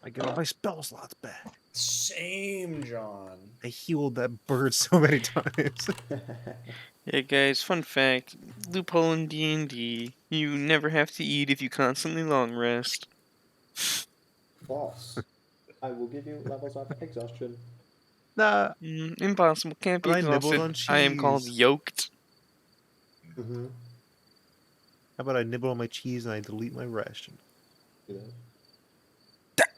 I get all my spell slots back. Same, John. I healed that bird so many times. Yeah, guys. Fun fact: loophole in D&D. You never have to eat if you constantly long rest. False. I will give you levels of exhaustion. Nah, Impossible. Can't be but I nibbled exhausted. on I am called cheese. yoked. Mm-hmm. How about I nibble on my cheese and I delete my ration? Do that.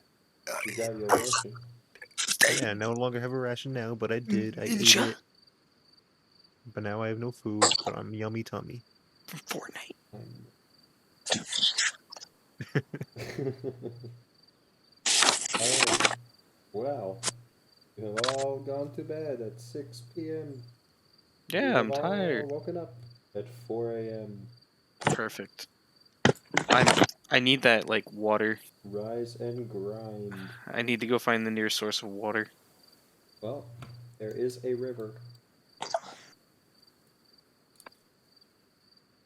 You got your ration. Yeah, I no longer have a ration now, but I did. I ate Ninja it. But now I have no food, but I'm yummy tummy. from Fortnite. Alright. Well, you have all gone to bed at 6 p.m. You Yeah, have I'm all tired. woken up at 4 a.m. Perfect. I need that like water. Rise and grind. I need to go find the nearest source of water. Well, there is a river.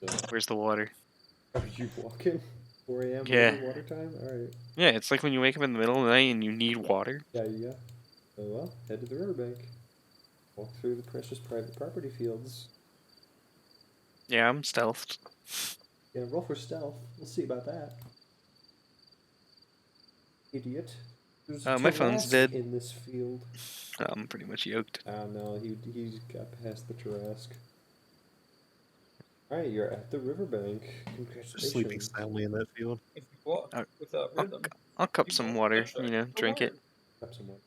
So, Where's the water? are you walking? 4 a.m. Yeah. river water time? Alright. Yeah, it's like when you wake up in the middle of the night and you need water. Yeah. Well, head to the riverbank. Walk through the precious private property fields. Yeah, I'm stealthed. Yeah, roll for stealth. We'll see about that. Idiot. There's a My phone's Tarrasque dead. in this field. I'm pretty much yoked. Oh no, he got past the Tarrasque. Alright, you're at the riverbank. Just sleeping Congratulations. soundly in that field. If you walk Uh, without I'll, rhythm, I'll cup you some won't water, catch that drink it. reward. Cup some water.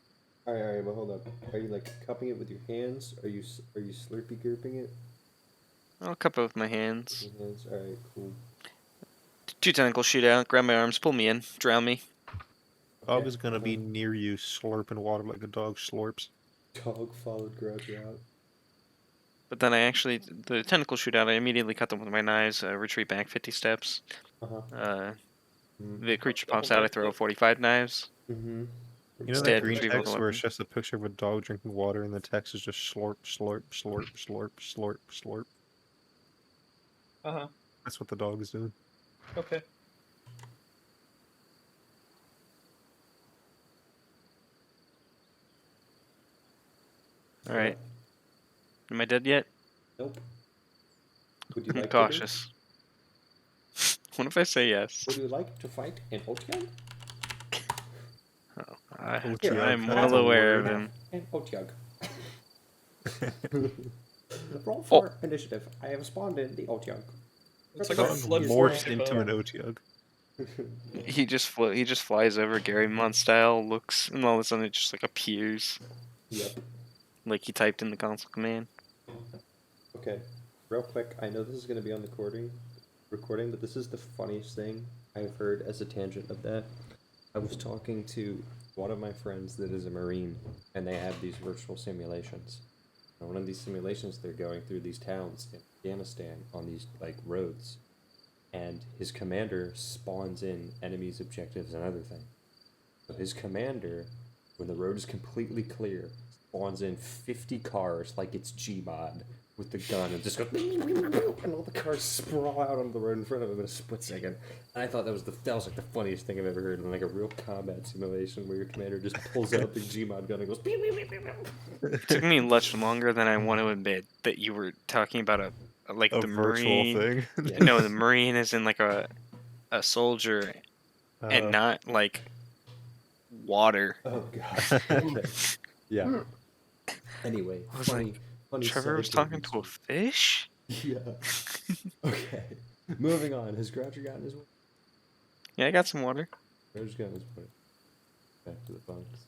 Alright, but hold up. Are you like cupping it with your hands? Are you slurpy gurping it I'll cup it with my hands. with your hands? Alright, cool. Two tentacle shoot out, grab my arms, pull me in, drown me. Dog Okay, is gonna be near you, slurping water like a dog slurps. Dog followed, grabbed you out. But then the tentacle shoot out, I immediately cut them with my knives, retreat back 50 steps. The creature pops out, I throw 45 knives. Mm-hmm. You know that Dead, green retrieve text overlap. where it's just a picture of a dog drinking water and the text is just slurp, slurp, slurp, slurp, slurp, slurp. Uh-huh. That's what the dog is doing. Okay. Alright. Am I dead yet? Nope. Would you I'm like cautious. What if I say yes? Would you like to fight an Otyug? Oh, Otyug, I'm that's well a aware of word. him. An Otyug. Roll Oh. for initiative. I have spawned in the Otyug. It's like Dog a flood morphs rainbow. into an Otyug. He just flies over Gary Munt style, looks, and all of a sudden it just like appears. Yep. Like he typed in the console command. Okay. Real quick, I know this is going to be on the recording, but this is the funniest thing I've heard as a tangent of that. I was talking to one of my friends that is a Marine, and they have these virtual simulations. And one of these simulations, they're going through these towns in Afghanistan on these like roads, and his commander spawns in enemies, objectives, and other things. So his commander, when the road is completely clear, spawns in 50 cars like it's Gmod, with the gun and just goes, and all the cars sprawl out on the road in front of him in a split second. And I thought that was like the funniest thing I've ever heard in like a real combat simulation where your commander just pulls out the Gmod gun and goes. It took me much longer than I want to admit that you were talking about A the virtual Marine. thing. Yeah. No, the Marine is in like a soldier and not like water. Oh god. Okay. Yeah. Anyway, I was funny Trevor was side talking tangents. to a fish? Yeah. Okay. Moving on. Has Groucher gotten his one? Yeah, I got some water. Groucher's gotten his point. Back to the bunks.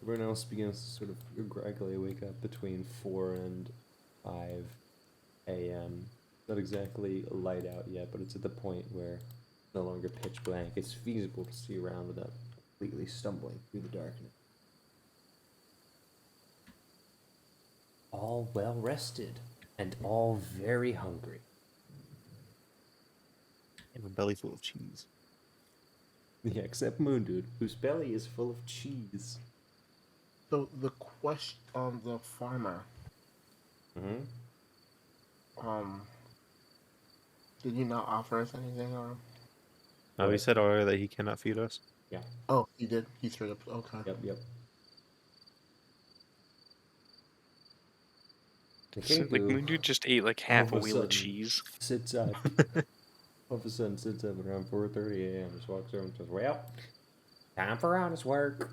Everyone else begins to sort of gradually wake up between 4 and 5 a.m. Not exactly light out yet, but it's at the point where it's no longer pitch blank. It's feasible to see around without completely stumbling through the darkness. All well rested and all very hungry. I have a belly full of cheese. Yeah, except Moon Dude, whose belly is full of cheese. So the question on the farmer, Mm-hmm. did he not offer us anything or? Oh, he said earlier that he cannot feed us. Yeah. Oh, he did. He straight up. Okay. Yep. The So, like Kingu Moon Dude just ate like half all a of a wheel of sudden cheese. sits up. All of a sudden sits up around 4:30 a.m. Just walks over and says, "Well, time for honest work."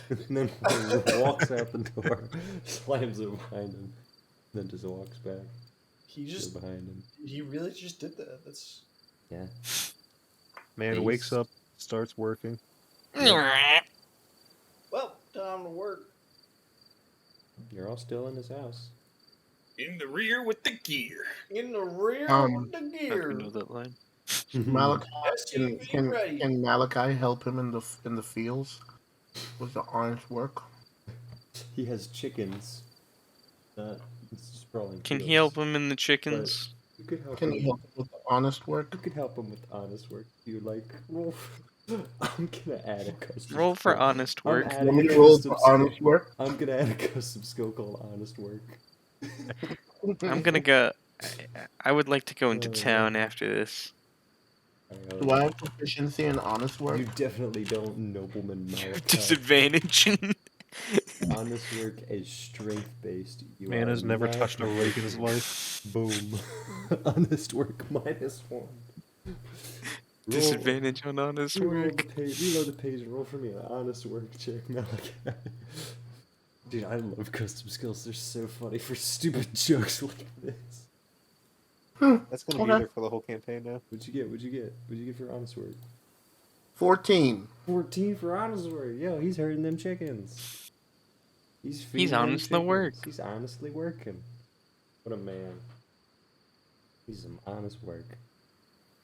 And then walks out the door, slams it behind him, then just walks back. He just behind him. he really just did that. That's Yeah. Man wakes up, starts working. well, time to work. You're all still in his house. In the rear with the gear. In the rear with the I gear. know that line. Malachi, SUV ready. can Malachi help him in the fields with the honest work? He has chickens. It's sprawling. Can he fields. help him in the chickens? You could help Can him. he help him with the honest work? You could help him with honest work. If you like. Roll. I'm gonna add a custom. Roll for skill. honest I'm work. adding Want me a to roll custom for skill. honest work? I'm gonna add a custom skill called honest work. I'm gonna go. I would like to go into Oh, town man. after this. Do I have proficiency in honest work? You definitely don't, nobleman Malakai. Disadvantage. Honest work is strength based. You Man are has never not touched a rake in his working. life. Boom. Honest work -1. Roll- Disadvantage on honest work. Reload the page and roll for me an honest work check, Malakai. Dude, I love custom skills. They're so funny for stupid jokes like this. That's gonna be Okay. there for the whole campaign now. What'd you get? What'd you get for honest work? 14. 14 for honest work. Yo, he's herding them chickens. He's feeding them honest the work. chickens. He's honestly working. What a man. He's some honest work.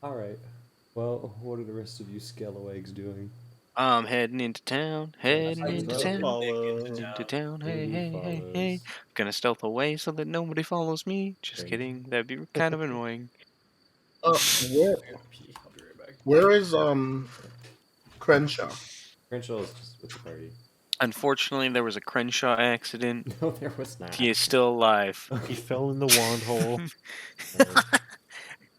Alright. Well, what are the rest of you scalawags doing? I'm heading into town. Heading I into just town. follow. Into town. Hey, Who hey, hey, hey. follows? Gonna stealth away so that nobody follows me. Just Great. kidding. That'd be kind of annoying. Where I'll be right back. where is Crenshaw? Crenshaw is just with the party. Unfortunately, there was a Crenshaw accident. No, there was not. He is still alive. He fell in the wand hole.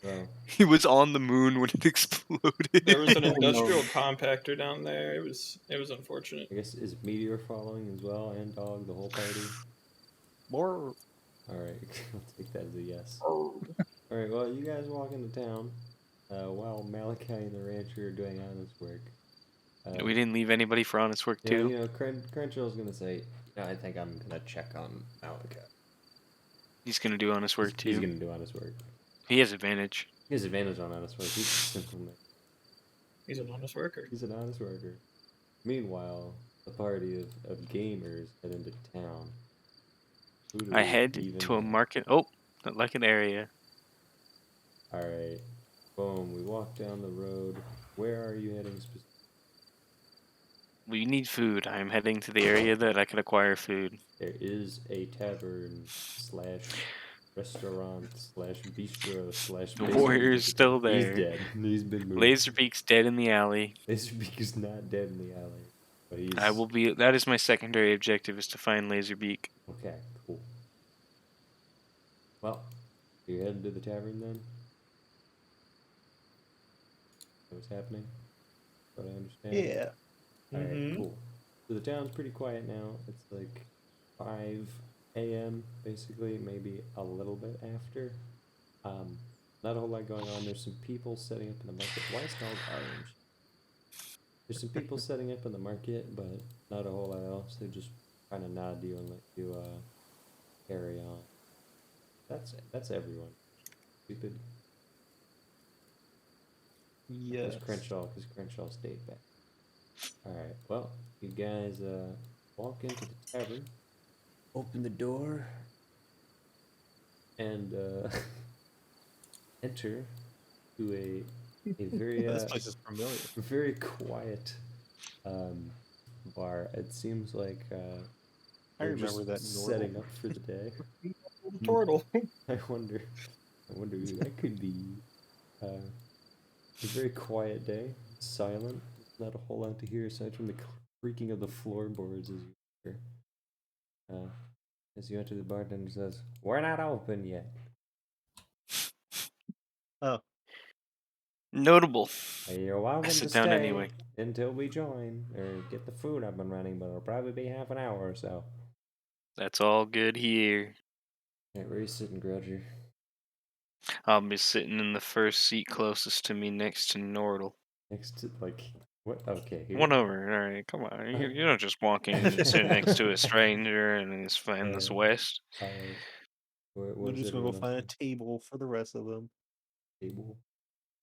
Well, He was on the moon when it exploded. There was an Oh, no. industrial compactor down there. It was unfortunate. I guess is Meteor following as well, and Dog, the whole party? More. Alright, I'll take that as a yes. Alright, well, you guys walk into town while Malakai and the rancher are doing honest work. We didn't leave anybody for honest work, Yeah, too. you know, Crenshaw's gonna say, I think I'm gonna check on Malakai. He's gonna do honest work, He's too. gonna do honest work. He has advantage. He has advantage on honest work. He's a simple man. He's an honest worker. He's an honest worker. Meanwhile, the party of gamers head into town. Who do I we head even to a have? market. Oh, not like an area. Alright. Boom, we walk down the road. Where are you heading specifically? We need food. I'm heading to the area that I can acquire food. There is a tavern slash restaurant slash bistro slash. The warrior's still He's there. dead. He's been moved. Laserbeak's dead in the alley. Laserbeak is not dead in the alley. But he's I will be. That is my secondary objective: is to find Laserbeak. okay, cool. Well, you're heading to the tavern then? What's happening? What I understand? Yeah. Alright, cool. So the town's pretty quiet now. It's like 5 a.m. basically, maybe a little bit after. Not a whole lot going on. There's some people setting up in the market. Why is dog orange? There's some people setting up in the market, but not a whole lot else. They just kind of nod to you and let you carry on. That's everyone. Stupid. Yes. Because Crenshaw stayed back. Alright, well, you guys walk into the tavern, open the door, and enter to a very This place is familiar. very quiet bar. It seems like I they're remember just that setting up for the day. Turtle. I wonder who that could be. A very quiet day, silent. Not a whole lot to hear aside from the creaking of the floorboards as you enter. The bartender says, "We're not open yet." Oh, Notable. You're welcome to sit down stay anyway. until we join or get the food up and running, but it'll probably be half an hour or so. That's all good here. Hey, where are you sitting, Grudger? I'll be sitting in the first seat closest to me next to Nordle. Next to what? Okay, here. One over. All right, come on. You don't just walk in and sit next to a stranger in this West. All right. What we're is just gonna go everyone find a else table for the rest of them. table?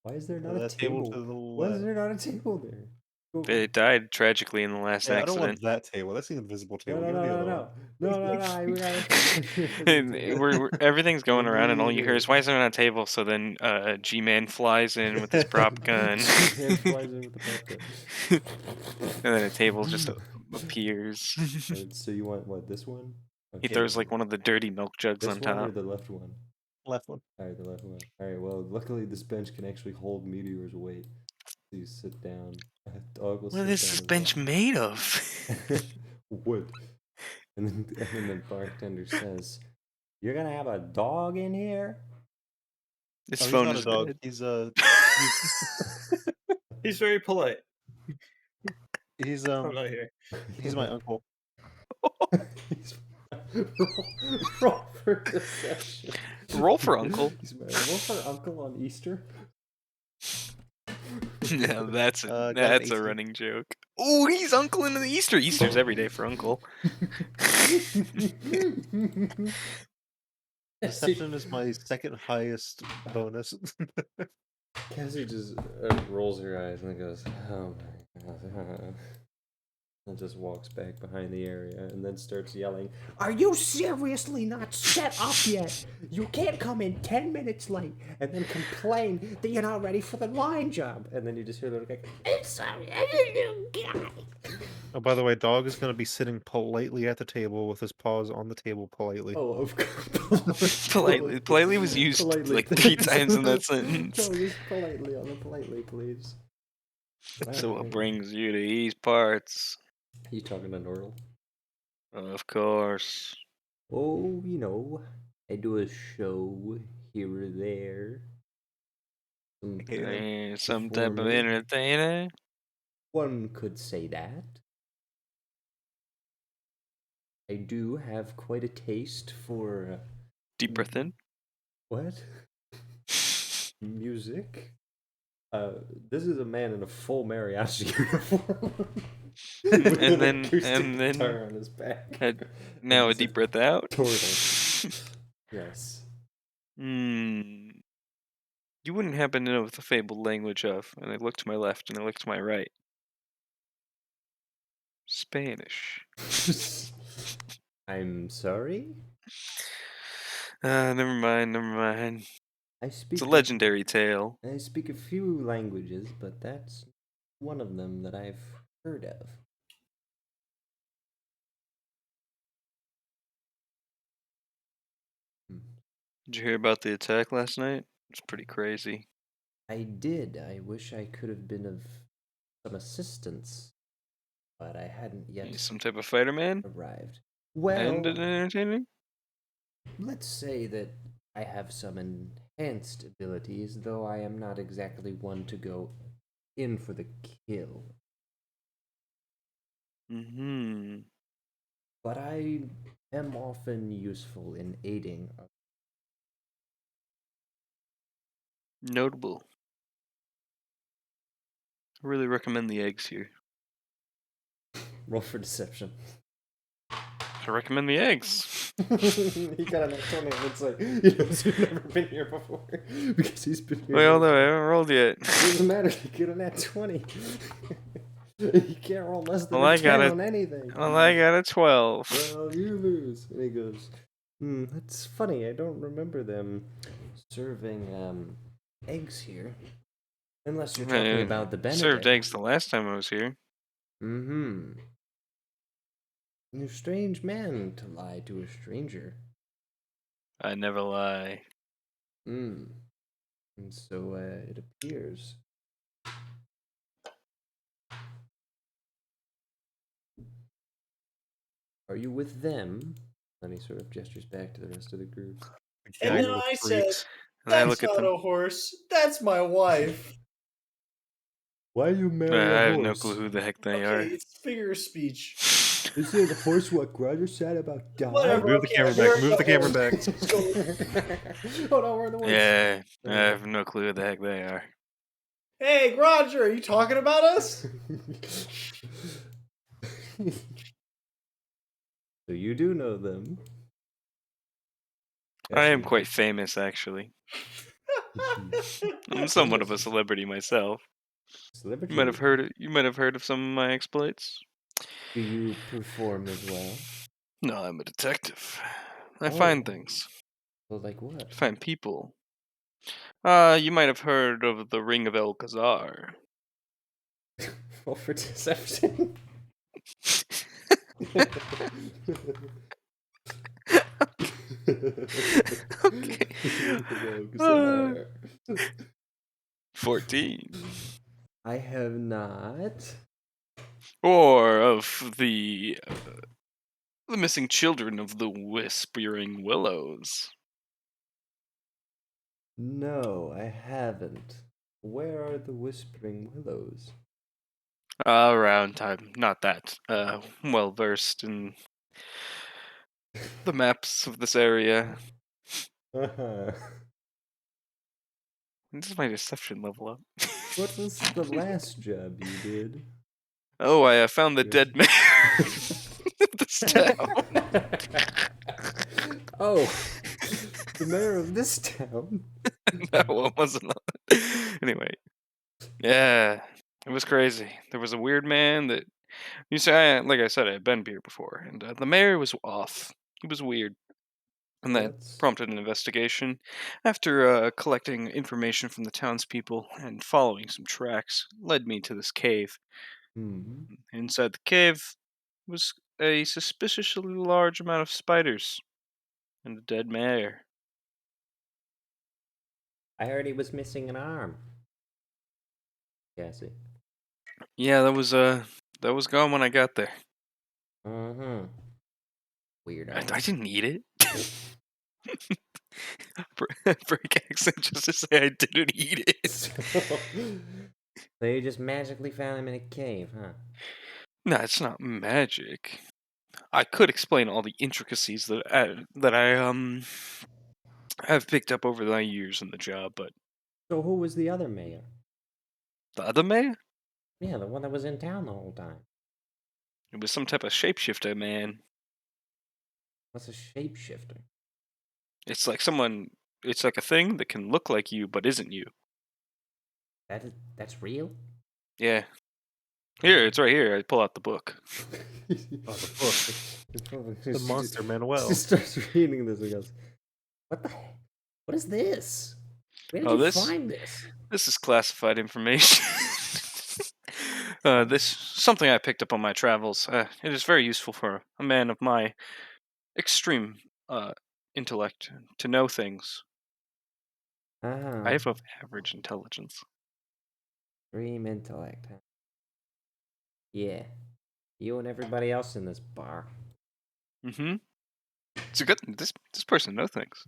Why is there not a That table table? to the Why is left. there not a table there? Go. They died tragically in the last Hey, I don't accident. want that table. That's the invisible No, table. no, Give me no, the no, other no, one. no, no, no. We gotta find the And table. everything's going around, and all you hear is, Immediately. "Why is there not a table?" So then G-Man flies in with his prop gun. He flies in with the prop gun. And then a table just appears. And so you want what? This one? He Okay. throws like one of the dirty milk jugs This on one or top. the left one? Left one. All right, the left one. All right. Well, luckily this bench can actually hold Meteor's weight. So you sit down. Dog will What sit is down this as bench well. made of? Wood. And then the bartender says, "You're gonna have a dog in here?" This Oh, he's phone not is a dog. dead. He's very polite. He's I'm not here. he's my uncle. He's roll for deception. Roll for uncle. Roll for uncle on Easter. Yeah, that's Got an a 18. running joke. Oh, he's uncle into the Easter. Easter's every day for uncle. Deception is my second highest bonus. Cassie just rolls her eyes and goes, "Oh my god." And just walks back behind the area and then starts yelling, "Are you seriously not set up yet? You can't come in 10 minutes late and then complain that you're not ready for the line job." And then you just hear the guy, "I'm sorry, I didn't know." Oh, by the way, dog is gonna be sitting politely at the table with his paws on the table politely. Oh, of course. Politely was used like 3 times in that sentence. No, just politely on the politely, please. So what brings you to these parts? You talking to Nordle? Of course. Oh, I do a show here or there. Some type of performing. entertainer. One could say that. I do have quite a taste for Deep breath in. what? Music. This is a man in a full mariachi uniform. With And an then acoustic guitar on his back. now a It's deep breath out. Turtle. Yes. You wouldn't happen to know the fabled language of, and I look to my left and I look to my right. Spanish. I'm sorry? Never mind. I It's speak a legendary tale. I speak a few languages, but that's one of them that I've heard of. Did you hear about the attack last night? It's pretty crazy. I did. I wish I could have been of some assistance, but I hadn't yet You some type of fighter man? arrived. And Well, an entertainer? let's say that I have some enhanced abilities, though I am not exactly one to go in for the kill. Mm-hmm. But I am often useful in aiding. Notable. I really recommend the eggs here. Roll for deception. I recommend the eggs. He got an 20 and it's like, he knows you've never been here before. Because he's been here. Well, no, I haven't rolled yet. It doesn't matter, you get a nat 20. You can't roll less than Well, a I 10 got on anything. Well, I got a 12. Well, you lose. And he goes, that's funny. I don't remember them serving eggs here. Unless you're talking about the Benedict. Served eggs the last time I was here. Mm-hmm. You're a strange man to lie to a stranger. I never lie. And so it appears. Are you with them? And he sort of gestures back to the rest of the group. And then I said, And I "That's look at not them. a horse. That's my wife." Why are you I marrying a have horse? no clue who the heck they Okay, are. it's figure of speech. Is it a horse what Grudger said about dying? Whatever. Move the okay, camera I'm back. marrying Move a the camera horse. back. Let's go. Oh no, we're in the woods. Yeah, I have no clue who the heck they are. Hey, Roger, are you talking about us? So you do know them. I am quite famous, actually. I'm somewhat of a celebrity myself. Celebrity. You might have heard of some of my exploits. Do you perform as well? No, I'm a detective. I find things. Well, like what? I find people. You might have heard of the Ring of El Khazar. Well, for deception. Okay. 14. I have not. Or of the missing children of the Whispering Willows. No, I haven't. Where are the Whispering Willows? Around time, not that well versed in the maps of this area. Uh-huh. This is my deception level up. What was the last job you did? Oh, I found the dead mayor of this town. Oh, the mayor of this town. That one wasn't. Anyway, yeah, it was crazy. There was a weird man that you say, like I said, I had been here before, and the mayor was off. He was weird. And that prompted an investigation. After collecting information from the townspeople and following some tracks, led me to this cave. Inside the cave was a suspiciously large amount of spiders and a dead mayor. I heard he was missing an arm. Cassie. Yeah, that was gone when I got there. Weird. I didn't eat it. Break accent just to say I didn't eat it. So you just magically found him in a cave, huh? No, it's not magic. I could explain all the intricacies that I have picked up over my years in the job, but So who was the other mayor? the other mayor? Yeah, the one that was in town the whole time. It was some type of shapeshifter, man. What's a shapeshifter? It's like it's like a thing that can look like you but isn't you. That's real? Yeah. Here, it's right here. I pull out the book. Oh, the book. The Monster Manual. She starts reading this and goes, "What the heck? What is this? Where did you find this?" This is classified information. This something I picked up on my travels. It is very useful for a man of my extreme intellect to know things. I have of average intelligence. Extreme intellect, huh? Yeah. You and everybody else in this bar. Mm-hmm. It's a good. This person knows things.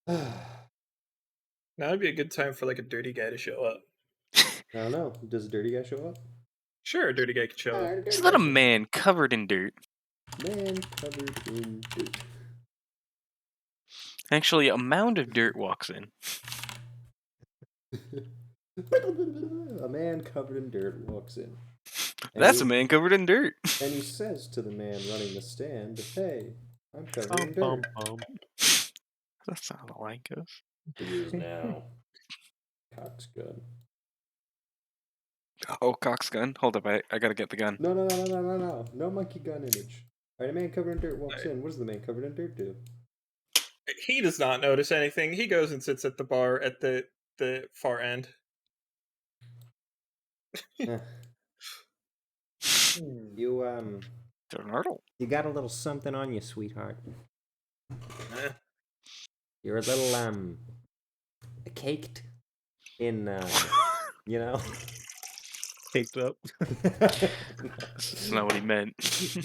Now would be a good time for like a dirty guy to show up. I don't know. Does a dirty guy show up? Sure, a dirty guy could show up. Alright, It's dirty not a guy shows man covered in dirt. up. Man covered in dirt. Actually, a mound of dirt walks in. A man covered in dirt walks in. And That's he, a man covered in dirt. And he says to the man running the stand, "Hey, I'm covered in Bum, dirt." bum, bum. That's not how the line goes. It is now. Cock's gun. Oh, Cock's gun. Hold up, I gotta get the gun. No. No monkey gun image. Alright, a man covered in dirt walks in. What does the man covered in dirt do? He does not notice anything. He goes and sits at the bar at the far end. You Donardo. you got a little something on you, sweetheart. Eh. You're a little caked in you know. Caked up. That's not what he meant.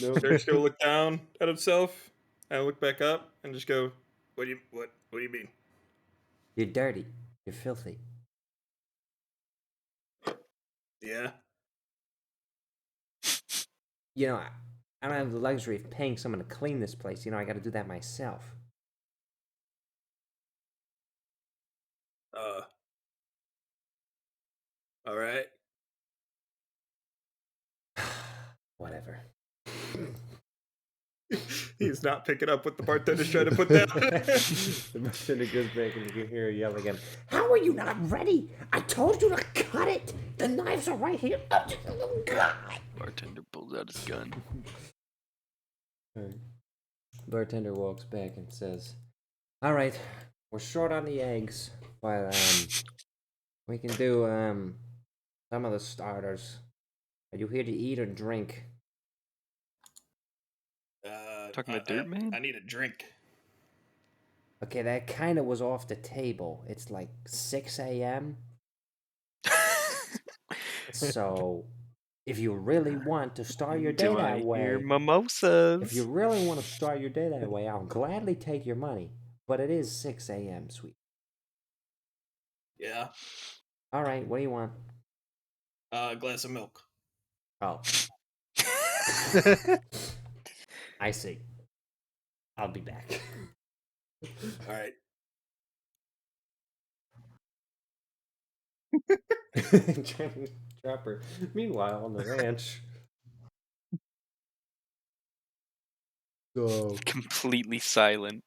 No. Dirk's gonna look down at himself and look back up and just go, what do you mean? You're dirty. You're filthy. Yeah. You know, I don't have the luxury of paying someone to clean this place. You know, I got to do that myself. All right. Whatever. He's not picking up what the bartender's trying to put down. The bartender goes back and you can hear her yell again. How are you not ready? I told you to cut it. The knives are right here. Bartender pulls out his gun. Bartender walks back and says, "All right, we're short on the eggs, but we can do some of the starters. Are you here to eat or drink?" Talking to Dirt Man? I need a drink. Okay, that kind of was off the table. It's like 6 a.m. So, if you really want to start your day Do I that way, hear mimosas? if you really want to start your day that way, I'll gladly take your money. But it is 6 a.m., sweet. Yeah. All right, what do you want? A glass of milk. Oh, I see. I'll be back. All right. Trapper. Meanwhile, on the ranch. So, Completely silent.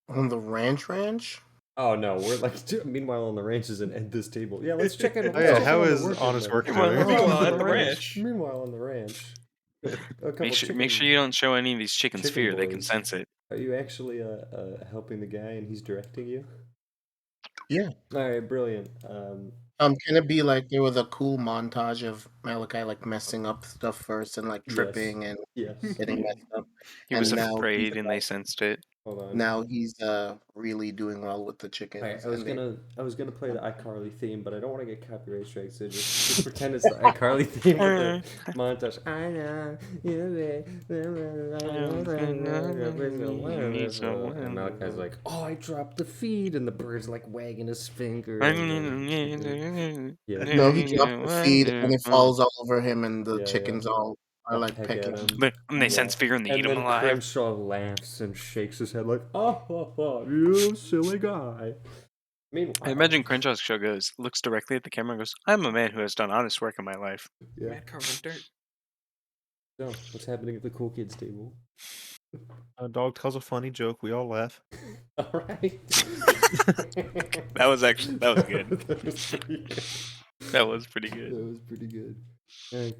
On the ranch? oh no, we're like. Meanwhile, on the ranch is an end this table. Yeah, let's check in. Oh yeah, how is honest work Meanwhile, doing? Meanwhile, at the ranch. Meanwhile, on the ranch. Make sure you don't show any of these chickens chicken fear. They can boys. sense it. Are you actually helping the guy and he's directing you? Yeah. All right, brilliant. Can it be like there was a cool montage of Malakai like messing up stuff first and like tripping and Yes. getting messed up? He And was now afraid, he's and they sensed it. Hold on. Now he's really doing well with the chickens. All right, I was gonna play the iCarly theme, but I don't want to get copyright strikes. So just pretend it's the iCarly theme with the montage. I know and Malakai's like, "Oh, I dropped the feed," and the bird's like wagging his finger. Yeah. No, he dropped the feed and it falls all over him, and the Yeah, chickens yeah. all are like peck pecking at him. him. And they sense fear and they eat And him then alive. Crenshaw laughs and shakes his head like, "Oh, you silly guy." Meanwhile, I imagine Crenshaw's show looks directly at the camera and goes, "I'm a man who has done honest work in my life." Yeah. Man covered in dirt. So, what's happening at the cool kids table? A dog tells a funny joke. We all laugh. All right. That was good. That was pretty good. That was pretty good. That was pretty good.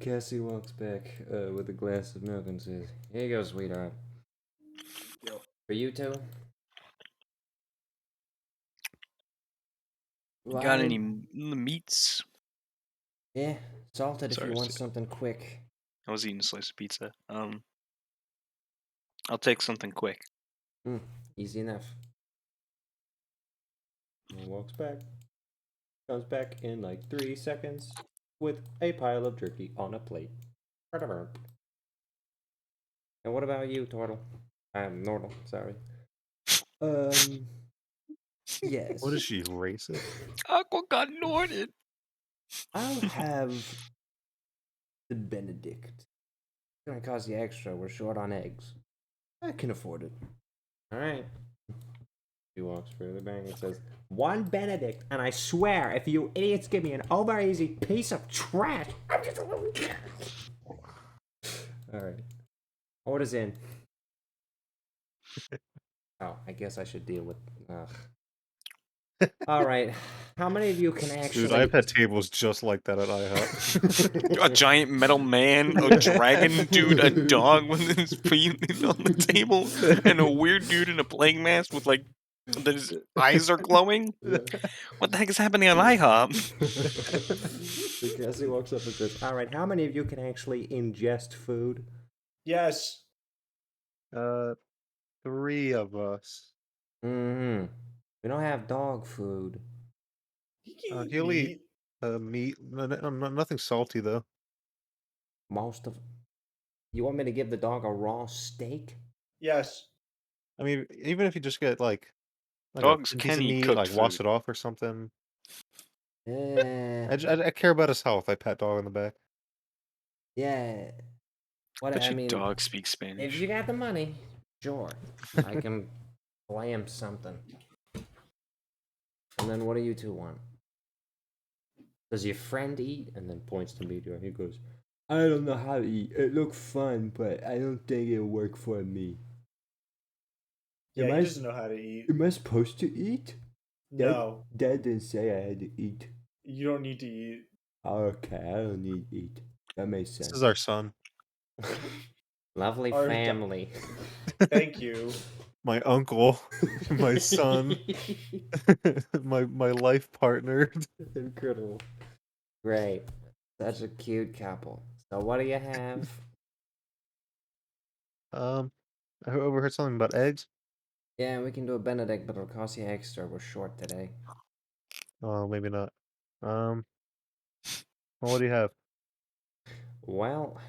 Cassie walks back with a glass of milk and says, "Here you go, sweetheart. Yo. For you two." Got any meats? Yeah, salted if Sorry, you want Steve. something quick. I was eating a slice of pizza. I'll take something quick. Easy enough. And walks back. Comes back in like 3 seconds with a pile of jerky on a plate. And what about you, Nortle? Sorry. Yes. What is she, racist? Aqua got Norton. I'll have the Benedict. It's gonna cost you extra. We're short on eggs. I can afford it. All right. He walks further back and says, "One Benedict, and I swear, if you idiots give me an over easy piece of trash, I'm just a little kid." All right. Order's in. Oh, I guess I should deal with. All right. How many of you can actually? Dude, I've had tables just like that at IHOP. A giant metal man, a dragon dude, a dog with his feet on the table, and a weird dude in a plague mask with like his eyes are glowing. What the heck is happening on IHOP? So Cassie walks up and says, "All right, how many of you can actually ingest food?" Yes. 3 of us. Mm-hmm. We don't have dog food. He can eat He'll eat meat. meat. Nothing salty though. Most of. You want me to give the dog a raw steak? Yes. I mean, even if you just get like a Dogs piece can of eat meat, cooked like wash food. it off or something. Yeah. I care about his health. I pat dog on the back. Yeah. What Bet I you mean, dogs speak if Spanish. you got the money, sure, I can play him something. And then what do you two want? Does your friend eat? And then points to Meteor. He goes, "I don't know how to eat. It looked fun, but I don't think it'll work for me." Yeah, Am he I doesn't know how to eat. Am I supposed to eat? No, Dad didn't say I had to eat. you don't need to eat. Okay, I don't need to eat. That makes This sense. is our son. Lovely Our family. Thank you. My uncle, my son, my life partner. Incredible. Great. Such a cute couple. So what do you have? I overheard something about eggs. Yeah, we can do a Benedict, but it'll cost you extra. We're short today. Oh, maybe not. Well, what do you have? Well,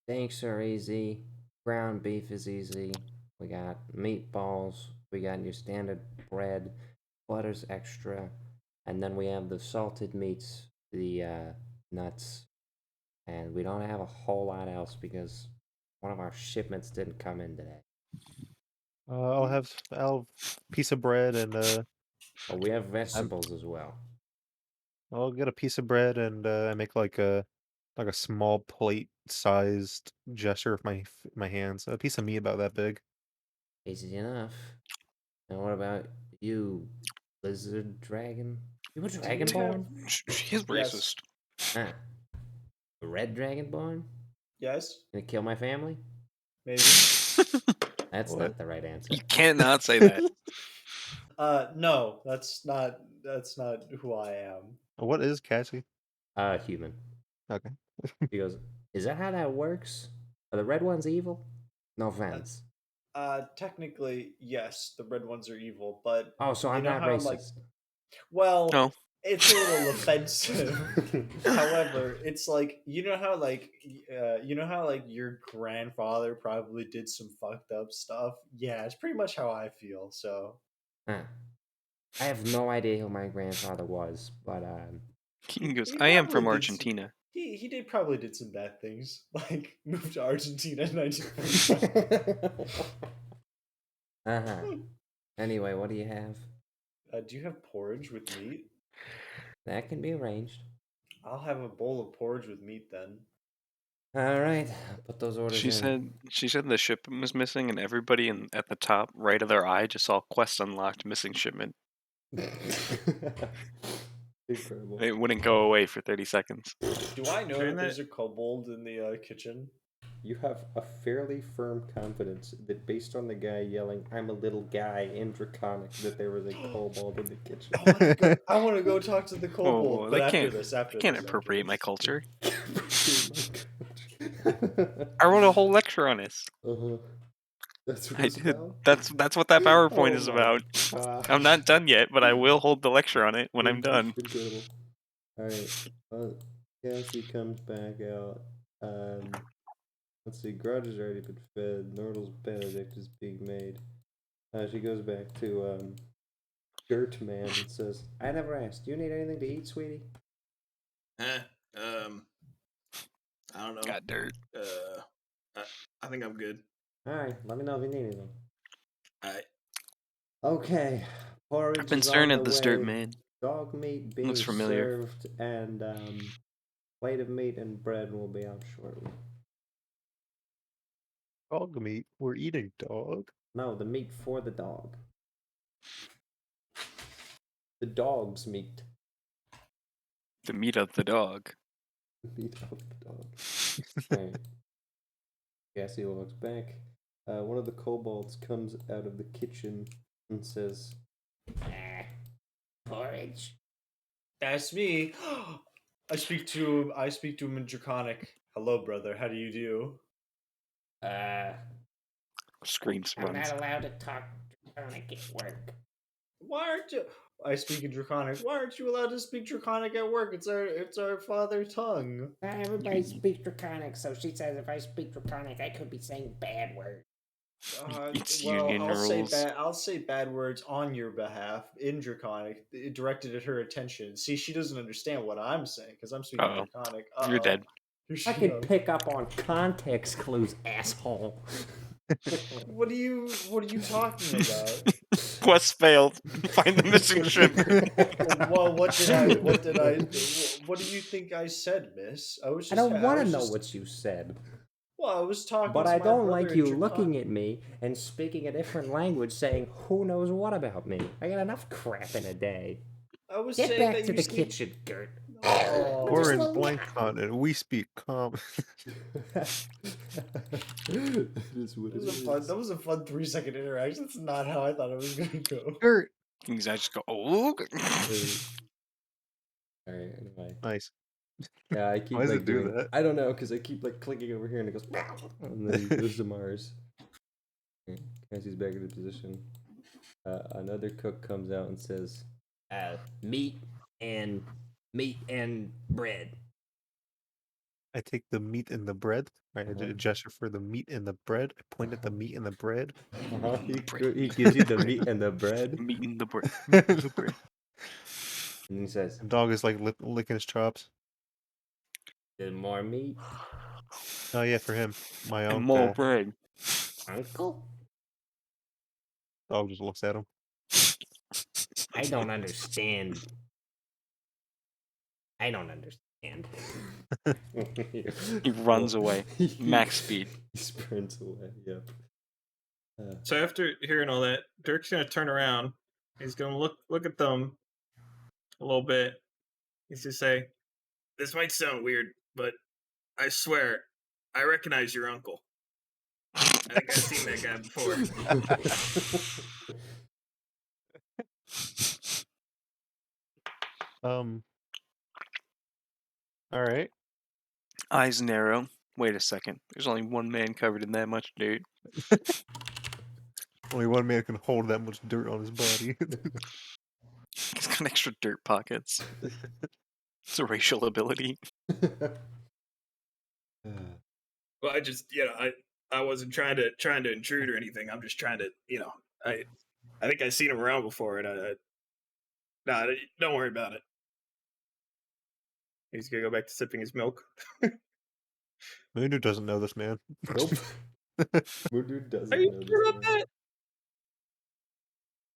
steaks are easy. Ground beef is easy. We got meatballs. We got your standard bread. Butter's extra. And then we have the salted meats, the nuts. And we don't have a whole lot else because one of our shipments didn't come in today. I'll have piece of bread and But we have vegetables as well. I'll get a piece of bread and I make like a small plate sized gesture with my hands. A piece of meat about that big. Easy enough. And what about you, lizard dragon? You a Do you dragonborn? She is Yes. racist. Ah, a red dragonborn? Yes. Gonna kill my family? Maybe. That's What? not the right answer. You cannot say that. No, that's not who I am. What is Cassie? Human. Okay. He goes, "Is that how that works? Are the red ones evil?" No offense. Technically, yes, the red ones are evil, but Oh, so you I'm know not how like racist. well, No. it's a little offensive. However, it's like you know how your grandfather probably did some fucked up stuff. Yeah, it's pretty much how I feel. So Ah, I have no idea who my grandfather was, but He goes, he I am probably from did Argentina. he did probably did some bad things, like moved to Argentina in 1945. uh-huh. Anyway, what do you have? Do you have porridge with meat? That can be arranged. I'll have a bowl of porridge with meat then. All right, put those orders She in. said the shipment was missing, and everybody at the top right of their eye just saw quest unlocked missing shipment. Incredible. It wouldn't go away for 30 seconds. Do I know During that there's a kobold in the kitchen? You have a fairly firm confidence that based on the guy yelling, "I'm a little guy" in Draconic, that there was a kobold in the kitchen. I want to go talk to the kobold. Whoa, But they after can't, this, they can't appropriate my culture. Uh-huh. I wrote a whole lecture on this. That's what I it's did. about? That's what that PowerPoint Oh is my about. God. I'm not done yet, but I will hold the lecture on it when I'm done. Incredible. Alright. Cassie comes back out. Let's see. Grudge has already been fed. Nordle's Benedict is being made. She goes back to Dirt Man and says, "I never asked. Do you need anything to eat, sweetie?" I don't know. Got dirt. I think I'm good. All right, let me know if you need anything. I Okay, porridge I've been is staring on at the this way. dirt man. Dog meat being Looks familiar. served, and plate of meat and bread will be out shortly. Dog meat. We're eating dog. No, the meat for the dog. The dog's meat. The meat of the dog. The meat of the dog. Alright. Cassie walks back. One of the kobolds comes out of the kitchen and says, porridge? That's me. I speak to him in Draconic. Hello, brother. How do you do? Screams, I'm runs. not allowed to talk Draconic at work. Why aren't you? I speak in Draconic. Why aren't you allowed to speak Draconic at work? It's our father tongue. Everybody speaks Draconic, so she says if I speak Draconic, I could be saying bad words. It's Well, union rules. I'll say bad words on your behalf in Draconic, directed at her attention. See, she doesn't understand what I'm saying because I'm speaking Uh-oh. Draconic. You're dead. Here she I can goes. pick up on context clues, asshole. What are you talking about? Quest failed. Find the missing ship. Well, what do you think I said, miss? I was I just don't want to know just, what you said. Well, I was talking But to I my don't brother like in you Draconic. looking at me and speaking a different language saying who knows what about me. I got enough crap in a day. I was Get saying back that to you the speak... kitchen, Gert. Oh, We're just in a blank continent. We speak common. It is what it is. that was a fun 3-second interaction. That's not how I thought it was gonna go. Dirt. Things I just go, oh. Alright, anyway. Nice. Yeah, I keep Why does like it do doing, that? I don't know, because I keep like clicking over here and it goes and then it goes to Mars. Cassie's back into position. Another cook comes out and says, meat and bread. I take the meat and the bread. Right, I Uh-huh. did a gesture for the meat and the bread. I point at the meat and the bread. He gives you the meat and the bread. Meat in the bread. The And he says, dog is like licking his chops. "There's more meat, Oh yeah, for him. My And uncle. more bread. uncle." Dog just looks at him. I don't understand. I don't understand. He runs away. Max speed. He sprints away. Yep. So after hearing all that, Dirk's gonna turn around. He's gonna look at them a little bit. He's gonna say, "This might sound weird, but I swear, I recognize your uncle. I think I've seen that guy before." All right. Eyes narrow. Wait a second. There's only one man covered in that much dirt. Only one man can hold that much dirt on his body. He's got extra dirt pockets. It's a racial ability. Well, I just, I wasn't trying to intrude or anything. I'm just trying to, I think I've seen him around before, and nah, don't worry about it. He's gonna go back to sipping his milk. Mundu doesn't know this man. Nope. Mundu doesn't Are you know sure this about man. that?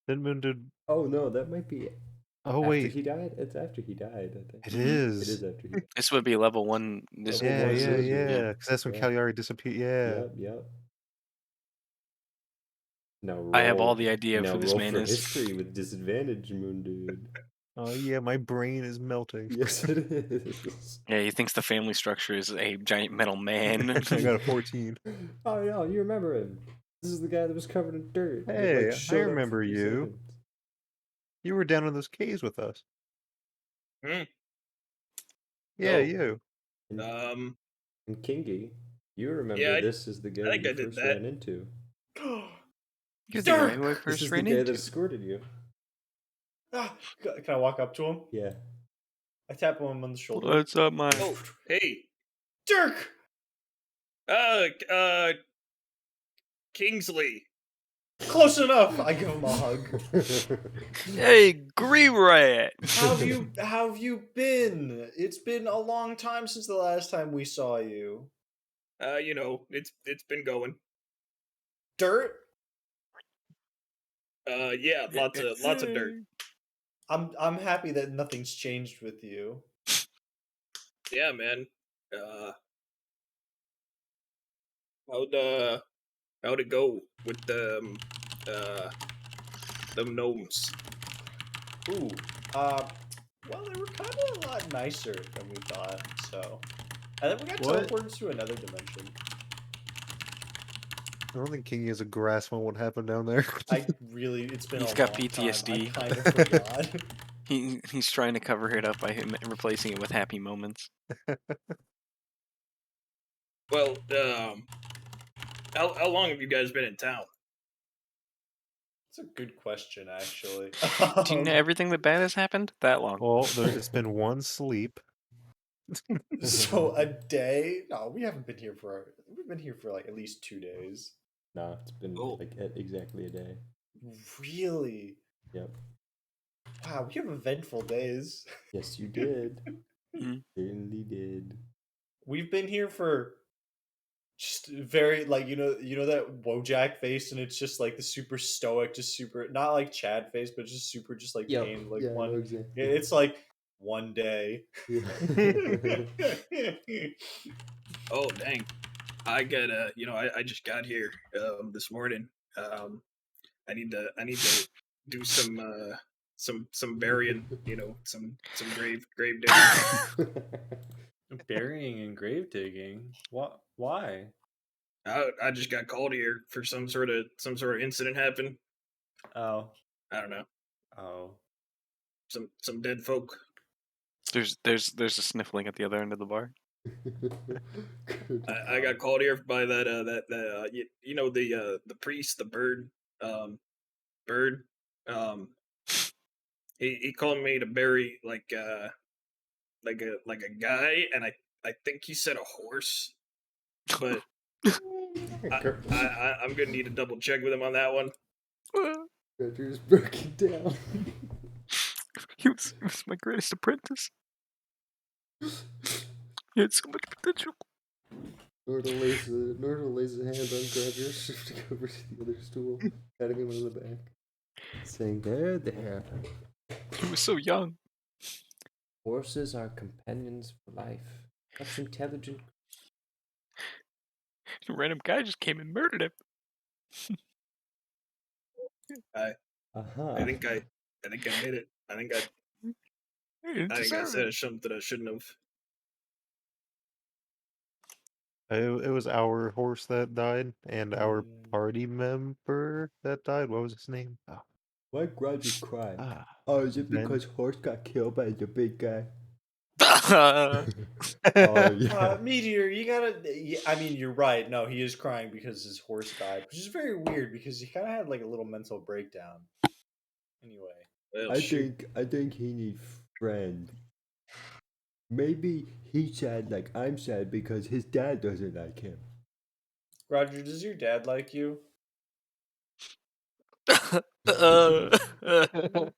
Then Mundu. Oh no, that might be. Oh after wait, he died. It's after he died. I think it is. It is after he died. This would be level 1. This Level Yeah, one yeah, surgery. yeah. Because that's when Yeah. Cagliari disappeared. Yeah. Yep. Now roll, I have all the idea of now who this roll man for is. history with disadvantage, Moon Dude. Oh yeah, my brain is melting. Yes, it is. Yeah, he thinks the family structure is a giant metal man. I got a 14. Oh no, you remember him? This is the guy that was covered in dirt. that, Hey, I showed up for remember 3 you. seconds. You were down in those caves with us. Hmm. Yeah, Oh. you. Um, And Kingy, you remember Yeah, this is the guy I think you I did first that. ran into. You're the guy who I This first is the ran guy that into. escorted you. Can I walk up to him? Yeah. I tap him on the shoulder. What's up, my... Oh, hey, Dirk! Kingsley. Close enough. I give him a hug. Hey, Green Rat! How have you been? It's been a long time since the last time we saw you. It's been going. Dirt? Yeah, lots of dirt. I'm happy that nothing's changed with you. Yeah, man. How'd it go with the gnomes? Ooh. Well, they were kind of a lot nicer than we thought. So, and then we got What? teleported to another dimension. I don't think King has a grasp on what happened down there. It's been He's a got long PTSD. time. I kind of forgot. He's trying to cover it up by him replacing it with happy moments. Well, how long have you guys been in town? It's a good question, actually. Do you know everything that bad has happened? That long. Well, it's been one sleep. So a day? No, we've been here for like at least 2 days. No, it's been like exactly a day. Really? Yep. Wow, we have eventful days. Yes, you did. Mhm. Certainly did. We've been here for just very like you know that Wojak face, and it's just like the super stoic, just super not like Chad face, but just super just like Yep. pain like Yeah, I one. know exactly. It's like one day. Yeah. Oh dang! I got I just got here this morning. I need to do some burying. Some grave digging. Burying and grave digging. What? Why? I just got called here for some sort of incident happened. Oh. I don't know. Oh. Some dead folk. There's a sniffling at the other end of the bar. I got called here by that the priest, the bird, bird. He called me to bury like a guy, and I think he said a horse, but I'm gonna need to double check with him on that one. Roger's broken down. He was my greatest apprentice. He had so much potential. Nordal lays a hand on Gradger, shifting over to the other stool, patting him on the back, saying, there. He was so young. Horses are companions for life. Such intelligent. A random guy just came and murdered him. I think I did it. I think I said something I shouldn't have. It was our horse that died, and our party member that died. What was his name? Oh. Why Gradger cry? Ah, Oh, is it Ben. because Horse got killed by the big guy? Oh, yeah. Meteor, you gotta. I mean, you're right. No, he is crying because his horse died, which is very weird because he kind of had like a little mental breakdown. Anyway, Well, I shoot. think he needs friend. Maybe he's sad like I'm sad because his dad doesn't like him. Roger, does your dad like you? Yeah,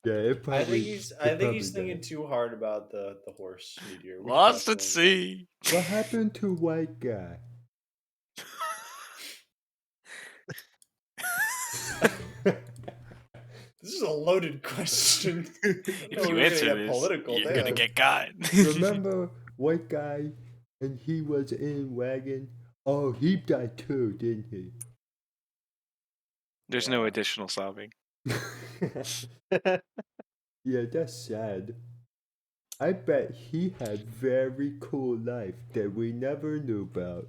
it probably. I think he's thinking too hard about the horse, Meteor. We lost trust at him. sea. What happened to white guy? This is a loaded question. If you answer this, you're gonna get got. Remember white guy, and he was in wagon. Oh, he died too, didn't he? There's no additional sobbing. Yeah, that's sad. I bet he had very cool life that we never knew about.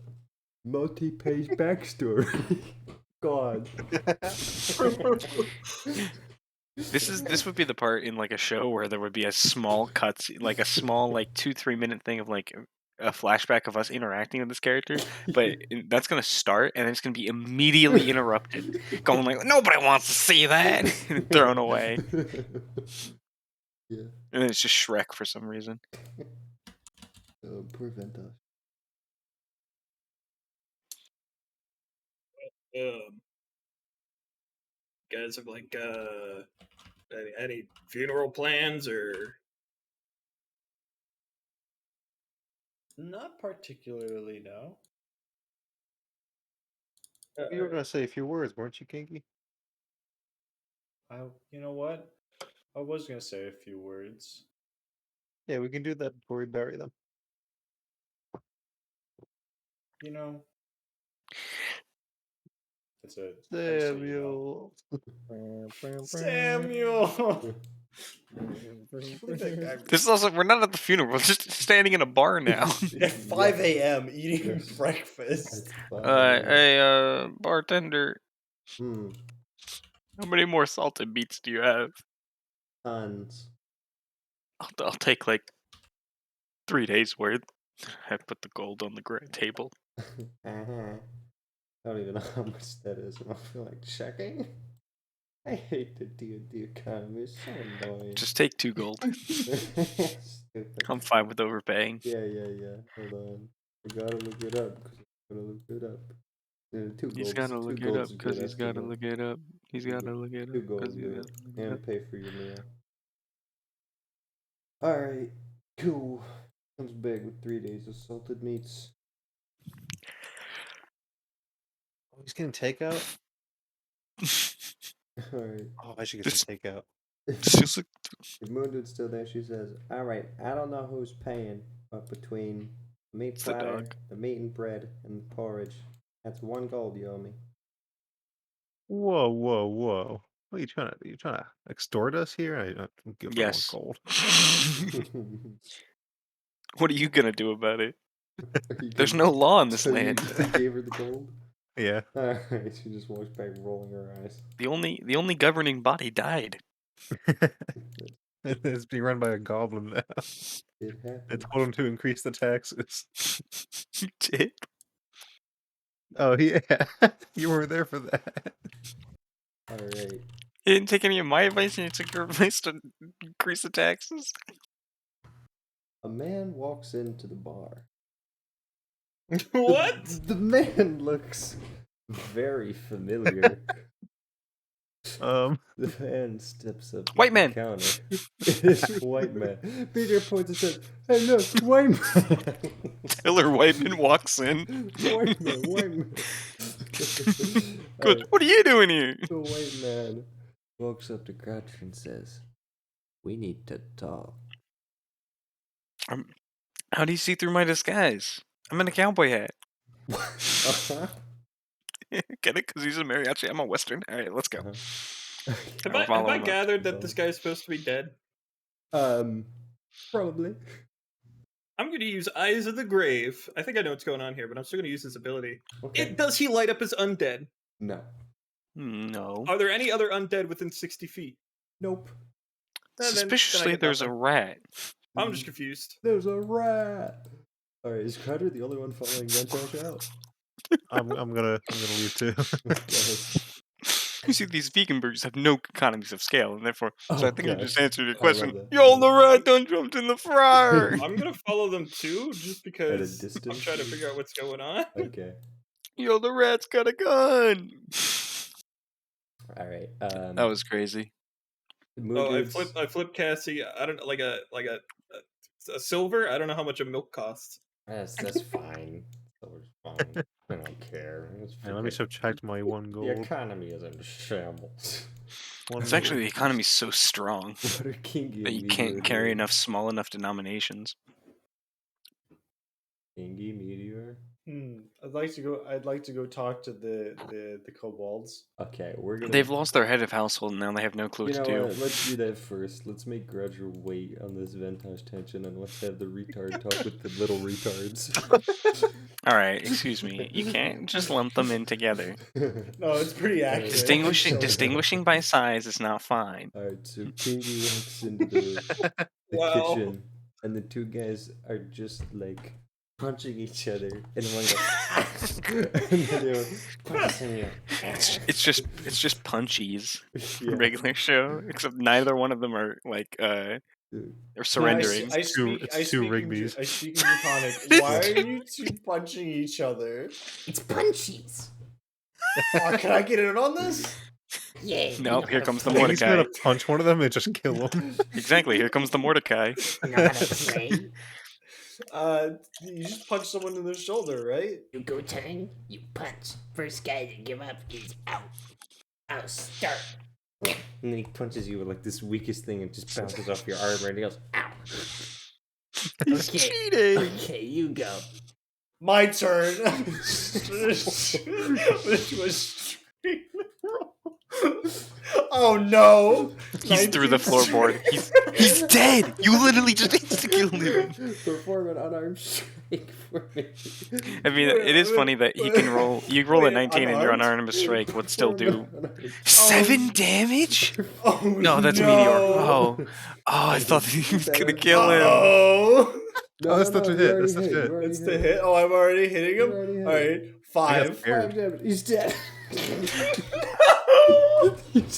Multi-page backstory. God. This would be the part in like a show where there would be a small like a small like 2-3 minute thing of like a flashback of us interacting with this character, but that's gonna start and it's gonna be immediately interrupted, going like nobody wants to see that, and thrown away. Yeah. And then it's just Shrek for some reason. Poor Ventos. guys have like any funeral plans or? Not particularly, no. You were gonna say a few words, weren't you, Kinky? You know what? I was gonna say a few words. Yeah, we can do that before we bury them. You know, that's it. Samuel. Samuel. Look at that guy. This doesn't. We're not at the funeral. We're just standing in a bar now. At 5 a.m. eating Yes. breakfast. Hey, bartender. Hmm. How many more salted beets do you have? Tons. I'll take like 3 days worth. I put the gold on the table. I don't even know how much that is. I don't feel like checking. I hate the D&D economy. It's so annoying. Just take 2 gold. Stupid. I'm fine with overpaying. Yeah. Hold on. I gotta look it up because I'm gonna look it up. 2 golds. He's gotta look 2 it up golds is a because good he's gotta estimate. look it up. He's gotta look it 2 up golds because he's do gotta it. look it up. And pay for your meal. Alright. Cool. Comes big with 3 days of salted meats. Oh, he's getting takeout? Alright. Oh, I should get some takeout. Just If Moondude's still there, she says, alright, I don't know who's paying, but between the meat It's the platter, dog. the meat and bread, and the porridge, that's 1 gold you owe me. Whoa. What are you trying to do? You trying to extort us here? I don't give her 1 Yes. gold. What are you gonna do about it? You There's gave- no law in this so land. You gave her the gold? Yeah. Alright, she just walks back rolling her eyes. The only governing body died. It's being run by a goblin now. It They happened. told him to increase the taxes. Tip. Oh, yeah. You weren't there for that. Alright. You didn't take any of my advice and you took your advice to increase the taxes? A man walks into the bar. What? The man looks very familiar. The man steps up to White the man. counter. It is white man. Peter points and says, hey look, white man. Taylor Whiteman walks in. White man. Good. What are you doing here? The white man walks up to Croucher and says, we need to talk. How do you see through my disguise? I'm in a cowboy hat. Uh-huh. Get it? Because he's a mariachi. I'm a western. All right, let's go. Uh-huh. Have I gathered that this guy's supposed to be dead? Probably. I'm going to use Eyes of the Grave. I think I know what's going on here, but I'm still going to use his ability. Okay. Does he light up as undead? No. No. Are there any other undead within 60 feet? Nope. Suspiciously, there's a rat. I'm just confused. There's a rat. All right, is Crowder the only one following Ventosh out? I'm gonna leave too. You see, these vegan burgers have no economies of scale, and therefore, so I think I Okay. just answered your I question. love that. Yo, the rat done jumped in the fryer. I'm going to follow them too, just because I'm distance? trying to figure out what's going on. Okay. Yo, the rat's got a gun. All right. That was crazy. Oh, I flipped Cassie. I don't know, like a silver. I don't know how much a milk costs. That's fine. Silver's fine. I don't care. And let me subtract my 1 The gold. economy is in shambles. It's actually the economy's so strong What are Kingy that you can't carry enough small enough denominations. Kingy Meteor. I'd like to go talk to the kobolds. Okay, we're gonna. They've lost their head of household, and now they have no clue You what know to do. what? Let's do that first. Let's make Grudger wait on this Ventosh tension, and let's have the retard talk with the little retards. All right, excuse me. You can't just lump them in together. No, it's pretty accurate. Distinguishing by size is not fine. All right, so Kingy walks into the Wow. kitchen, and the 2 guys are just like punching each other, and one goes, and then the other punching you. It's just punchies. Yeah. Regular show, except neither one of them are like they're surrendering. I speak in Draconic. Why are you 2 punching each other? It's punchies. Oh, can I get in on this? Yeah. Nope, here comes the He's Mordecai. gonna punch one of them and just kill him. Exactly, here comes the Mordecai. You know how to play? You just punch someone in the shoulder, right? You go turn, you punch. First guy to give up is out. I'll start. And then he punches you with like this weakest thing and just bounces off your armor and he goes, ow. He's Okay. cheating. Okay, you go. My turn. Which was oh no! He's through the floorboard. He's dead. You literally just insta-killed him. Perform an unarmed strike for me. I mean, it is funny that he can roll. You roll a 19 and your unarmed strike would still do 7 damage. Oh No, that's a meteor. Oh, I thought he was gonna kill him. Oh, Oh, that's the hit. That's the hit. that's the hit. Oh, I'm already hitting him. You already hit All right, I got 5. scared. damage. He's dead.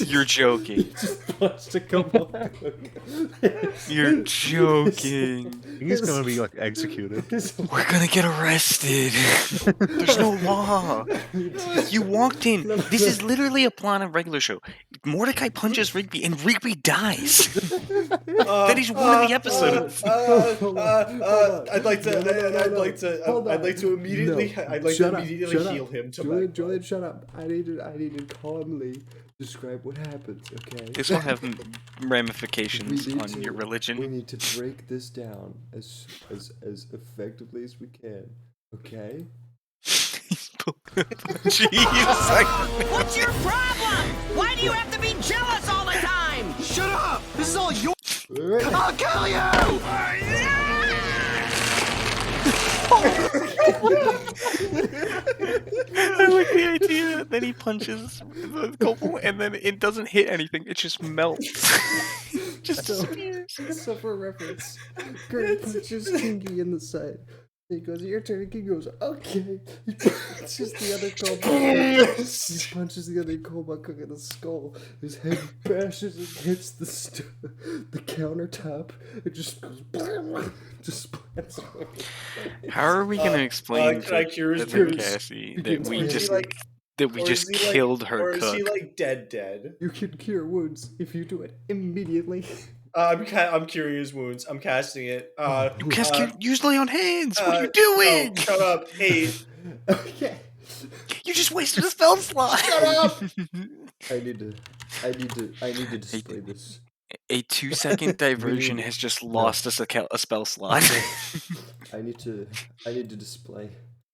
You're joking. Just punched a couple. You're joking. He's gonna be like executed. We're gonna get arrested. There's no law. You walked in. This is literally a plot of regular show. Mordecai punches Rigby and Rigby dies. That is one of the episodes. I'd like to immediately heal him. Julian, shut up. I need to calmly describe what happens, okay? This will have ramifications We need on to- your We religion. need to break this down as effectively as we can, okay? Jeez. What's your problem? Why do you have to be jealous all the time? Shut up! This is all your. Alright. I'll kill you! I like the idea that he punches the couple and then it doesn't hit anything. It just melts. Just disappears. So for reference, Kurt punches Kingy in the side. He goes, your turn. King goes, okay. He punches the other Cobalt. He punches the other Cobalt cook in the skull. His head bashes and hits the countertop. It just goes, just splats away. How are we gonna explain can I to cure his to wounds? Cassie You that can we explain- just like- that we or just is he, like- killed her Or is cook? he like dead? You can cure wounds if you do it immediately. I'm curing his wounds. I'm casting it. You cast usually on hands. What are you Oh, doing? shut up. 8. Okay. You just wasted a spell slot. Shut up. I need to display this. A 2-second diversion has just lost us a spell slot. I need to display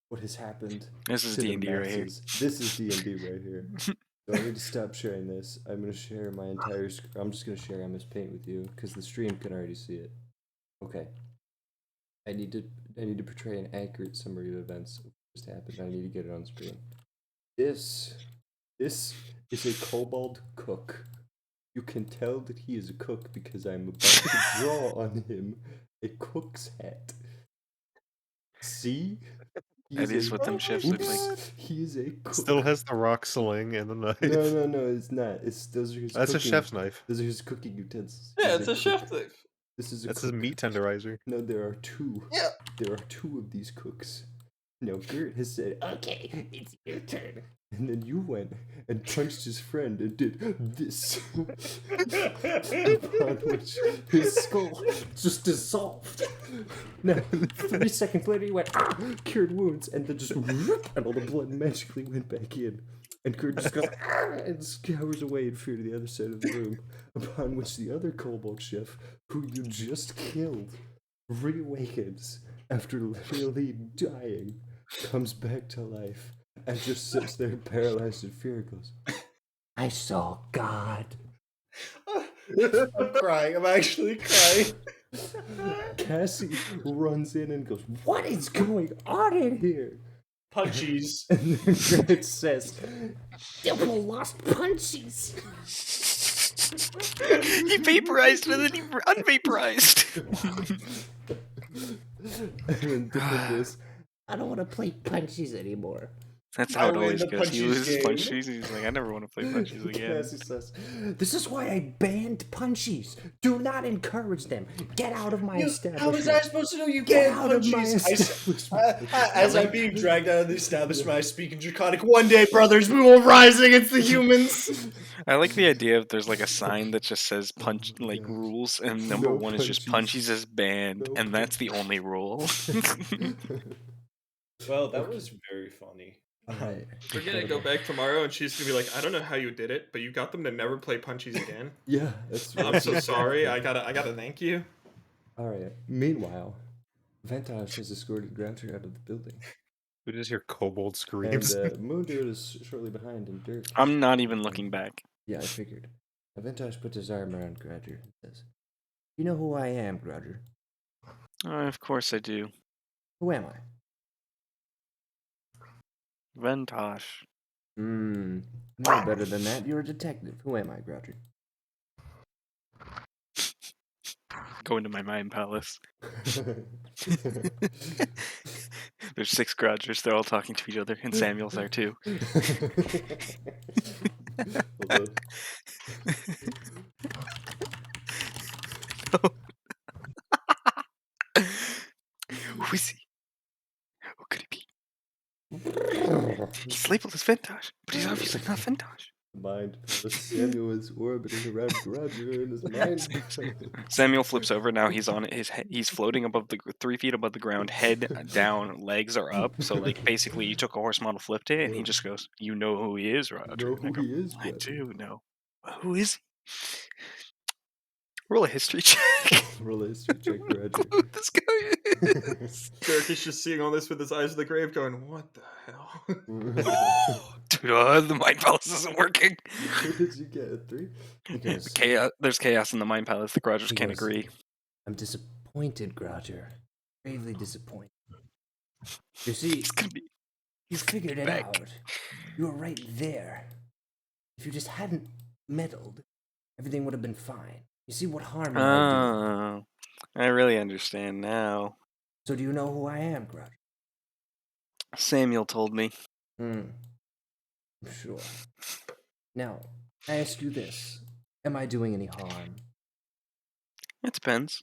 what has happened. This is to the D&D right here. masses. This is D&D right here. So I need to stop sharing this. I'm gonna share my entire. I'm just gonna share MS Paint with you because the stream can already see it. Okay. I need to portray an accurate summary of events of what just happened. I need to get it on screen. This is a kobold cook. You can tell that he is a cook because I'm about to draw on him a cook's hat. See? That is what them chefs look like. He is a cook. Still has the rock sling and the knife. No, it's not. Those are his That's a cooking- chef's knife. Those are his cooking utensils. Yeah, He's it's a cook. chef knife. This is a That's his cook. meat tenderizer. No, there are 2. Yeah. There are 2 of these cooks. Now, Gert has said, Okay, it's your turn. and then you went and punched his friend and did this. Upon which his skull just dissolved. Now, 3 seconds later, he went, cured wounds, and then just, and all the blood magically went back in. And Kurt just goes, and scours away in fear to the other side of the room. Upon which the other kobold chef, who you just killed, reawakens after literally dying, comes back to life, and just sits there paralyzed in fear and goes, I saw God. I'm crying. I'm actually crying. Cassie runs in and goes, what is going on in here? Punchies. And then Greg says, Double lost punchies. He vaporized and then he unvaporized. and then this, I don't want to play punchies anymore. That's I how it win always the goes. He punchies loses game. punchies. He's like, I never want to play punchies again. Cassie says, "This is why I banned punchies. Do not encourage them. Get out of my establishment." How was I supposed to know you Get banned out of my punchies? establishment. As I'm being dragged out of the establishment, I speak in Draconic. One day, brothers, we will rise against the humans. I like the idea of there's like a sign that just says punch like gosh. rules, and number No one is just punchies. punchies is banned, No and that's the punchies. only rule. Well, that was very funny. Right. We're gonna go back tomorrow, and she's gonna be like, "I don't know how you did it, but you got them to never play punchies again. Yeah, that's. I'm so sorry. I gotta thank you." All right. Meanwhile, Vantage has escorted Groucher out of the building, We just hear kobold and screams. Moonbeard is shortly behind, and Dirk. I'm not even looking back. Yeah, I figured. Vantage puts his arm around Groucher and says, "You know who I am, Groucher? Of course I do. Who am I?" Ventosh. No better than that. You're a detective. Who am I, Groucher? Go into my mind palace. There's 6 Grudgers. They're all talking to each other, and Samuel's there too. Who is he? Who could he be? He's labeled as Ventosh, but he's obviously not Ventosh. Mind palace. Samuel is orbiting around Groucher in his mind. Samuel flips over. Now he's on he's floating above 3 feet above the ground, head down, legs are up. So like basically, you took a horse model, flipped it, and he just goes, "You know who he is, Roger?" Know who he is, I Groucher. do know. Who is he? Roll a history check. Roll a history check, Groucher. Who this guy is? Dirk is just seeing all this with his eyes of the grave, going, "What the hell?" Dude, the mind palace isn't working. What did you get? A 3? Because Chaos. There's chaos in the mind palace. The Grudgers can't Because- agree. I'm disappointed, Groucher. Gravely disappointed. You see, It's gonna be. you figured it back. out. You were right there. If you just hadn't meddled, everything would have been fine. You see what harm it might Oh, I really understand now. do. So do you know who I am, Groucher? Samuel told me. I'm sure. Now, I ask you this. Am I doing any harm? It depends.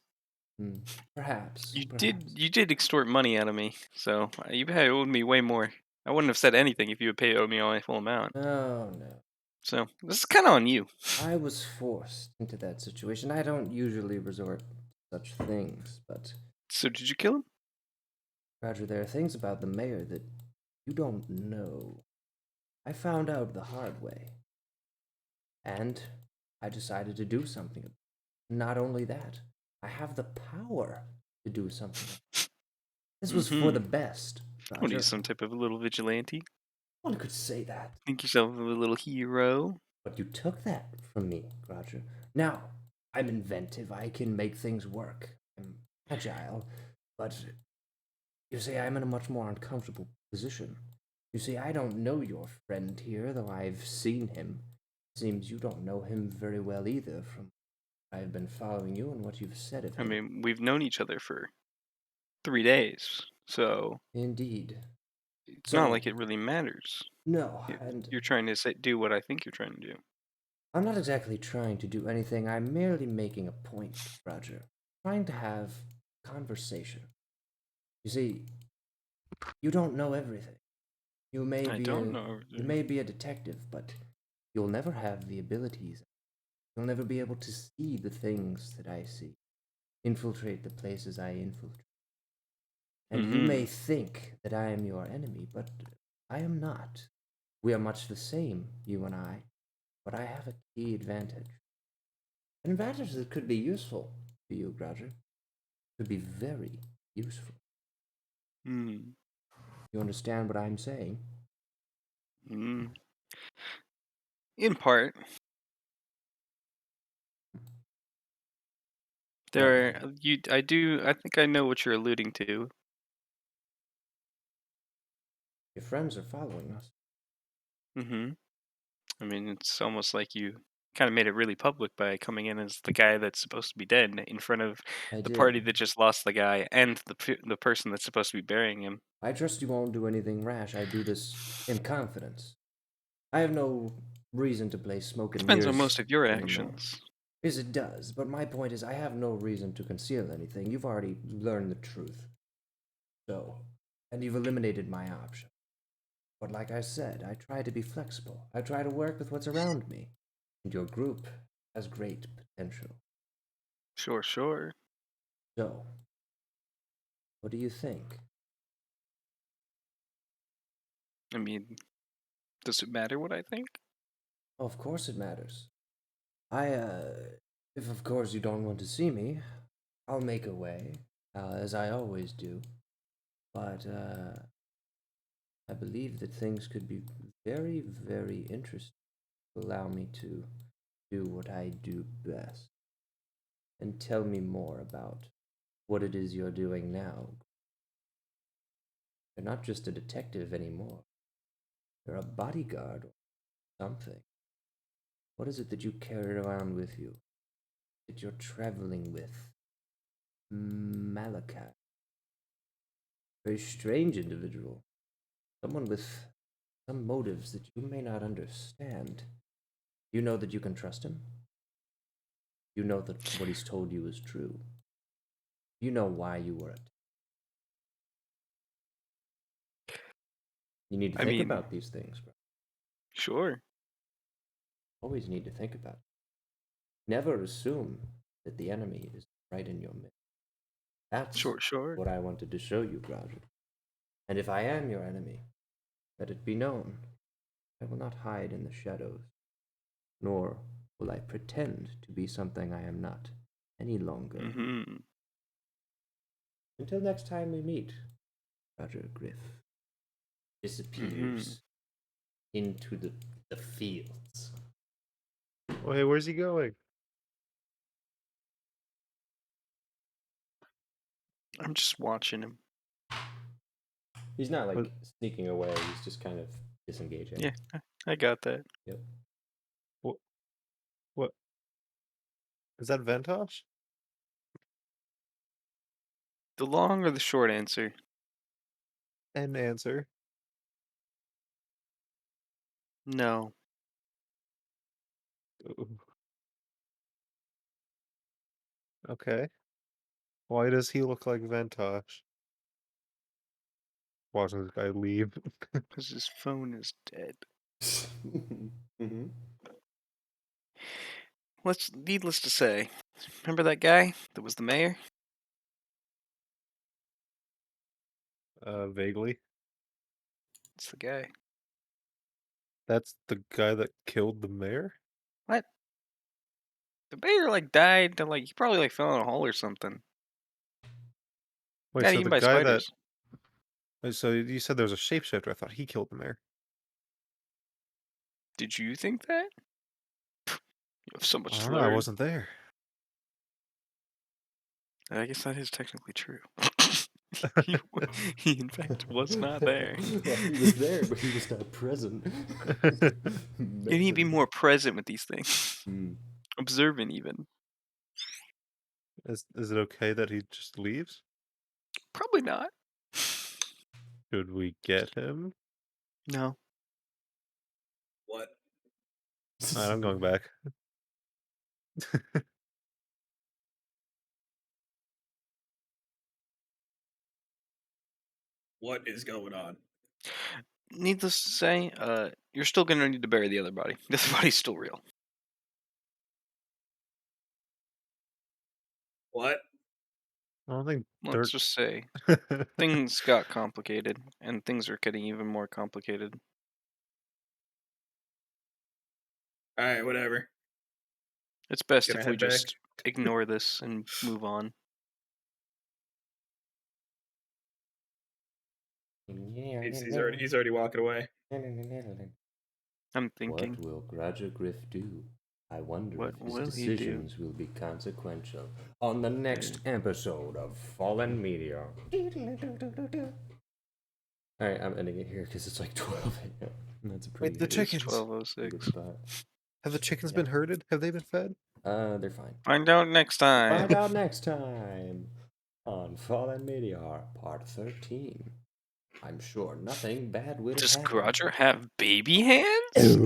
Perhaps. You perhaps. did extort money out of me, so you probably owed me way more. I wouldn't have said anything if you had paid me all my full amount. Oh, no. So this is kind of on you. I was forced into that situation. I don't usually resort to such things, but So did you kill him? Roger, there are things about the mayor that you don't know. I found out the hard way. And I decided to do something. Not only that, I have the power to do something. This was for the best, What are Roger. you, some type of a little vigilante? One could say that. Think yourself a little hero? But you took that from me, Roger. Now, I'm inventive. I can make things work. I'm agile. But you see, I'm in a much more uncomfortable position. You see, I don't know your friend here, though I've seen him. Seems you don't know him very well either, from I've been following you and what you've said of him. I mean, we've known each other for 3 days, so Indeed. it's not like it really matters. No, and You're trying to do what I think you're trying to do. I'm not exactly trying to do anything. I'm merely making a point, Roger. Trying to have conversation. You see, you don't know everything. You may I be don't a, know You everything. may be a detective, but you'll never have the abilities. You'll never be able to see the things that I see. Infiltrate the places I infiltrate. And you may think that I am your enemy, but I am not. We are much the same, you and I. But I have a key advantage. An advantage that could be useful to you, Roger. Could be very useful. Hmm. You understand what I'm saying? Mm. In part. I think I know what you're alluding to. Your friends are following us. I mean, it's almost like you kind of made it really public by coming in as the guy that's supposed to be dead in front of I the did. party that just lost the guy and the person that's supposed to be burying him. I trust you won't do anything rash. I do this in confidence. I have no reason to play smoke and Depends on mirrors most of your anymore. actions. Yes, it does, but my point is I have no reason to conceal anything. You've already learned the truth. So, and you've eliminated my option. But like I said, I try to be flexible. I try to work with what's around me. And your group has great potential. Sure. So, what do you think? I mean, does it matter what I think? Of course it matters. If of course you don't want to see me, I'll make a way, as I always do. But, I believe that things could be very, very interesting to allow me to do what I do best. And tell me more about what it is you're doing now. You're not just a detective anymore. You're a bodyguard or something. What is it that you carry around with you? That you're traveling with? Malakai. Very strange individual. Someone with some motives that you may not understand. You know that you can trust him? You know that what he's told you is true. You know why you were attacked. You need to think about these things, bro. Sure. Always need to think about it. Never assume that the enemy is right in your midst. That's sure. what I wanted to show you, Roger. And if I am your enemy, let it be known, I will not hide in the shadows, nor will I pretend to be something I am not any longer. Until next time we meet, Roger Griff disappears into the fields. Oh, hey, where's he going? I'm just watching him. He's not like sneaking away, he's just kind of disengaging. Yeah, I got that. Yep. What? Is that Ventosh? The long or the short answer? An answer. No. Ooh. Okay. Why does he look like Ventosh? Watching this guy leave. Because his phone is dead. Needless to say, remember that guy that was the mayor? Vaguely. It's the guy. That's the guy that killed the mayor? What? The mayor died. He probably fell in a hole or something. Wait, Got so eaten the by guy spiders. So you said there was a shapeshifter. I thought he killed the mayor. Did you think that? You have so much I to don't know. I learn. wasn't there. I guess that is technically true. he in fact was not there. Well, he was there, but he was not present. You need to be more present with these things. Observant, even. Is it okay that he just leaves? Probably not. Should we get him? No. What? Alright, I'm going back. What is going on? Needless to say, you're still going to need to bury the other body. This body's still real. What? I don't think Let's just say things got complicated, and things are getting even more complicated. All right, whatever. It's best Gonna if we head back. just ignore this and move on. He's already walking away. I'm thinking. What will Roger Griff do? I wonder What if his will he decisions will be consequential on the next episode of Fallen Media. Alright, I'm ending it here because it's like 12 a.m. That's a pretty Wait, the good chickens. 12:06. spot. Have the chickens Yeah. been herded? Have they been fed? They're fine. Find out next time. Find out next time on Fallen Meteor Part 13. I'm sure nothing bad will Does happen. Roger have baby hands?